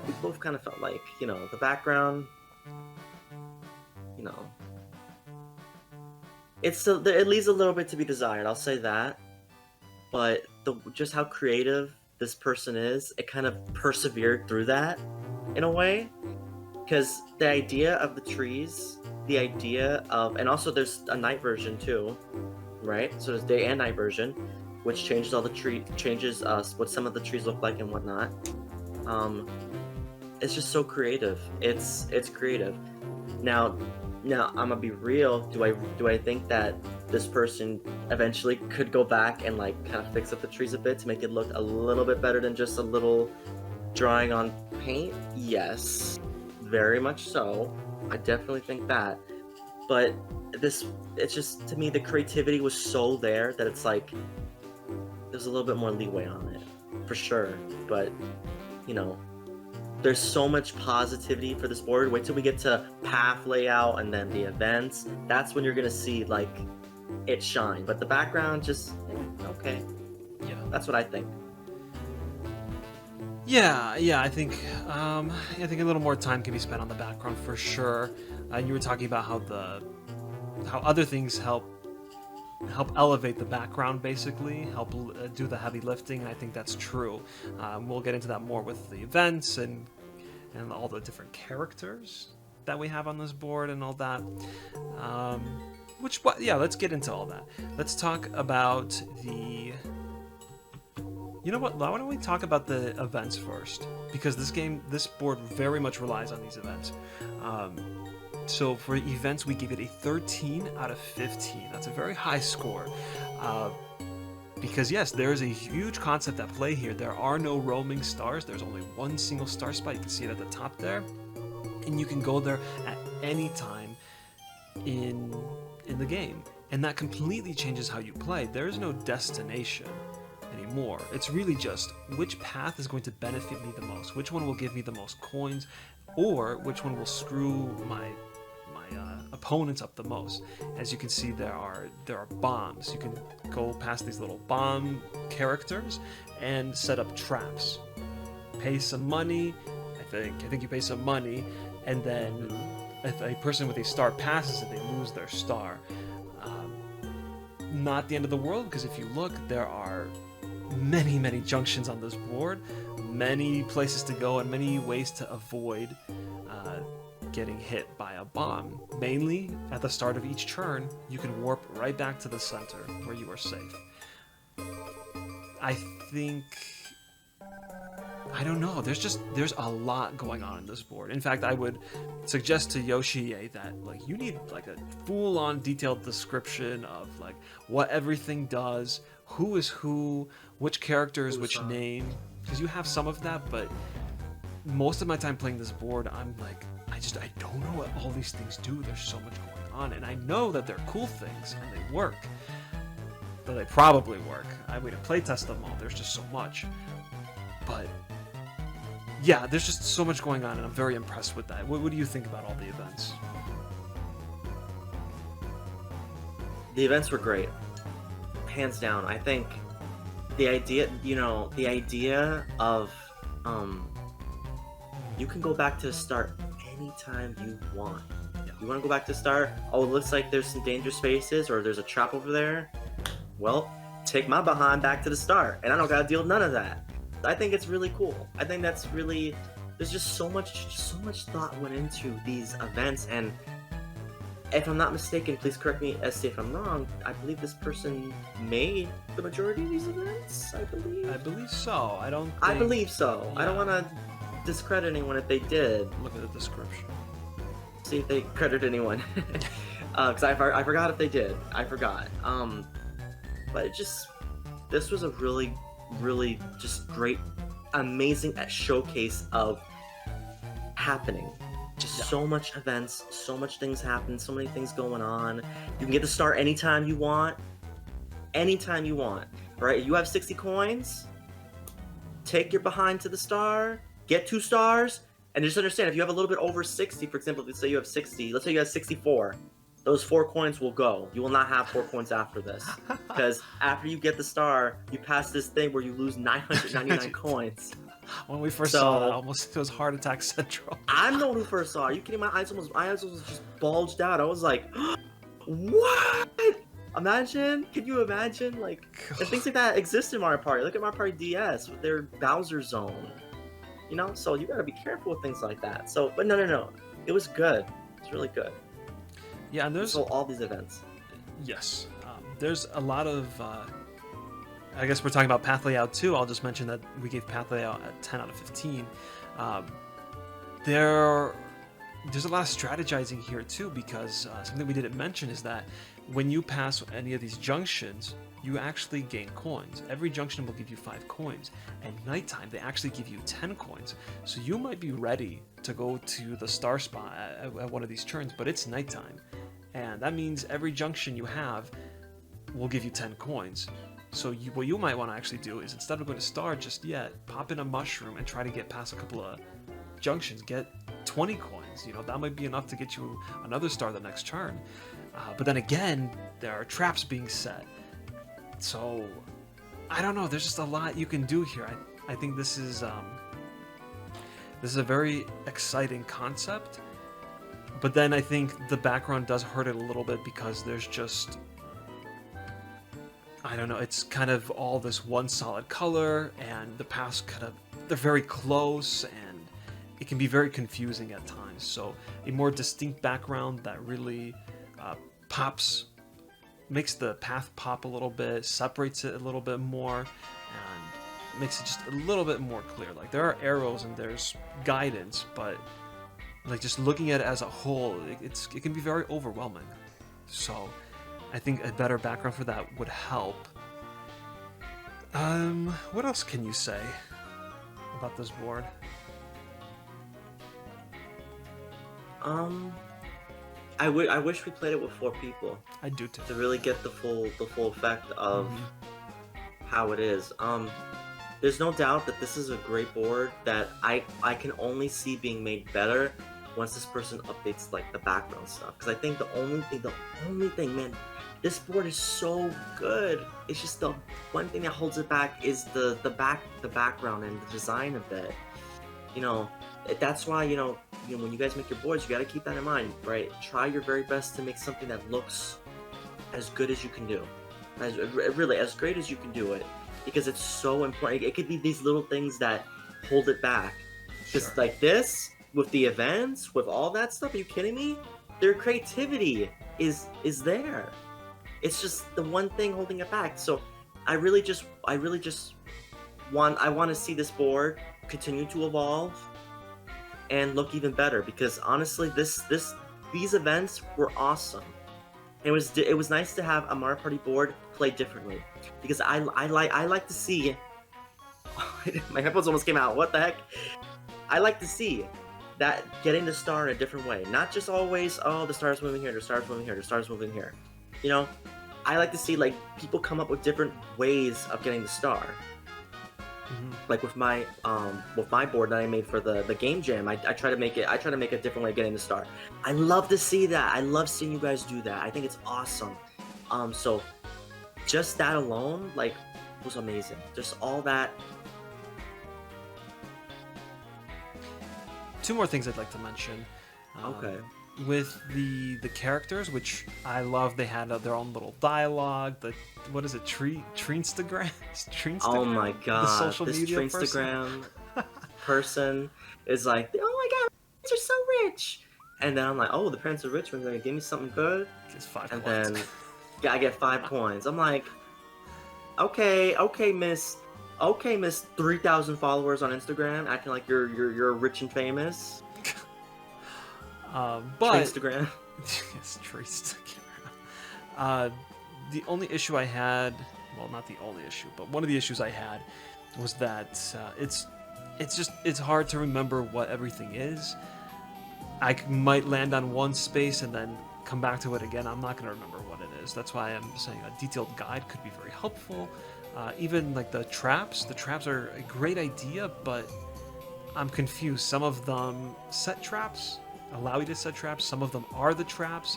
We both kind of felt like, the background, it leaves a little bit to be desired, I'll say that. But just how creative this person is, it kind of persevered through that, in a way. Because the idea of the trees, and also there's a night version too, right? So there's day and night version, which changes what some of the trees look like and whatnot. It's just so creative. It's creative. Now I'm gonna be real. Do I think that this person eventually could go back and like kind of fix up the trees a bit to make it look a little bit better than just a little drawing on paint? Yes, very much so. I definitely think that. But it's just, to me, the creativity was so there that it's like there's a little bit more leeway on it, for sure. But there's so much positivity for this board. Wait till we get to path layout and then the events. That's when you're gonna see like it shine. But the background, just okay. Yeah, that's what I think. Yeah, I think a little more time can be spent on the background for sure. You were talking about how other things help elevate the background, basically help do the heavy lifting, and I think that's true. We'll get into that more with the events and all the different characters that we have on this board and all that. Let's get into all that. Let's talk about the... You know what? Why don't we talk about the events first? Because this board very much relies on these events. So for events, we give it a 13 out of 15. That's a very high score. Because yes, there is a huge concept at play here. There are no roaming stars. There's only one single star spot. You can see it at the top there. And you can go there at any time in the game. And that completely changes how you play. There is no destination anymore. It's really just which path is going to benefit me the most, which one will give me the most coins, or which one will screw my opponents up the most. As you can see, there are bombs. You can go past these little bomb characters and set up traps. Pay some money. I think you pay some money, and then if a person with a star passes it, they lose their star. Not the end of the world, because if you look, there are many junctions on this board, many places to go, and many ways to avoid getting hit by a bomb. Mainly, at the start of each turn, you can warp right back to the center where you are safe. I don't know, there's a lot going on in this board. In fact, I would suggest to Yoshi that like you need like a full-on detailed description of like what everything does, who is who, which character is which name, because you have some of that, but most of my time playing this board, I'm like, I don't know what all these things do. There's so much going on, and I know that they're cool things and they work. But they probably work. I mean, to playtest them all, there's just so much. But yeah, there's just so much going on, and I'm very impressed with that. What do you think about all the events? The events were great, hands down. I think the idea, the idea of you can go back to the start anytime you want. Yeah. You want to go back to the start? Oh, it looks like there's some dangerous spaces, or there's a trap over there. Well, take my behind back to the start, and I don't gotta deal with none of that. I think it's really cool. I think that's really, there's just so much thought went into these events, and if I'm not mistaken, please correct me as if I'm wrong, I believe this person made the majority of these events, I believe So. I believe so. Yeah. I don't want to discredit anyone if they did. Look at the description. See if they credit anyone. Because I forgot if they did. I forgot. But this was a really, really just great, amazing showcase of happening. Just so much events, so much things happen, so many things going on. You can get the star anytime you want. Anytime you want. Right? You have 60 coins. Take your behind to the star. Get 2 stars. And just understand, if you have a little bit over 60, for example, let's say you have 60. Let's say you have 64. Those 4 coins will go. You will not have 4 coins after this. Because after you get the star, you pass this thing where you lose 999 coins. When we first saw that, almost it was heart attack central. I'm the one who first saw it. Are you kidding? My eyes almost just bulged out. I was like, what? Imagine? Can you imagine? Like, and things like that exist in Mario Party. Look at Mario Party DS with their Bowser Zone. So you gotta be careful with things like that. So, but no. It was good. It's really good. Yeah, and there's all these events. Yes, there's a lot of. I guess we're talking about path layout too. I'll just mention that we gave path layout a 10 out of 15. There's a lot of strategizing here too, because something we didn't mention is that when you pass any of these junctions, you actually gain coins. Every junction will give you 5 coins. At nighttime, they actually give you 10 coins. So you might be ready to go to the star spot at one of these turns, but it's nighttime. And that means every junction you have will give you 10 coins. So what you might want to actually do is, instead of going to star just yet, pop in a mushroom and try to get past a couple of junctions, get 20 coins. That might be enough to get you another star the next turn. But then again, there are traps being set. So, I don't know, there's just a lot you can do here. I think this is a very exciting concept, but then I think the background does hurt it a little bit, because there's just, I don't know, it's kind of all this one solid color, and the paths they're very close, and it can be very confusing at times. So a more distinct background that really makes the path pop a little bit, separates it a little bit more, and makes it just a little bit more clear. Like, there are arrows and there's guidance, but like, just looking at it as a whole, it can be very overwhelming. So I think a better background for that would help. What else can you say about this board? I wish we played it with 4 people. I do too. To really get the full effect of how it is. There's no doubt that this is a great board that I can only see being made better once this person updates like the background stuff. Because I think the only thing, man, this board is so good. It's just the one thing that holds it back is the background and the design of it. That's why when you guys make your boards, you got to keep that in mind, right? Try your very best to make something that looks as good as you can do, as great as you can do it, because it's so important. It could be these little things that hold it back. Just like this, with the events, with all that stuff. Are you kidding me? Their creativity is there. It's just the one thing holding it back. So I really just want to see this board continue to evolve and look even better, because honestly, these events were awesome. It was nice to have a Mario Party board play differently, because I like to see. My headphones almost came out. What the heck? I like to see that getting the star in a different way, not just always, oh, the star's moving here, the star's moving here, the star's moving here. You know, I like to see like people come up with different ways of getting the star. Like with my board that I made for the game jam, I try to make a different way of getting the star. I love to see that. I love seeing you guys do that. I think it's awesome. So just that alone, like, was amazing. Just all that. Two more things I'd like to mention. Okay. With the characters, which I love, they had their own little dialogue. What is it? Treenstagram? Oh my god! The social this media Treenstagram person is like, oh my god, they're so rich. And then I'm like, oh, the parents are rich. When they're gonna give me something good. It's 5 and coins. Then yeah, I get 5 coins. I'm like, okay, Miss 3,000 followers on Instagram, acting like you're rich and famous. But Instagram. Yes, Treenstagram. The only issue I had, well, not the only issue, but one of the issues I had was that it's hard to remember what everything is. I might land on one space and then come back to it again. I'm not going to remember what it is. That's why I'm saying a detailed guide could be very helpful. Even like the traps are a great idea, but I'm confused. Some of them set traps, allow you to set traps. Some of them are the traps.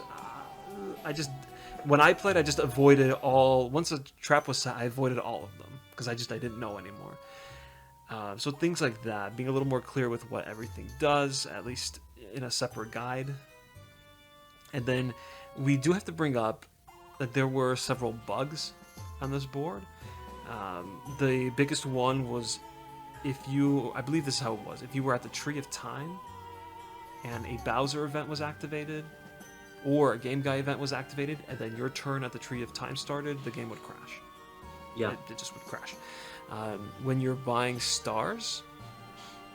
When I played, I just avoided all. Once a trap was set, I avoided all of them because I didn't know anymore. So things like that, being a little more clear with what everything does, at least in a separate guide. And then we do have to bring up that there were several bugs on this board. The biggest one was I believe this is how it was, if you were at the Tree of Time and a Bowser event was activated, or a Game Guy event was activated, and then your turn at the Tree of Time started, the game would crash. Yeah. It just would crash. When you're buying stars,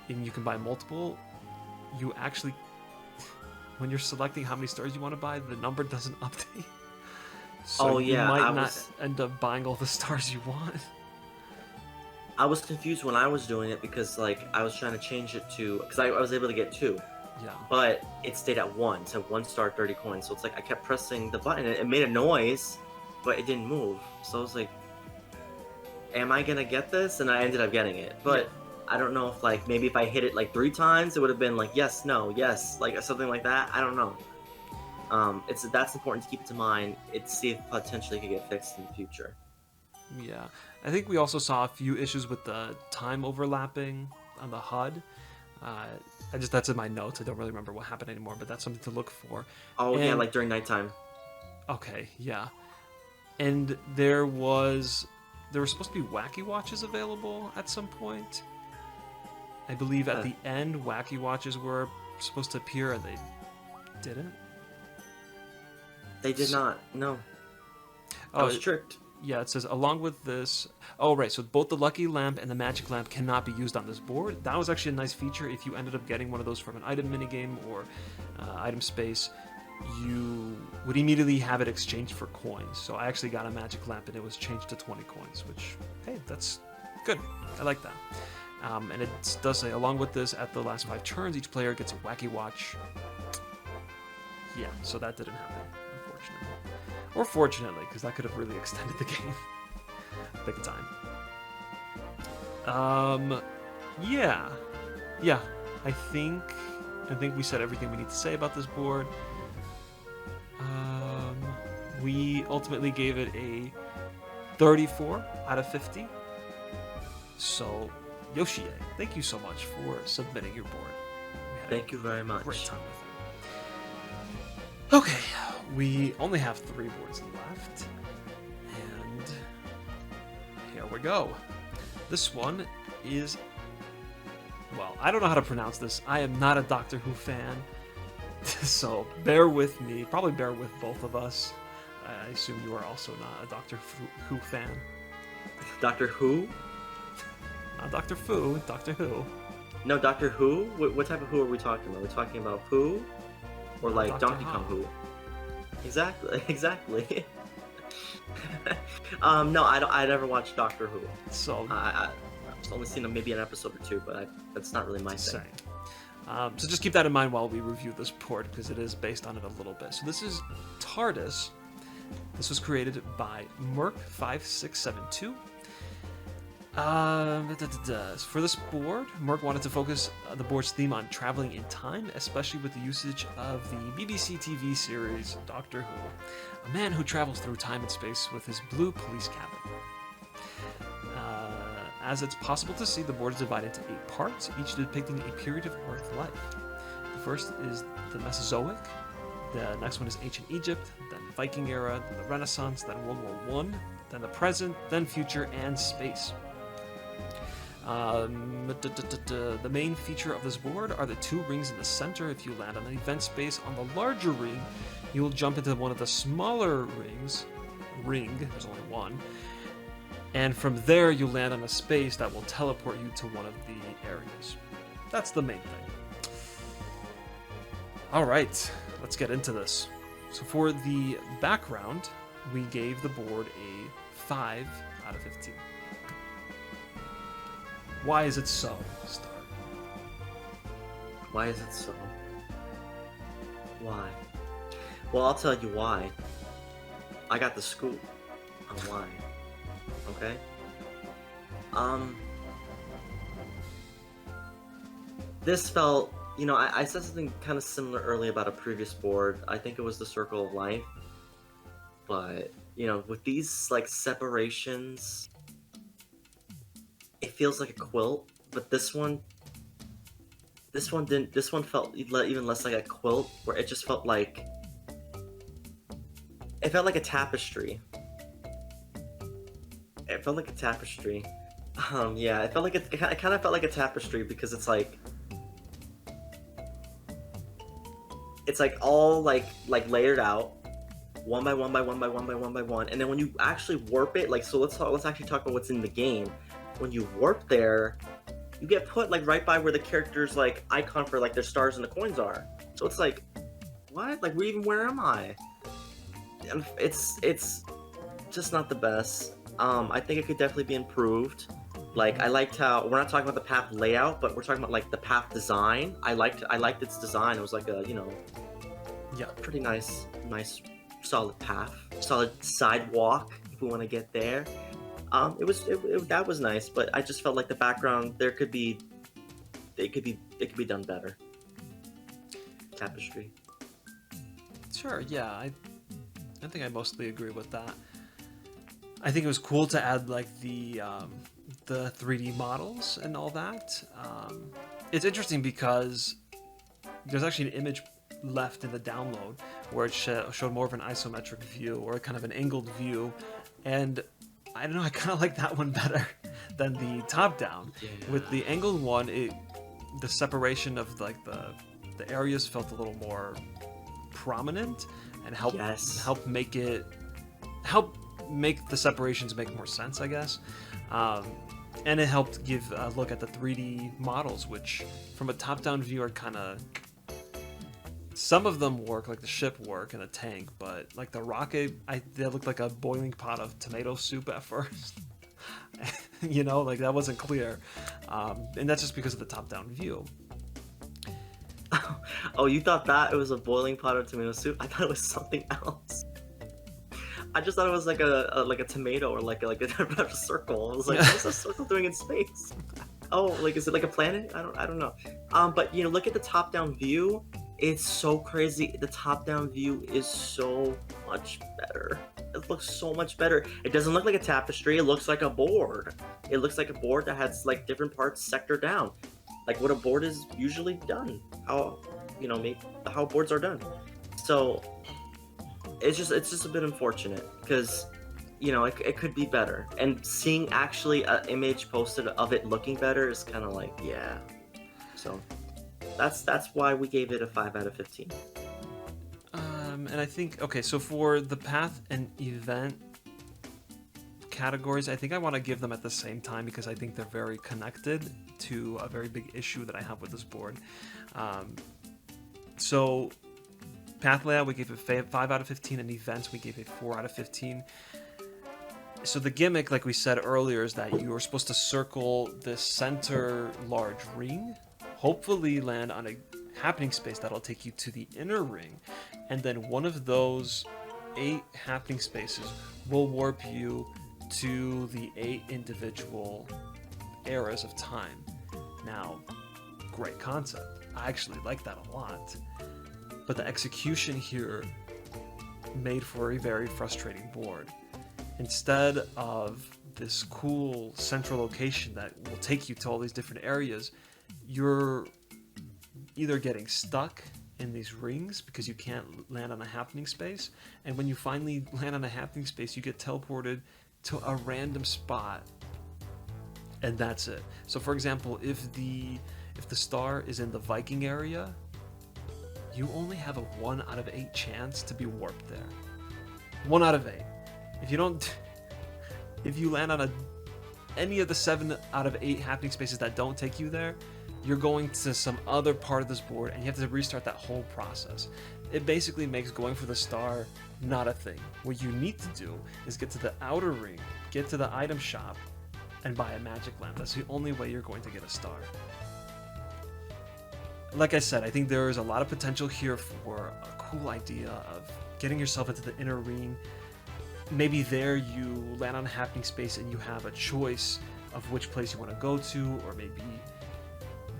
and you can buy multiple, you actually, when you're selecting how many stars you want to buy, the number doesn't update. So you might not end up buying all the stars you want. I was confused when I was doing it because like I was trying to change it to, because I was able to get 2. Yeah. But it stayed at 1, so 1 star, 30 coins. So it's like I kept pressing the button, and it made a noise, but it didn't move. So I was like, am I gonna get this? And I ended up getting it. But yeah. I don't know if like maybe if I hit it like 3 times, it would have been like yes, no, yes, like something like that. I don't know. That's important to keep to mind. See if potentially could get fixed in the future. Yeah, I think we also saw a few issues with the time overlapping on the HUD. That's in my notes. I don't really remember what happened anymore, but that's something to look for. Oh, yeah, like during nighttime. Okay, yeah. And there were supposed to be Wacky Watches available at some point. I believe at the end, Wacky Watches were supposed to appear, and they didn't. They did not. No. I was tricked. Yeah, it says, along with this... Oh, right, so both the Lucky Lamp and the Magic Lamp cannot be used on this board. That was actually a nice feature. If you ended up getting one of those from an item minigame or item space, you would immediately have it exchanged for coins. So I actually got a Magic Lamp, and it was changed to 20 coins, which, hey, that's good. I like that. And it does say, along with this, at the last 5 turns, each player gets a Wacky Watch. Yeah, so that didn't happen, unfortunately. Or fortunately, because that could have really extended the game big time. Yeah. I think we said everything we need to say about this board. We ultimately gave it a 34 out of 50. So, Yoshie, thank you so much for submitting your board. Thank you very much. Great time with it. Okay, we only have 3 boards left, and here we go. This one is, well, I don't know how to pronounce this. I am not a Doctor Who fan, so bear with me. Probably bear with both of us. I assume you are also not a Doctor Who fan. Doctor Who? Not Doctor Fu, Doctor Who. No, Doctor Who? What type of Who are we talking about? Are we talking about Who? Or like Dr. Donkey Kong Who? Exactly. No, I never watched Doctor Who. So I've only seen maybe an episode or 2, but that's not really my thing. So just keep that in mind while we review this board, because it is based on it a little bit. So this is T.A.R.D.I.S. This was created by Merc5672. For this board, Merc wanted to focus the board's theme on traveling in time, especially with the usage of the BBC TV series Doctor Who, a man who travels through time and space with his blue police cabin. As it's possible to see, the board is divided into 8 parts, each depicting a period of Earth life. The first is the Mesozoic, the next one is Ancient Egypt, then Viking era, then the Renaissance, then World War I, then the present, then future, and space. The main feature of this board are the 2 rings in the center. If you land on an event space on the larger ring, you will jump into one of the smaller rings. There's only one. And from there, you land on a space that will teleport you to one of the areas. That's the main thing. Alright, let's get into this. So for the background, we gave the board a 5 out of 15. Why is it so, Star? Why is it so? Why? Well, I'll tell you why. I got the scoop on why. Okay? This felt, you know, I said something kind of similar earlier about a previous board. I think it was the Circle of Life. But, you know, with these, like, separations, it feels like a quilt, but this one felt even less like a quilt, where it just felt like, it felt like a tapestry. It felt like a tapestry. Yeah, it kind of felt like a tapestry, because it's like all like layered out, one by one by one by one by one by one, and then when you actually warp it, like, so let's actually talk about what's in the game. When you warp there, you get put like right by where the character's like icon for like their stars and the coins are. So it's like, what? Like, where am I? And it's just not the best. I think it could definitely be improved. Like, I liked how we're not talking about the path layout, but we're talking about like the path design. I liked its design. It was like a, you know, Yeah, pretty nice solid path, solid sidewalk if we want to get there. That was nice, but I just felt like the background it could be done better. Tapestry. Sure, yeah, I think I mostly agree with that. I think it was cool to add like the 3D models and all that. It's interesting because there's actually an image left in the download where it showed more of an isometric view, or kind of an angled view, and I don't know, I kind of like that one better than the top-down. Yeah. With the angled one, the separation of like the areas felt a little more prominent, and help make the separations make more sense, I guess. And it helped give a look at the 3D models, which from a top-down view are kind of... Some of them work, like the ship work and the tank, but like the rocket, they looked like a boiling pot of tomato soup at first. You know, like that wasn't clear. And that's just because of the top-down view. Oh, you thought that it was a boiling pot of tomato soup? I thought it was something else. I just thought it was like a tomato, or like a circle. I was like, what's a circle doing in space? Oh, like, is it like a planet? I don't know. But you know, look at the top-down view. It's so crazy. The top-down view is so much better. It looks so much better. It doesn't look like a tapestry. It looks like a board. It looks like a board that has like different parts sectored down, like what a board is usually done. How, you know, how boards are done. So it's just a bit unfortunate, because, you know, it could be better. And seeing actually an image posted of it looking better is kind of like, yeah. So that's why we gave it a 5 out of 15. And I think, okay, so for the path and event categories, I think I want to give them at the same time, because I think they're very connected to a very big issue that I have with this board. So path layout, we gave it 5 out of 15, and events, we gave it 4 out of 15. So the gimmick, like we said earlier, is that you are supposed to circle the center large ring hopefully land on a happening space that'll take you to the inner ring, and then one of those 8 happening spaces will warp you to the 8 individual eras of time. Now, great concept. I actually like that a lot. But the execution here made for a very frustrating board. Instead of this cool central location that will take you to all these different areas, you're either getting stuck in these rings because you can't land on a happening space, and when you finally land on a happening space, you get teleported to a random spot, and that's it. So for example, if the star is in the Viking area, you only have a 1 out of 8 chance to be warped there. 1 out of 8. If you land on any of the 7 out of 8 happening spaces that don't take you there, you're going to some other part of this board and you have to restart that whole process. It basically makes going for the star not a thing. What you need to do is get to the outer ring, get to the item shop, and buy a magic lamp. That's the only way you're going to get a star. Like I said, I think there is a lot of potential here for a cool idea of getting yourself into the inner ring. Maybe there you land on a happening space and you have a choice of which place you want to go to, or maybe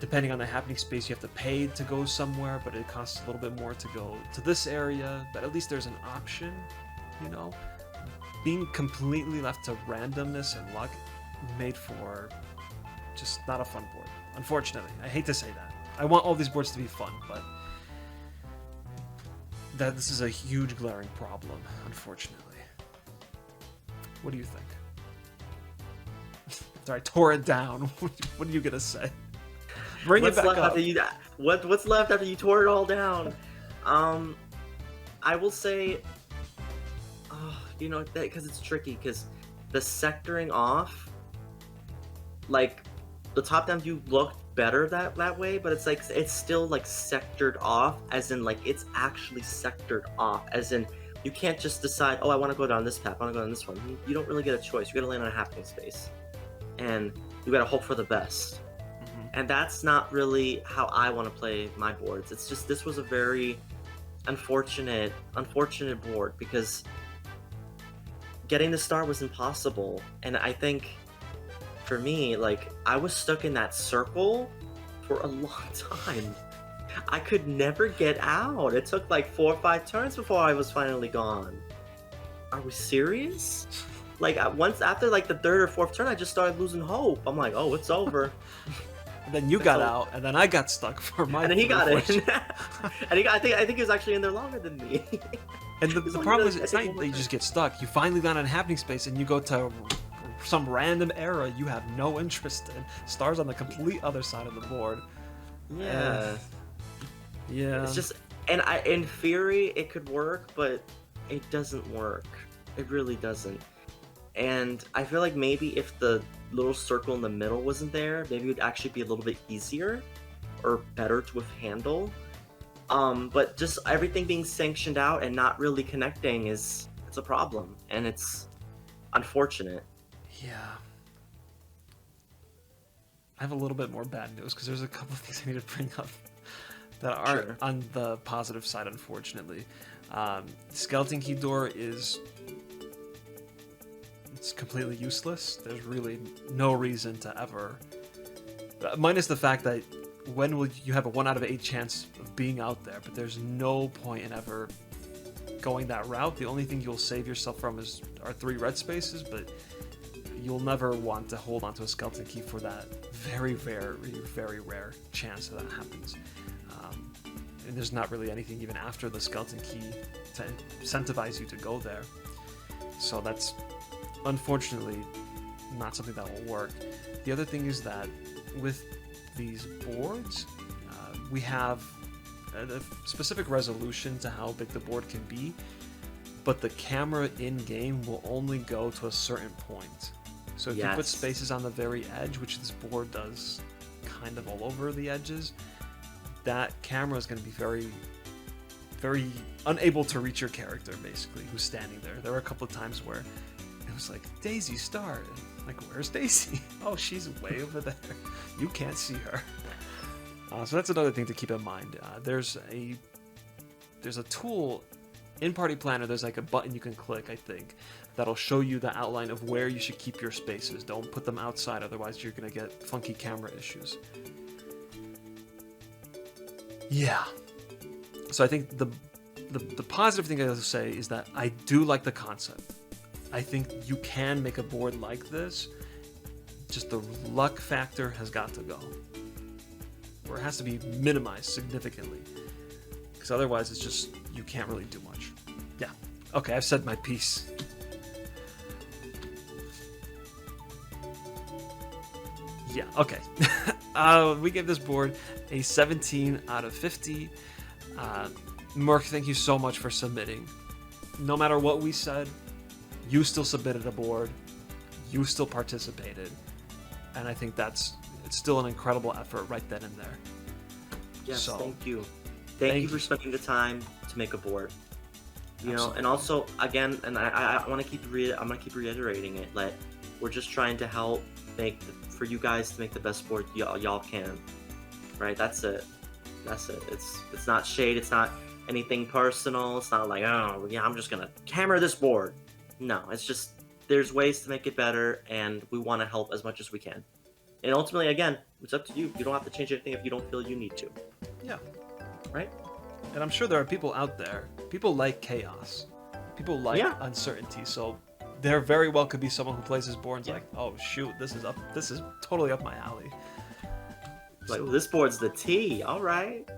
depending on the happening space you have to pay to go somewhere, but it costs a little bit more to go to this area, but at least there's an option, you know? Being completely left to randomness and luck made for just not a fun board, unfortunately. I hate to say that. I want all these boards to be fun, but this is a huge glaring problem, unfortunately. What do you think? After I tore it down, what are you gonna say? Bring it back up. What's left after you tore it all down? I will say, because it's tricky, because the sectoring off, like, the top-down view looked better that way, but it's like, it's still like sectored off, as in like it's actually sectored off, as in you can't just decide, oh, I want to go down this path, I want to go down this one. You don't really get a choice. You gotta land on a happening space, and you gotta hope for the best. And that's not really how I want to play my boards. It's just, this was a very unfortunate board, because getting the star was impossible. And I think for me, like, I was stuck in that circle for a long time. I could never get out. It took like 4 or 5 turns before I was finally gone. Are we serious? Like, once after like the 3rd or 4th turn, I just started losing hope. I'm like, oh, it's over. And then you got out, and then I got stuck for my. And then he got in. And I think he was actually in there longer than me. And the problem is, it's not that you just get stuck. You finally land on a happening space, and you go to some random era you have no interest in. Stars on the complete other side of the board. Yeah. Yeah. It's just, and in theory it could work, but it doesn't work. It really doesn't. And I feel like maybe if the little circle in the middle wasn't there, maybe it would actually be a little bit easier or better to handle. But just everything being sanctioned out and not really connecting it's a problem, and it's unfortunate. Yeah. I have a little bit more bad news, because there's a couple of things I need to bring up that aren't on the positive side, unfortunately. Skeleton Key door it's completely useless. There's really no reason to ever, minus the fact that when will you have a 1 out of 8 chance of being out there, but there's no point in ever going that route. The only thing you'll save yourself from are 3 red spaces, but you'll never want to hold onto a skeleton key for that very, very, very rare chance that happens. And there's not really anything even after the skeleton key to incentivize you to go there. So that's unfortunately not something that will work. The other thing is that with these boards, we have a specific resolution to how big the board can be, but the camera in-game will only go to a certain point. So if you put spaces on the very edge, which this board does kind of all over the edges, that camera is going to be very, very unable to reach your character, basically, who's standing there. There were a couple of times where it was like, Daisy, star. And like, where's Daisy? Oh, she's way over there. You can't see her. So that's another thing to keep in mind. There's a tool in Party Planner. There's like a button you can click, I think, that'll show you the outline of where you should keep your spaces. Don't put them outside, otherwise you're gonna get funky camera issues. Yeah. So I think the positive thing I have to say is that I do like the concept. I think you can make a board like this. Just the luck factor has got to go. Or it has to be minimized significantly. Because otherwise it's just, you can't really do much. Yeah. Okay, I've said my piece. Yeah, okay. We gave this board a 17 out of 50. Merc, thank you so much for submitting. No matter what we said, you still submitted a board. You still participated. And I think it's still an incredible effort right then and there. Yes, so, thank you. Thank you for spending the time to make a board. You know, and also again, and I want to keep reiterating it. Like, we're just trying to help for you guys to make the best board y'all can. Right? That's it. It's not shade. It's not anything personal. It's not like, oh yeah, I'm just gonna hammer this board. No, it's just there's ways to make it better, and we want to help as much as we can. And ultimately, again, it's up to you. You don't have to change anything if you don't feel you need to. Yeah. Right? And I'm sure there are people out there. People like chaos. People like uncertainty. So there very well could be someone who plays this board and's like, oh shoot, this is totally up my alley. Like, this board's the T. All right.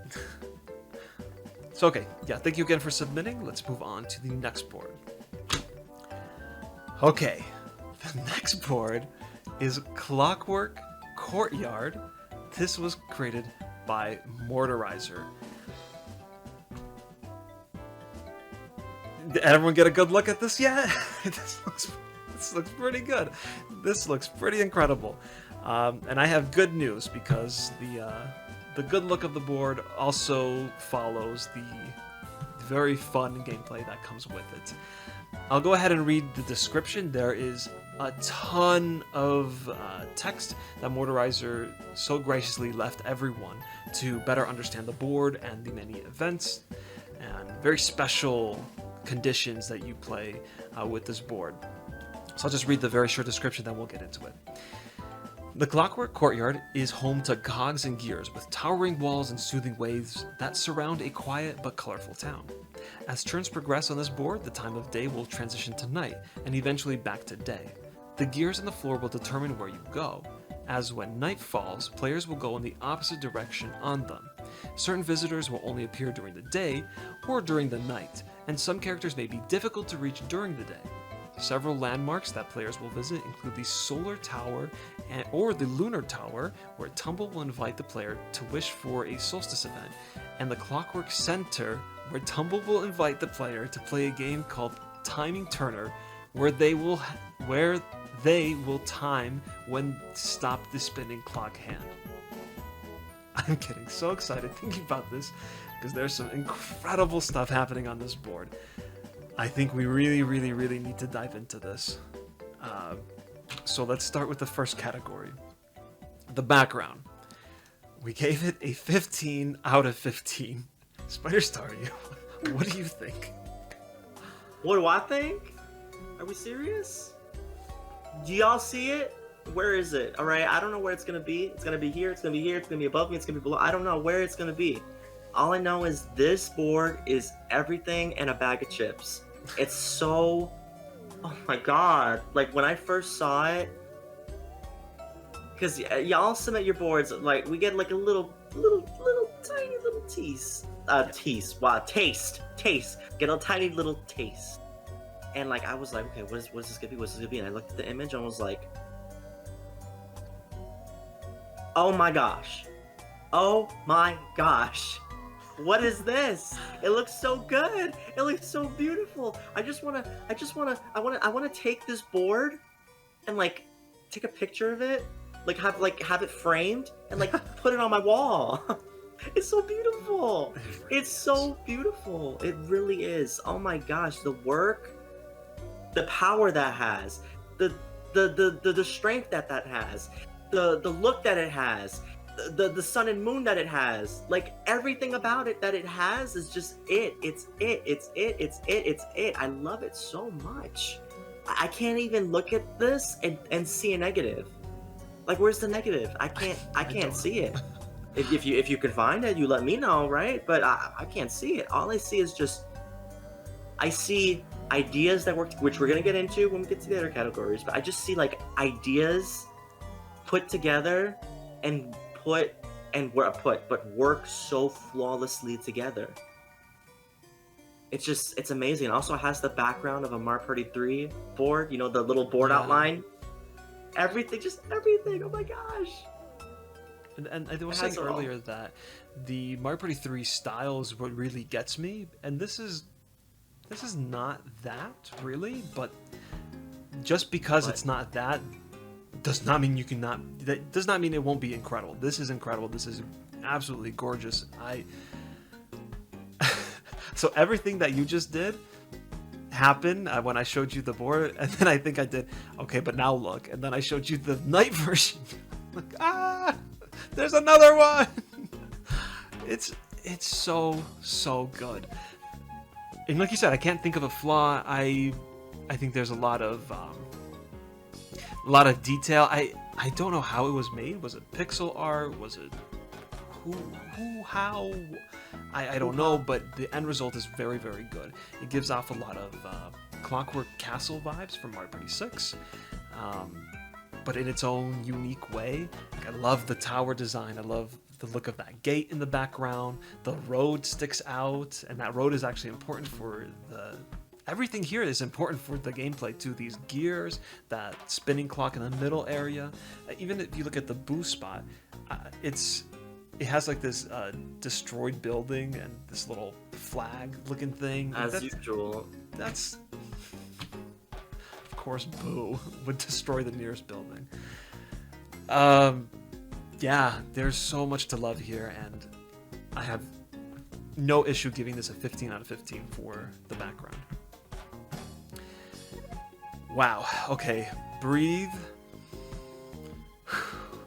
So okay, yeah, thank you again for submitting. Let's move on to the next board. Okay, the next board is Clockwork Courtyard. This was created by Mortarizer. Did everyone get a good look at this yet? This looks pretty good. This looks pretty incredible. And I have good news because the good look of the board also follows the very fun gameplay that comes with it. I'll go ahead and read the description. There is a ton of text that Mortarizer so graciously left everyone to better understand the board and the many events and very special conditions that you play with this board. So I'll just read the very short description, then we'll get into it. The Clockwork Courtyard is home to cogs and gears with towering walls and soothing waves that surround a quiet but colorful town. As turns progress on this board, the time of day will transition to night and eventually back to day. The gears on the floor will determine where you go, as when night falls, players will go in the opposite direction on them. Certain visitors will only appear during the day or during the night, and some characters may be difficult to reach during the day. Several landmarks that players will visit include the Solar Tower or the Lunar Tower, where Tumble will invite the player to wish for a solstice event, and the Clockwork Center, where Tumble will invite the player to play a game called Timing Turner, where they will time when stop the spinning clock hand. I'm getting so excited thinking about this because there's some incredible stuff happening on this board. I think we really need to dive into this. So let's start with the first category. The background. We gave it a 15 out of 15. SpiderStaryu, what do you think? What do I think? Are we serious? Do y'all see it? Where is it? All right, I don't know where it's gonna be. It's gonna be here. It's gonna be here. It's gonna be above me. It's gonna be below. I don't know where it's gonna be. All I know is this board is everything and a bag of chips. It's so, oh my god! Like when I first saw it, because y'all submit your boards, like we get like a little tiny little taste. Get a tiny little taste. And like I was like, okay, what is this gonna be? What's this gonna be? And I looked at the image and I was like, oh my gosh. Oh my gosh. What is this? It looks so good. It looks so beautiful. I wanna take this board and like take a picture of it, have it framed and like put it on my wall. It's so beautiful. It's so beautiful. It really is. Oh my gosh, the work, the power that has, the strength that has, the look that it has, the sun and moon that it has. Like everything about it that it has is just it. It's it. It's it. It's it. It's it. I love it so much. I can't even look at this and see a negative. Like where's the negative? I can't see it. If you can find it, you let me know, right? But I can't see it. All I see is just I see ideas that work, which we're gonna get into when we get to the other categories. But I just see like ideas put together and work so flawlessly together. It's amazing. It also has the background of a Mario Party 3 board, you know, the little board outline. Everything, just everything. Oh my gosh. And I was saying earlier that the Mario Party 3 style is what really gets me, and this is not that really, but just because it's not that does not mean that does not mean it won't be incredible. This is incredible. This is absolutely gorgeous. So everything that you just did happened when I showed you the board, and then I think I did, okay, but now look, and then I showed you the night version. Like, there's another one. It's so good. And like you said, I can't think of a flaw. I think there's a lot of detail. I don't know how it was made. Was it pixel art? Was it how? I don't know, but the end result is very, very good. It gives off a lot of Clockwork Castle vibes from Mario Party 6, but in its own unique way. Like, I love the tower design. I love the look of that gate in the background. The road sticks out, and that road is actually important for the... Everything here is important for the gameplay too. These gears, that spinning clock in the middle area. Even if you look at the boost spot, it has like this destroyed building and this little flag looking thing. As usual. That's... Of course, Boo would destroy the nearest building. Yeah, there's so much to love here, and I have no issue giving this a 15 out of 15 for the background. Wow, okay, breathe.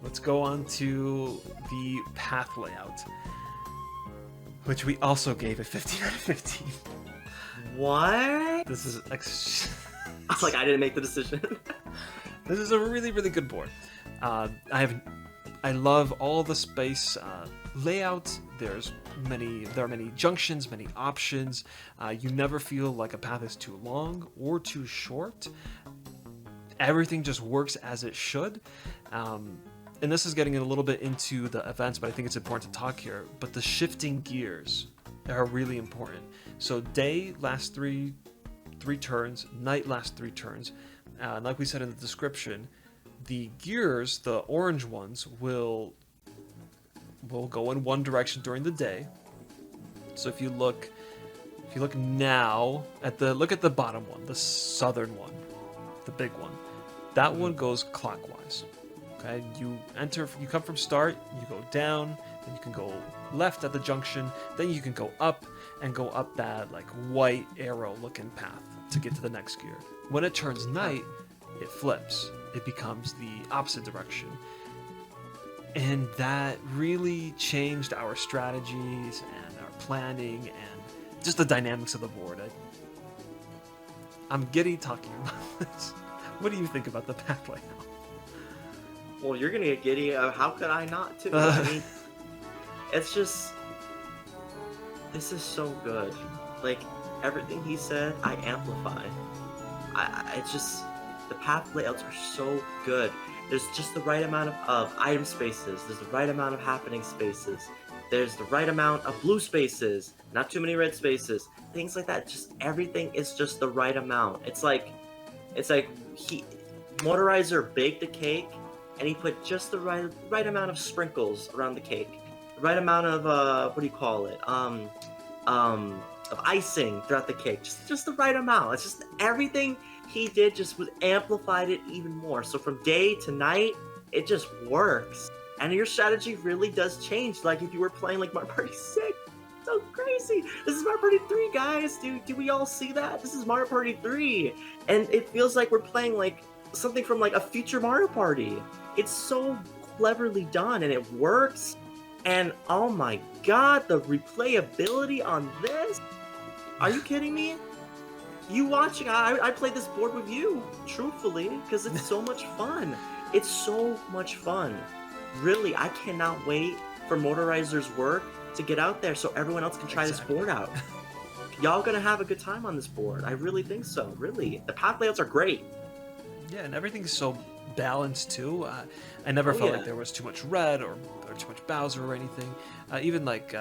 Let's go on to the path layout, which we also gave a 15 out of 15. What? This is... I was like, I didn't make the decision. This is a really, really good board. I love all the space layout. There are many junctions, many options. You never feel like a path is too long or too short. Everything just works as it should. And this is getting a little bit into the events, but I think it's important to talk here. But the shifting gears are really important. So day lasts three turns, night lasts 3 turns. Like we said in the description, the gears, the orange ones, will go in one direction during the day. So if you look now at the bottom one, the southern one, the big one, that one goes clockwise. Okay, you come from start, you go down, then you can go left at the junction, then you can go up that like white arrow looking path to get to the next gear. When it turns night, it flips. It becomes the opposite direction. And that really changed our strategies and our planning and just the dynamics of the board. I'm giddy talking about this. What do you think about the path layout? Well, you're gonna get giddy. How could I not too? I mean, it's just... This is so good. Like, everything he said, I amplify. It's just... The path layouts are so good. There's just the right amount of item spaces. There's the right amount of happening spaces. There's the right amount of blue spaces. Not too many red spaces. Things like that. Just everything is just the right amount. It's like Motorizer baked a cake and he put just the right amount of sprinkles around the cake. The right amount of what do you call it? Of icing throughout the cake. Just the right amount. It's just everything he did just amplified it even more. So from day to night, it just works. And your strategy really does change. Like if you were playing like Mario Party 6, so crazy. This is Mario Party 3, guys. Do we all see that? This is Mario Party 3. And it feels like we're playing like something from like a future Mario Party. It's so cleverly done, and it works. And oh my god, the replayability on this! Are you kidding me? You watching, I played this board with you, truthfully, because it's so much fun. It's so much fun. Really, I cannot wait for Motorizer's work to get out there so everyone else can try this board out. Y'all gonna have a good time on this board. I really think so, really. The path layouts are great. Yeah, and everything's so balanced too. I never felt like there was too much red or too much Bowser or anything. Even like,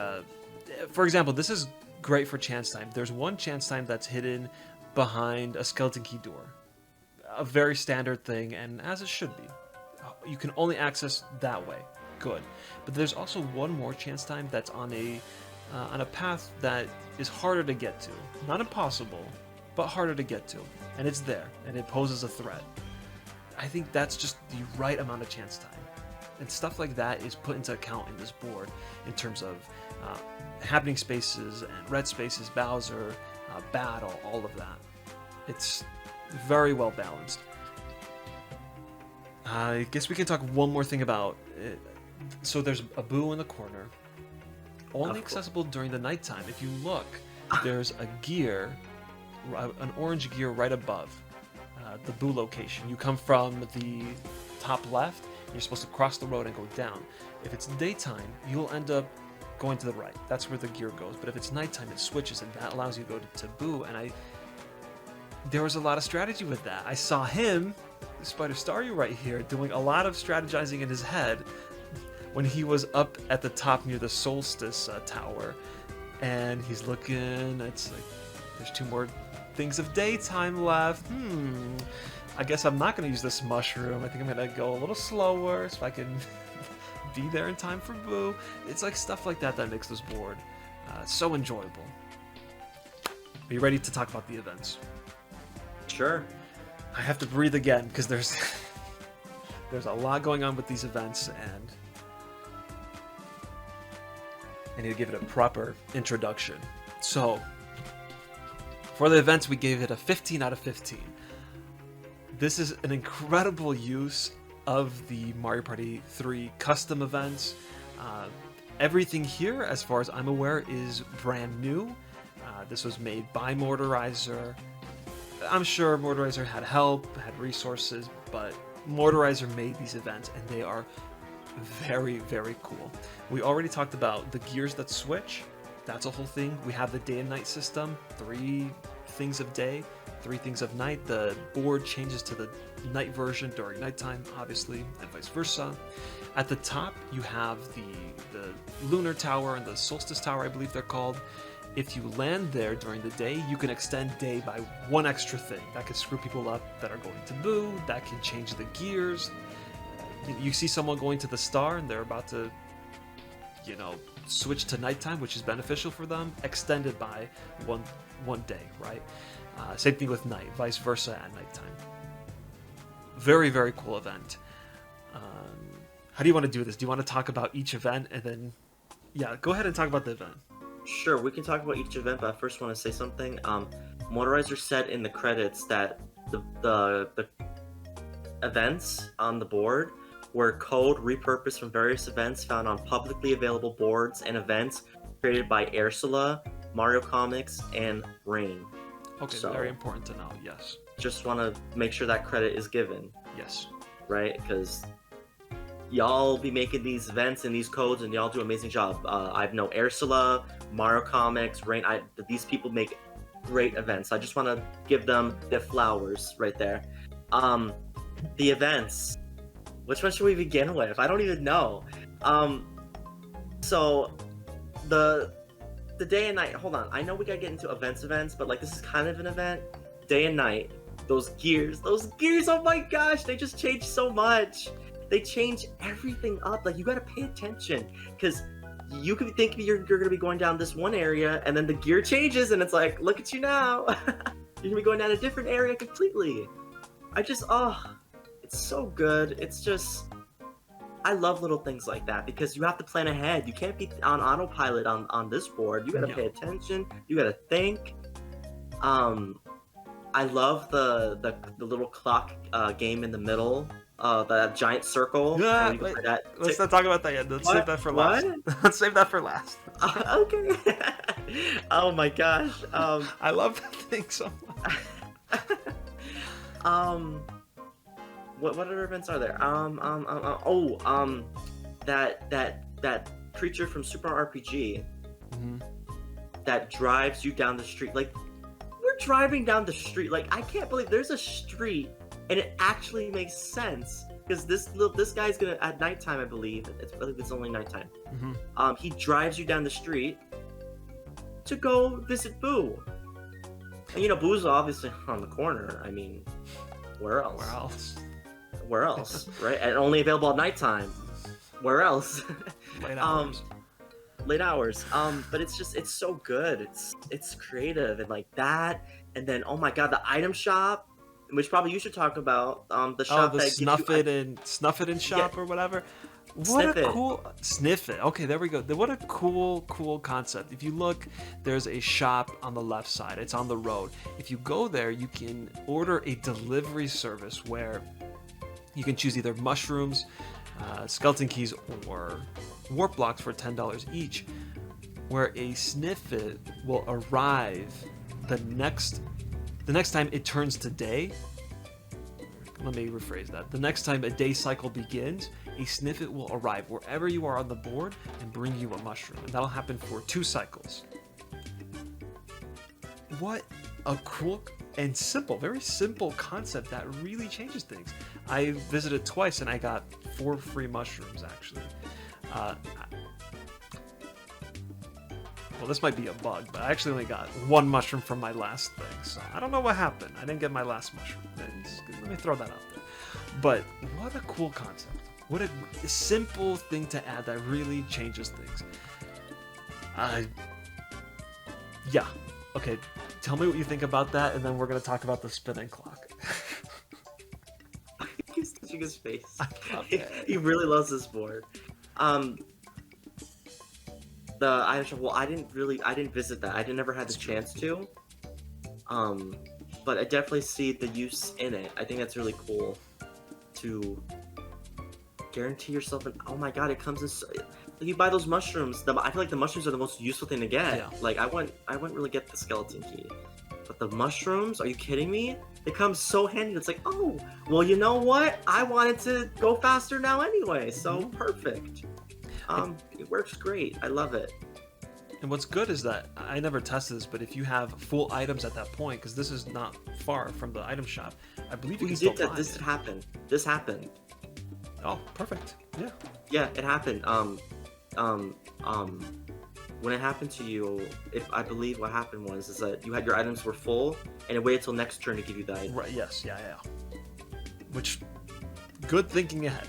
for example, this is great for chance time. There's one chance time that's hidden behind a skeleton key door. A very standard thing, and as it should be. You can only access that way. Good. But there's also one more chance time that's on a path that is harder to get to. Not impossible, but harder to get to. And it's there, and it poses a threat. I think that's just the right amount of chance time. And stuff like that is put into account in this board in terms of happening spaces and red spaces, Bowser, battle, all of that. It's very well balanced. I guess we can talk one more thing about it. So there's a boo in the corner, only accessible during the nighttime. If you look, there's a gear, an orange gear right above the boo location. You come from the top left, you're supposed to cross the road and go down. If it's daytime, you'll end up going to the right. That's where the gear goes. But if it's nighttime, it switches, and that allows you to go to boo. And there was a lot of strategy with that. I saw him, SpiderStaryu right here, doing a lot of strategizing in his head when he was up at the top near the Solstice Tower, and he's looking. It's like there's 2 more things of daytime left. I guess I'm not going to use this mushroom. I think I'm going to go a little slower so I can be there in time for boo. It's like stuff like that that makes this board so enjoyable. Are you ready to talk about the events? Sure. I have to breathe again because there's a lot going on with these events, and I need to give it a proper introduction. So, for the events, we gave it a 15 out of 15. This is an incredible use of the Mario Party 3 custom events. Everything here, as far as I'm aware, is brand new. This was made by Motorizer. I'm sure Motorizer had help, had resources, but Motorizer made these events, and they are very, very cool. We already talked about the gears that switch. That's a whole thing. We have the day and night system, 3 things of day, 3 things of night. The board changes to the night version during nighttime, obviously, and vice versa. At the top, you have the Lunar Tower and the Solstice Tower, I believe they're called. If you land there during the day, you can extend day by 1 extra thing. That could screw people up that are going to boo, that can change the gears. You see someone going to the star and they're about to, switch to nighttime, which is beneficial for them, extended by one day, right? Same thing with night, vice versa at nighttime. Very, very cool event. How do you want to do this? Do you want to talk about each event and then... Yeah, go ahead and talk about the event. Sure, we can talk about each event, but I first want to say something. Motorizer said in the credits that the events on the board were code repurposed from various events found on publicly available boards and events created by Ursula, Mario Comics, and Rain. Okay, so, very important to know, yes. Just want to make sure that credit is given. Yes. Right? Because y'all be making these events and these codes, and y'all do an amazing job. I know Ursula, Mario Comics, Rain. These people make great events. I just want to give them their flowers right there. The events. Which one should we begin with? I don't even know. So the day and night. Hold on. I know we gotta get into events, but like this is kind of an event. Day and night. Those gears. Oh my gosh! They just changed so much. They change everything up. Like you gotta pay attention because you could think you're gonna be going down this one area, and then the gear changes, and it's like, look at you now. You're gonna be going down a different area completely. It's so good. It's just, I love little things like that because you have to plan ahead. You can't be on autopilot on this board. You gotta pay attention. You gotta think. I love the little clock game in the middle that giant circle. Yeah, and you can play that. let's not talk about that yet. Let's save that for What? last. Let's save that for last. Okay. Oh my gosh. I love that thing so much. What other events are there? That creature from Super RPG that drives you down the street. Like, we're driving down the street. Like, I can't believe there's a street, and it actually makes sense because this guy's gonna at nighttime. I believe it's only nighttime. He drives you down the street to go visit Boo. And Boo's obviously on the corner. I mean, where else? Where else? Where else, right? And only available at nighttime. Where else? Late hours. Late hours. But it's so good. It's creative and like that. And then oh my god, the item shop, which probably you should talk about. The shop that snuff it and shop or whatever. What a cool sniff it. Okay, there we go. What a cool concept. If you look, there's a shop on the left side. It's on the road. If you go there, you can order a delivery service where you can choose either mushrooms, skeleton keys, or warp blocks for $10 each, where a sniff it will arrive the next time it turns to day. Let me rephrase that. The next time a day cycle begins, a sniffet will arrive wherever you are on the board and bring you a mushroom. And that'll happen for 2 cycles. What a cool and simple, very simple concept that really changes things. I visited twice and I got 4 free mushrooms, actually. Well, this might be a bug, but I actually only got 1 mushroom from my last thing, so I don't know what happened. I didn't get my last mushroom. Let me throw that out there. But what a cool concept. What a simple thing to add that really changes things. Yeah. Okay, tell me what you think about that, and then we're going to talk about the spinning clock. He's touching his face. He really loves this board. The item shop. Well, I didn't visit that. I never had the chance to. But I definitely see the use in it. I think that's really cool to guarantee yourself an. Oh my god, it comes in. You buy those mushrooms. I feel like the mushrooms are the most useful thing to get. Yeah. Like I wouldn't really get the skeleton key, but the mushrooms. Are you kidding me? It comes so handy. It's like, oh, well, you know what? I wanted to go faster now anyway, so perfect. It works great. I love it. And what's good is that I never tested this, but if you have full items at that point, because this is not far from the item shop, I believe you can still buy This it. happened. This happened. Oh, perfect. Yeah. Yeah, it happened. When it happened to you, I believe what happened was that you had your items were full, and it waited till next turn to give you the item. Right. Yes. Yeah. Which, good thinking ahead.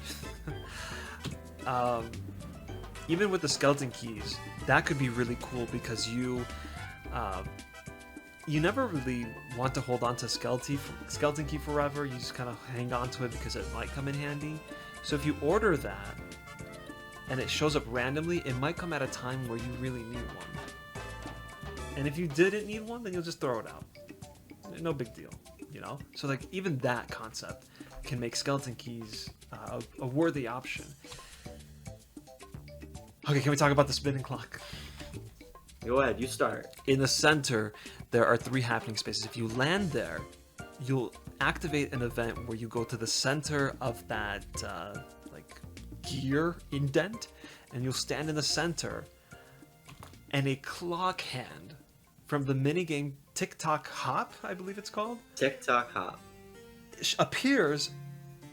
Even with the skeleton keys, that could be really cool because you never really want to hold on to skeleton key forever. You just kind of hang on to it because it might come in handy. So if you order that and it shows up randomly, it might come at a time where you really need one. And if you didn't need one, then you'll just throw it out. No big deal, So like even that concept can make skeleton keys a worthy option. Okay, can we talk about the spinning clock? Go ahead, you start. In the center, there are 3 happening spaces. If you land there, you'll activate an event where you go to the center of that gear indent, and you'll stand in the center, and a clock hand from the minigame Tic-Tac-Hop, I believe it's called? Tic-Tac-Hop. Appears,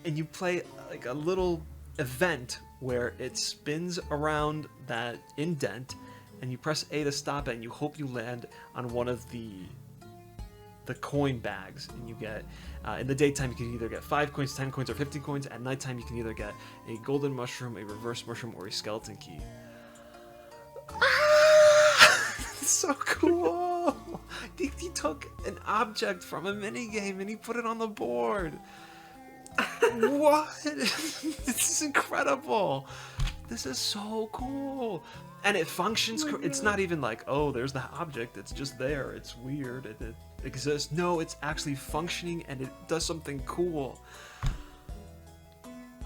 and you play like a little event where it spins around that indent, and you press A to stop it, and you hope you land on one of the coin bags, and you get in the daytime you can either get 5 coins, 10 coins, or 50 coins. At nighttime you can either get a golden mushroom, a reverse mushroom, or a skeleton key. It's so cool. He took an object from a minigame and he put it on the board. What? This is incredible. This is so cool. And it functions. It's not even like, oh, there's the object. It's just there. It's weird. It exists. No, it's actually functioning and it does something cool.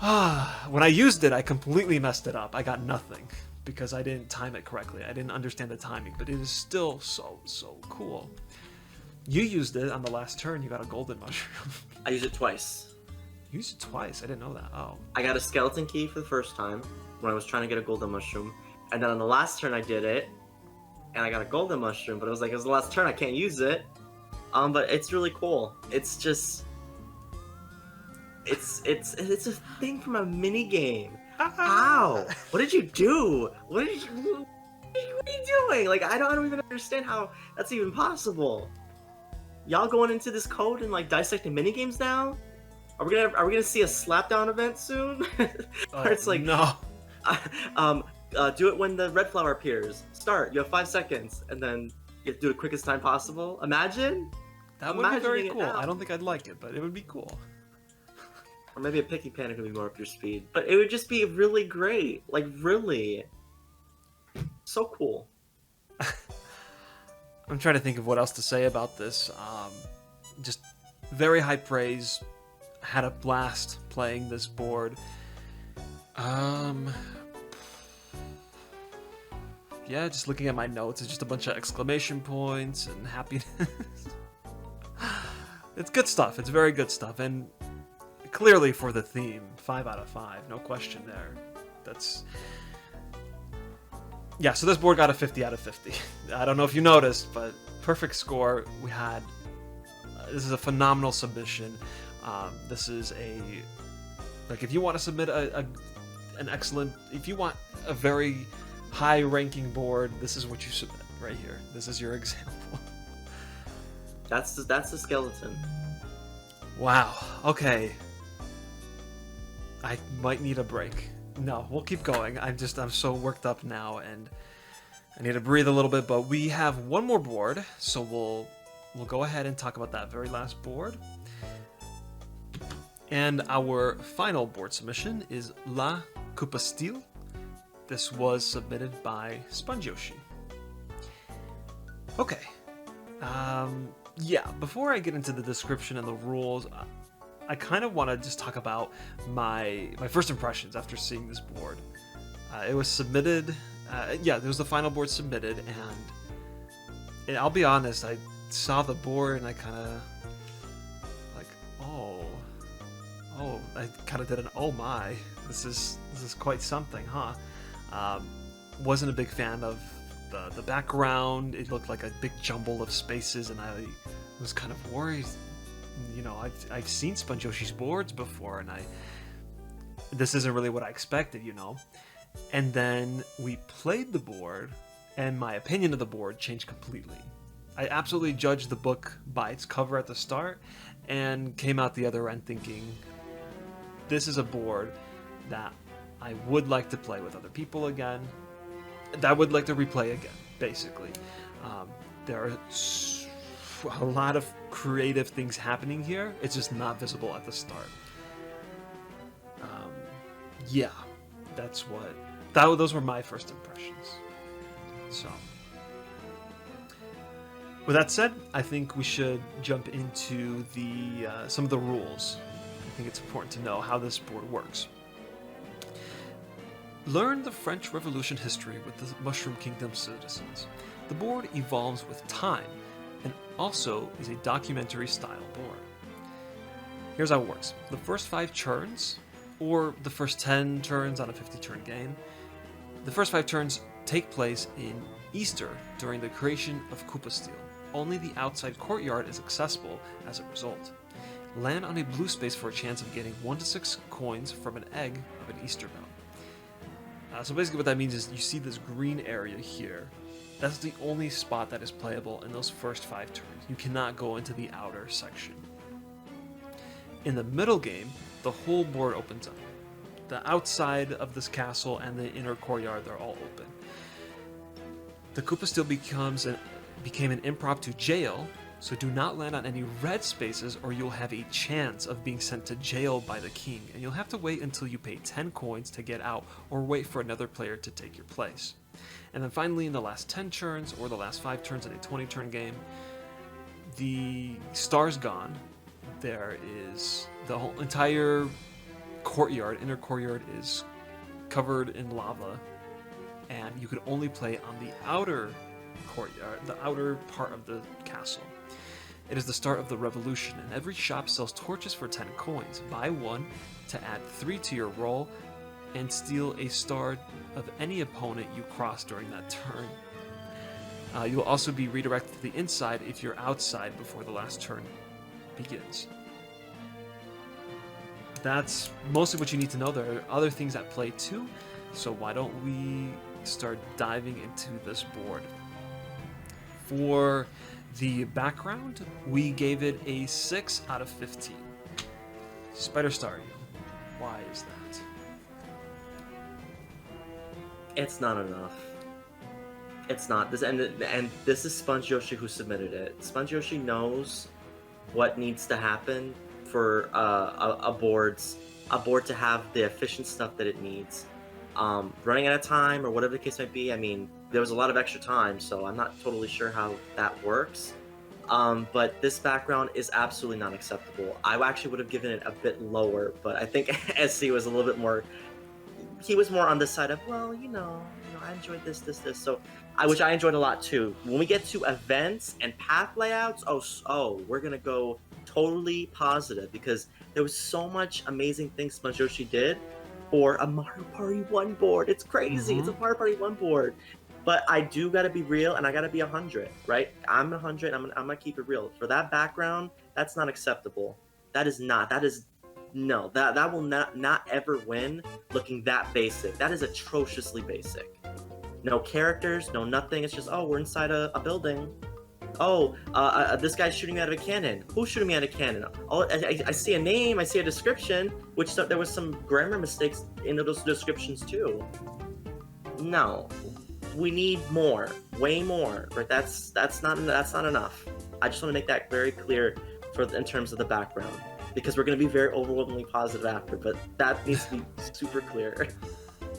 When I used it, I completely messed it up. I got nothing because I didn't time it correctly. I didn't understand the timing, but it is still so cool. You used it on the last turn. You got a golden mushroom. I used it twice. You used it twice. I didn't know that. Oh. I got a skeleton key for the first time when I was trying to get a golden mushroom, and then on the last turn I did it, and I got a golden mushroom. But it was like, it was the last turn. I can't use it. But it's really cool. It's just, it's a thing from a mini game. Ow! What did you do? What are you doing? Like, I don't even understand how that's even possible. Y'all going into this code and like dissecting mini games now? Are we gonna see a slapdown event soon? Where it's like, no. Do it when the red flower appears. Start. You have 5 seconds, and then you have to do it quickest time possible. Imagine. That would be very cool. I don't think I'd like it, but it would be cool. Or maybe a picky panic would be more up your speed. But it would just be really great. Like, really. So cool. I'm trying to think of what else to say about this. Just very high praise. Had a blast playing this board. Yeah, just looking at my notes, it's just a bunch of exclamation points and happiness. It's good stuff. It's very good stuff, and clearly for the theme, 5 out of 5, no question there. That's... Yeah, so this board got a 50 out of 50. I don't know if you noticed, but perfect score. We had... this is a phenomenal submission. This is a... Like, if you want to submit an excellent... If you want a very high-ranking board, this is what you submit right here. This is your example. That's the skeleton. Wow. Okay. I might need a break. No, we'll keep going. I'm so worked up now, and I need to breathe a little bit. But we have one more board, so we'll go ahead and talk about that very last board. And our final board submission is La Koopastille. This was submitted by Sponge Yoshi. Okay. Yeah, before I get into the description and the rules, I kind of want to just talk about my first impressions after seeing this board. It was submitted, yeah, there was the final board submitted, and I'll be honest, I saw the board and I kind of, like, I kind of did an oh my, this is quite something, huh? Wasn't a big fan of the background. It looked like a big jumble of spaces, and I was kind of worried. You know, I've seen Sponge Yoshi's boards before, and this isn't really what I expected, you know. And then we played the board, and my opinion of the board changed completely. I absolutely judged the book by its cover at the start, and came out the other end thinking, this is a board that I would like to play with other people again, that I would like to replay again, basically. There are a lot of creative things happening here. It's just not visible at the start. Yeah, those were my first impressions. So, with that said, I think we should jump into some of the rules. I think it's important to know how this board works. Learn the French Revolution history with the Mushroom Kingdom citizens. The board evolves with time, and also is a documentary-style board. Here's how it works. The first 5 turns, or the first 10 turns on a 50-turn game, the first 5 turns take place in Easter during the creation of Koopastille. Only the outside courtyard is accessible as a result. Land on a blue space for a chance of getting 1 to 6 coins from an egg of an Easter bell. So basically what that means is you see this green area here. That's the only spot that is playable in those first 5 turns. You cannot go into the outer section. In the middle game, the whole board opens up. The outside of this castle and the inner courtyard, they're all open. The Koopastille became an impromptu jail, so do not land on any red spaces or you'll have a chance of being sent to jail by the king, and you'll have to wait until you pay 10 coins to get out or wait for another player to take your place. And then finally, in the last 10 turns or the last 5 turns in a 20-turn game, the star's gone. There is the whole entire courtyard. Inner courtyard is covered in lava, and you could only play on the outer courtyard, the outer part of the castle. It is the start of the revolution, and every shop sells torches for 10 coins. Buy one to add 3 to your roll, and steal a star of any opponent you cross during that turn. You will also be redirected to the inside if you're outside before the last turn begins. That's mostly what you need to know. There are other things at play too, so why don't we start diving into this board. For the background, we gave it a 6 out of 15. SpiderStaryu, why is that? It's not enough. It's not. And this is Sponge Yoshi who submitted it. Sponge Yoshi knows what needs to happen for a board to have the efficient stuff that it needs. Running out of time or whatever the case might be. I mean, there was a lot of extra time, so I'm not totally sure how that works. But this background is absolutely not acceptable. I actually would have given it a bit lower, but I think SC was a little bit more. He was more on the side of, well, I enjoyed this. So, which I enjoyed a lot too. When we get to events and path layouts, we're gonna go totally positive because there was so much amazing things Sponge Yoshi did for a Mario Party 1 board. It's crazy. It's a Mario Party 1 board. But I do gotta be real, and I gotta be 100, right? I'm 100. I'm gonna keep it real. For that background, that's not acceptable. That will not ever win looking that basic. That is atrociously basic. No characters, no nothing. It's just, we're inside a building. This guy's shooting me out of a cannon. Who's shooting me out of a cannon? I see a name, I see a description, which there was some grammar mistakes in those descriptions too. No, we need more, way more. Right? That's not enough. I just want to make that very clear in terms of the background. Because we're going to be very overwhelmingly positive after, but that needs to be super clear.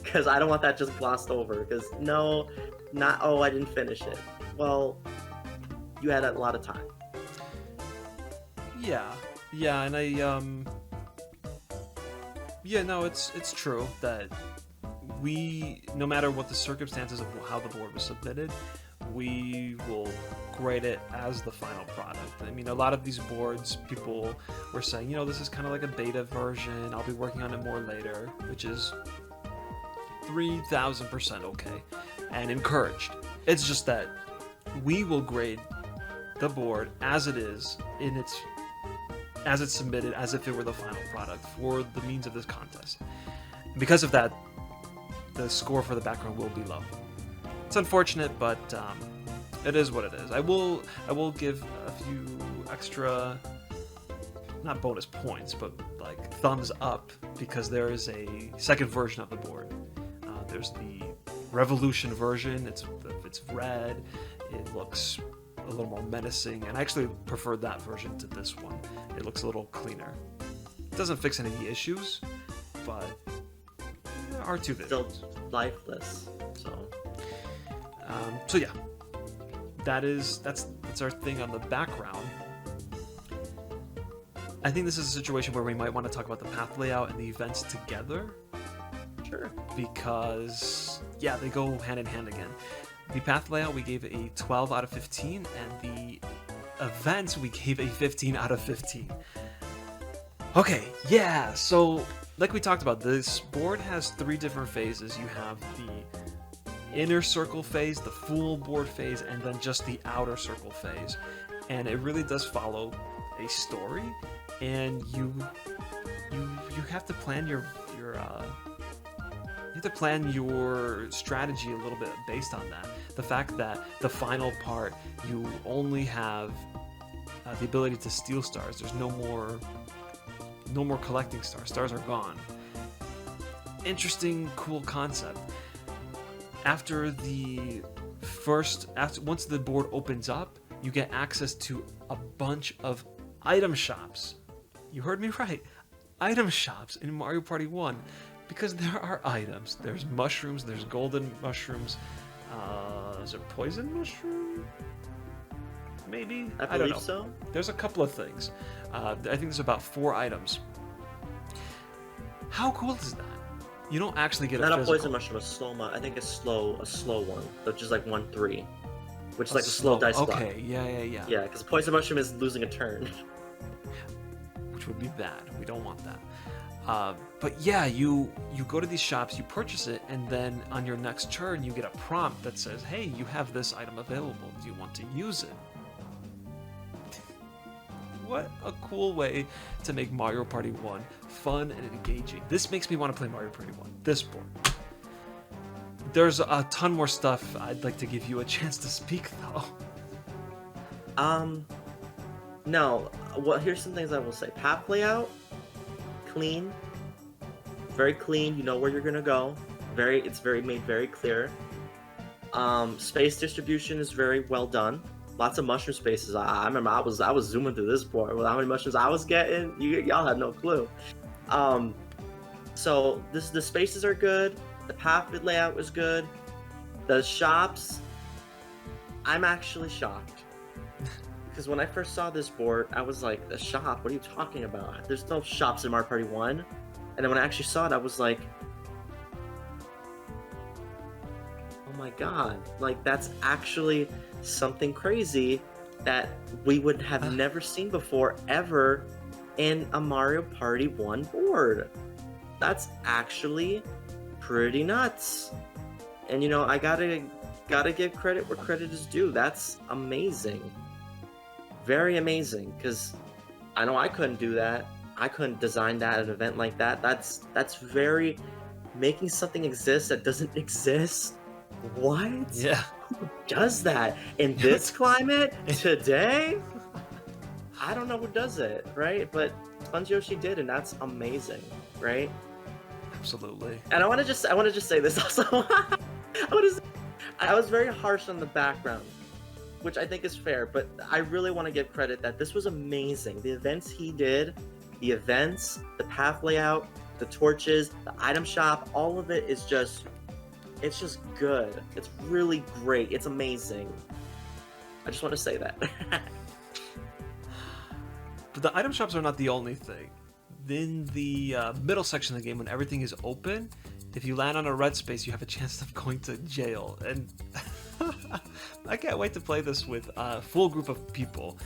Because I don't want that just glossed over. Because I didn't finish it. Well, you had a lot of time. Yeah, and it's true that no matter what the circumstances of how the board was submitted, we will grade it as the final product. I mean, a lot of these boards, people were saying, this is kind of like a beta version. I'll be working on it more later, which is 3,000% okay and encouraged. It's just that we will grade the board as it is as it's submitted, as if it were the final product for the means of this contest. And because of that, the score for the background will be low. It's unfortunate, but it is what it is. I will give a few extra, not bonus points, but like thumbs up, because there is a second version of the board. There's the Revolution version. It's red. It looks a little more menacing, and I actually prefer that version to this one. It looks a little cleaner. It doesn't fix any of the issues, but there are two visions. Still lifeless, so. So yeah, that's our thing on the background. I think this is a situation where we might want to talk about the path layout and the events together. Sure. Because they go hand in hand again. The path layout, we gave a 12 out of 15, and the events, we gave a 15 out of 15. Okay, so like we talked about, this board has 3 different phases. You have the inner circle phase, the full board phase, and then just the outer circle phase. And it really does follow a story, and you have to plan your strategy a little bit based on that. The fact that the final part, you only have the ability to steal stars. There's no more collecting stars. Stars are gone. Interesting, cool concept. Once the board opens up, you get access to a bunch of item shops. You heard me right. Item shops in Mario Party 1. Because there are items. There's mushrooms, there's golden mushrooms. Is there poison mushroom? Maybe? I don't know. So. There's a couple of things. I think there's about 4 items. How cool is that? You don't actually get Not a a physical. poison mushroom, a slow I think a slow one, which is like 1/3, which is like a slow dice block. Okay, yeah. Yeah, because poison mushroom is losing a turn. Which would be bad. We don't want that. But yeah, you go to these shops, you purchase it, and then on your next turn you get a prompt that says, hey, you have this item available. Do you want to use it? What a cool way to make Mario Party 1 fun and engaging. This makes me want to play Mario Party 1, this board. There's a ton more stuff I'd like to give you a chance to speak, though. No. Well, here's some things I will say. Path layout, clean, very clean. You know where you're gonna go. It's made very clear. Space distribution is very well done. Lots of mushroom spaces. I remember I was zooming through this board with how many mushrooms I was getting. Y'all had no clue. So the spaces are good. The path layout is good. The shops, I'm actually shocked. Because when I first saw this board, I was like, a shop? What are you talking about? There's no shops in Mario Party 1. And then when I actually saw it, I was like, oh my god. Like, that's actually something crazy that we would have never seen before, ever, in a Mario Party 1 board. That's actually pretty nuts. And you know, I gotta give credit where credit is due. That's amazing. Very amazing, because I know I couldn't do that. I couldn't design that at an event like that. That's very making something exist that doesn't exist. What? Yeah. Who does that in this climate today? I don't know who does it, right? But Sponge Yoshi did, and that's amazing, right? Absolutely. And I want to just say this also. I was very harsh on the background, which I think is fair, but I really want to give credit that this was amazing. The events he did, the path layout, the torches, the item shop, all of it is just, it's just good. It's really great. It's amazing. I just want to say that. But the item shops are not the only thing. In the middle section of the game, when everything is open, if you land on a red space, you have a chance of going to jail. And I can't wait to play this with a full group of people.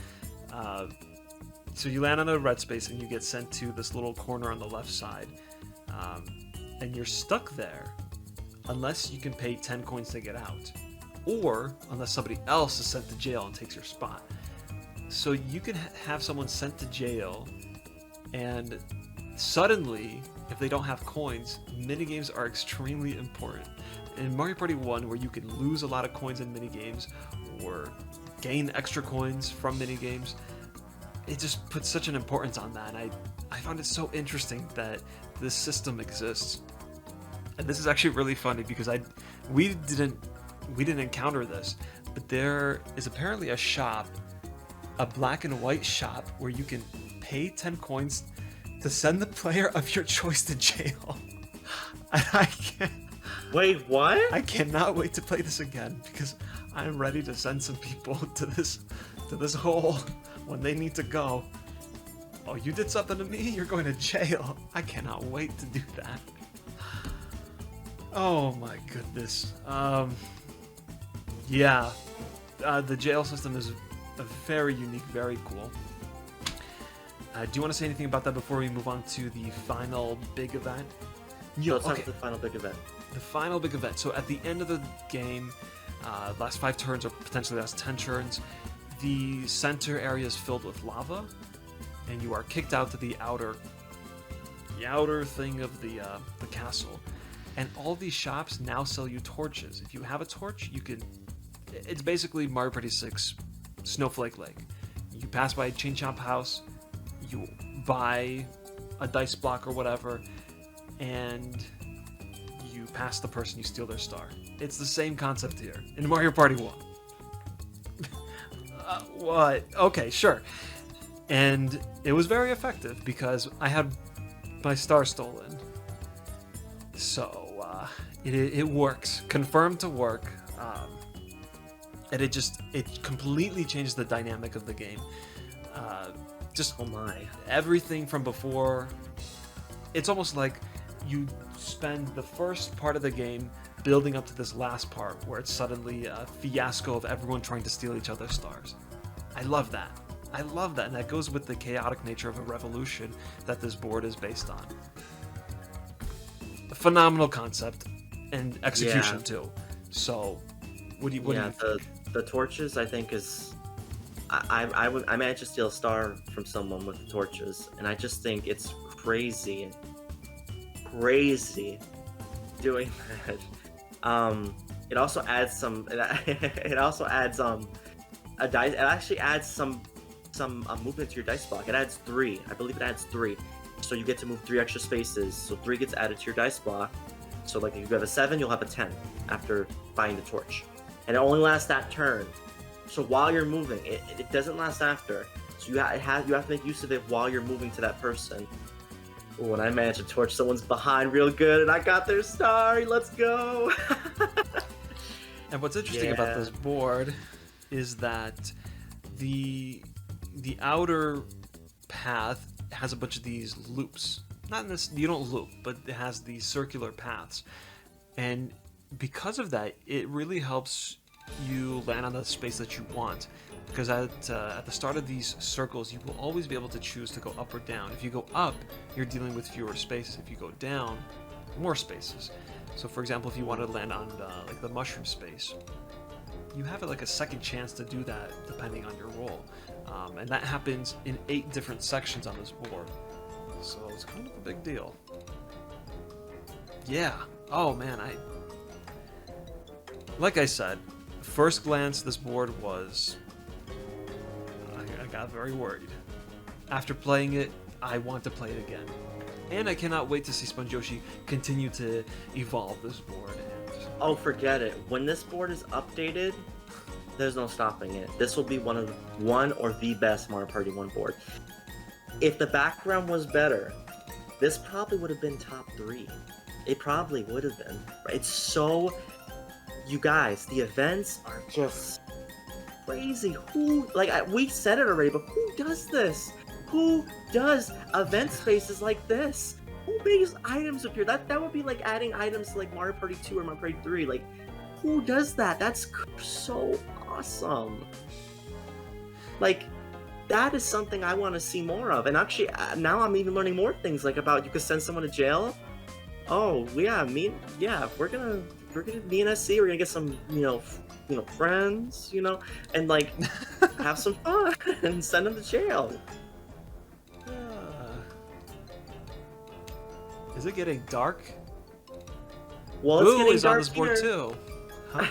So you land on a red space and you get sent to this little corner on the left side. And you're stuck there unless you can pay 10 coins to get out. Or unless somebody else is sent to jail and takes your spot. So you can have someone sent to jail, and suddenly, if they don't have coins, minigames are extremely important. In Mario Party 1, where you can lose a lot of coins in minigames, or gain extra coins from minigames, it just puts such an importance on that, and I found it so interesting that this system exists. And this is actually really funny, because we didn't encounter this, but there is apparently a shop, a black and white shop, where you can pay 10 coins to send the player of your choice to jail. And I can't... Wait, what? I cannot wait to play this again, because I'm ready to send some people to this hole when they need to go. Oh, you did something to me? You're going to jail. I cannot wait to do that. Oh my goodness. Yeah. The jail system is very unique, very cool. Do you want to say anything about that before we move on to the final big event? Yeah, let's talk about the final big event. The final big event. So at the end of the game, last 5 turns or potentially last 10 turns, the center area is filled with lava, and you are kicked out to the outer thing of the castle. And all these shops now sell you torches. If you have a torch, you can... It's basically Mario Party 6 Snowflake Lake. You pass by a Chain Chomp house, you buy a dice block or whatever, and you pass the person, you steal their star. It's the same concept here in Mario Party 1. What? Okay, sure. And it was very effective because I had my star stolen. So, it works. Confirmed to work. And it completely changed the dynamic of the game. Oh my. Everything from before, it's almost like you spend the first part of the game building up to this last part where it's suddenly a fiasco of everyone trying to steal each other's stars. I love that. I love that, and that goes with the chaotic nature of a revolution that this board is based on. A phenomenal concept and execution too. So, what do you think? The torches I think is I managed to steal a star from someone with the torches, and I just think it's crazy doing that. It also adds some. It also adds a dice. It actually adds some movement to your dice block. It adds 3. I believe it adds 3. So you get to move 3 extra spaces. So 3 gets added to your dice block. So like if you have a 7, you'll have a 10 after buying the torch, and it only lasts that turn. So while you're moving, it doesn't last after. So you have to make use of it while you're moving to that person. Ooh, and I managed to torch someone's behind real good, and I got their star. Let's go! And what's interesting about this board is that the outer path has a bunch of these loops. Not in this, you don't loop, but it has these circular paths, and because of that, it really helps you land on the space that you want. Because at the start of these circles, you will always be able to choose to go up or down. If you go up, you're dealing with fewer spaces. If you go down, more spaces. So for example, if you want to land on like the mushroom space, you have like a second chance to do that depending on your roll. And that happens in 8 different sections on this board. So it's kind of a big deal. Yeah. Oh man, like I said, first glance, this board was... I got very worried. After playing it, I want to play it again. And I cannot wait to see Sponjoshi continue to evolve this board. Oh, forget it. When this board is updated, there's no stopping it. This will be one or the best Mario Party 1 board. If the background was better, this probably would have been top 3. It probably would have been. It's so... You guys, the events are just crazy. We said it already, but who does this? Who does event spaces like this? Who makes items appear? That would be like adding items to like Mario Party 2 or Mario Party 3. Like, who does that? That's so awesome. Like, that is something I want to see more of. And actually, now I'm even learning more things, like about you could send someone to jail. Oh yeah, we're gonna be in SC. We're gonna get some, friends, and like have some fun and send them to jail. Is it getting dark? Well, it's getting is dark on this board here. too. Huh?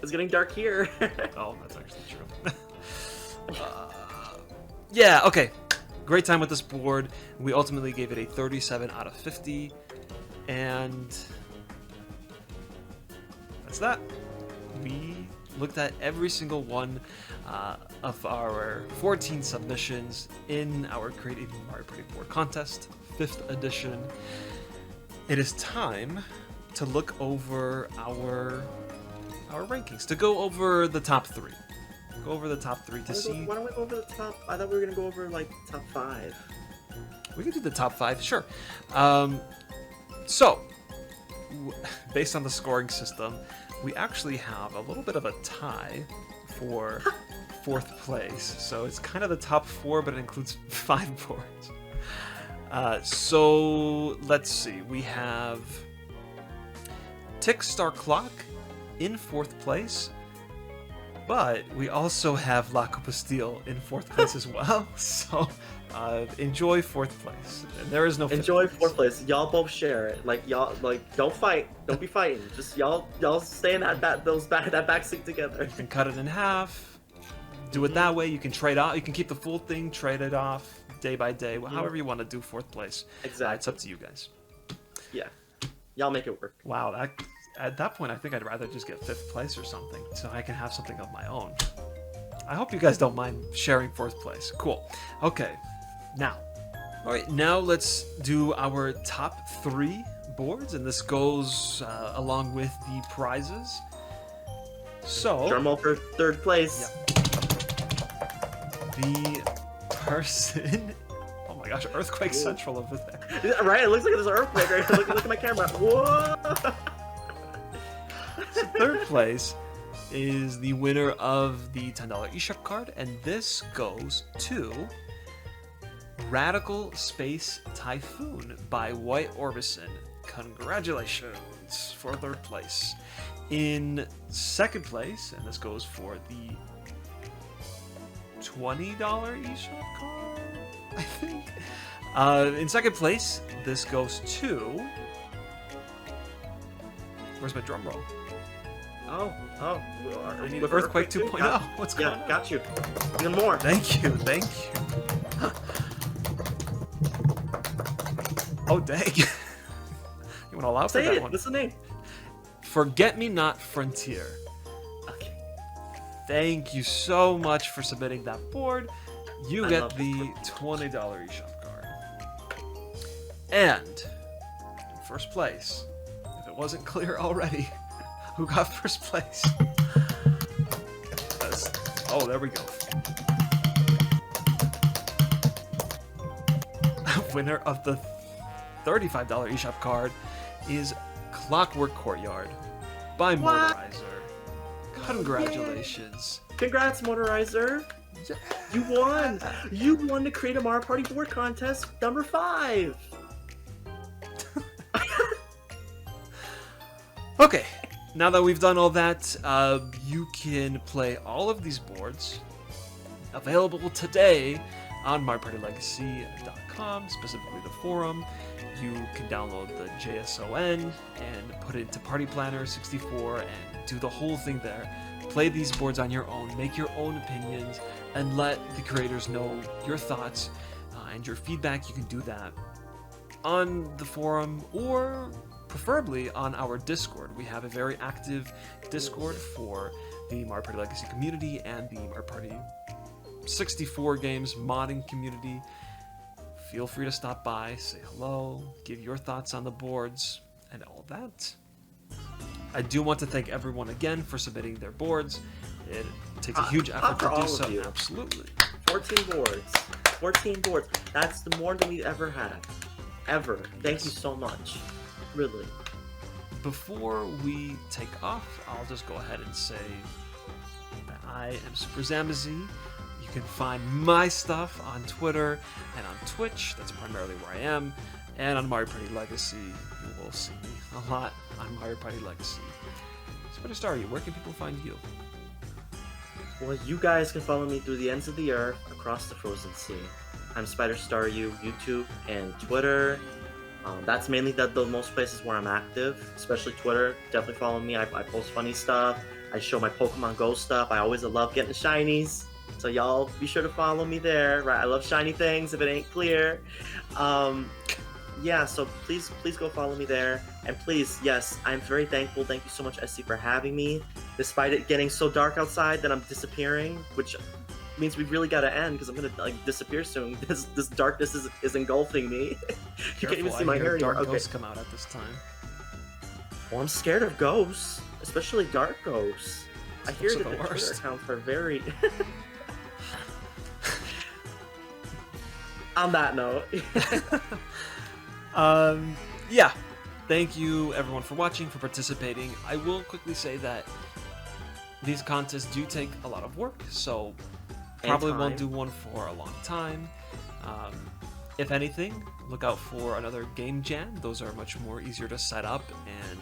It's getting dark here. Oh, that's actually true. Yeah, okay. Great time with this board. We ultimately gave it a 37 out of 50. And that's that. We looked at every single one of our 14 submissions in our Create a Mario Party board contest, 5th edition. It is time to look over our rankings, to go over the top 3. Go over the top 3 to see. Why don't we go over the top? I thought we were gonna go over like top 5. We can do the top 5, sure. So, based on the scoring system, we actually have a little bit of a tie for 4th place. So it's kind of the top 4, but it includes 5 boards. So let's see. We have Tic-Star-Clock in 4th place. But we also have Koopastille in 4th place as well. So enjoy 4th place. And there is no 5th enjoy place. 4th place. Y'all both share it. Like y'all, don't fight. Don't be fighting. Just y'all stay in that back seat together. You can cut it in half. Do it that way. You can trade off. You can keep the full thing, trade it off day by day. However you want to do 4th place. Exactly. It's up to you guys. Yeah. Y'all make it work. Wow. At that point, I think I'd rather just get 5th place or something, so I can have something of my own. I hope you guys don't mind sharing 4th place. Cool. Okay. Now. All right. Now let's do our top 3 boards, and this goes along with the prizes. So. Drum roll for 3rd place. Yep. The person. Oh my gosh, Earthquake Central over there. Right? It looks like there's an earthquake. Right? Look at my camera. Whoa! So third place is the winner of the $10 eShop card, and this goes to Radical Space Typhoon by White Orbison. Congratulations for third place. In second place, and this goes for the $20 eShop card, I think. In second place, this goes to... Where's my drum roll? Oh. I need Earthquake 2.0. What's going on? Yeah, got you. Even more. Thank you. Oh, dang. You went all out for that one. What's the name? Forget Me Not Frontier. Okay. Thank you so much for submitting that board. You get the $20 eShop card. And in first place, if it wasn't clear already, who got first place? Oh, there we go. Winner of the $35 eShop card is Clockwork Courtyard by Motorizer. Congratulations. Congrats, Motorizer. You won. You won the Create a Mario Party board contest number 5. Okay, now that we've done all that, you can play all of these boards available today on MarioPartyLegacy.com, specifically the forum. You can download the JSON and put it into Party Planner 64 and do the whole thing there. Play these boards on your own, make your own opinions, and let the creators know your thoughts and your feedback. You can do that on the forum or preferably on our Discord. We have a very active Discord for the Mario Party Legacy community and the Mario Party 64 games modding community. Feel free to stop by, say hello, give your thoughts on the boards, and all that. I do want to thank everyone again for submitting their boards. It takes a huge effort to do so. Absolutely. 14 boards. 14 boards. That's the more than we've ever had. Ever. Thank you so much. Really. Before we take off, I'll just go ahead and say that I am SuperZambezi. You can find my stuff on Twitter and on Twitch. That's primarily where I am. And on Mario Party Legacy, you will see me a lot on Mario Party Legacy. SpiderStaryu, where can people find you? Well, you guys can follow me through the ends of the earth, across the frozen sea. I'm SpiderStaryu, YouTube and Twitter. That's mainly the most places where I'm active, especially Twitter. Definitely follow me. I post funny stuff. I show my Pokemon Go stuff. I always love getting the shinies. So y'all be sure to follow me there. Right? I love shiny things if it ain't clear. Yeah, so please go follow me there. And please, yes, I'm very thankful. Thank you so much, SC, for having me. Despite it getting so dark outside that I'm disappearing, which means we've really got to end because I'm gonna disappear soon. This darkness is engulfing me. You can't even see my hair anymore. Dark ghosts come out at this time. Well, I'm scared of ghosts, especially dark ghosts. I hear that the Twitter accounts are very. On that note. Yeah. Thank you everyone for watching, for participating. I will quickly say that these contests do take a lot of work, so probably won't do one for a long time. If anything, look out for another game jam. Those are much more easier to set up and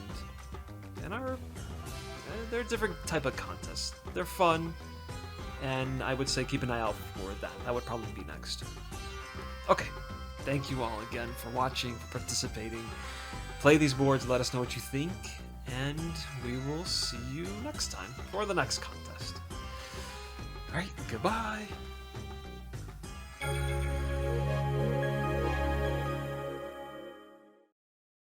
they're a different type of contests. They're fun, and I would say keep an eye out for that. That would probably be next. Okay, thank you all again for watching, for participating. Play these boards, let us know what you think, and we will see you next time for the next contest. Alright, goodbye!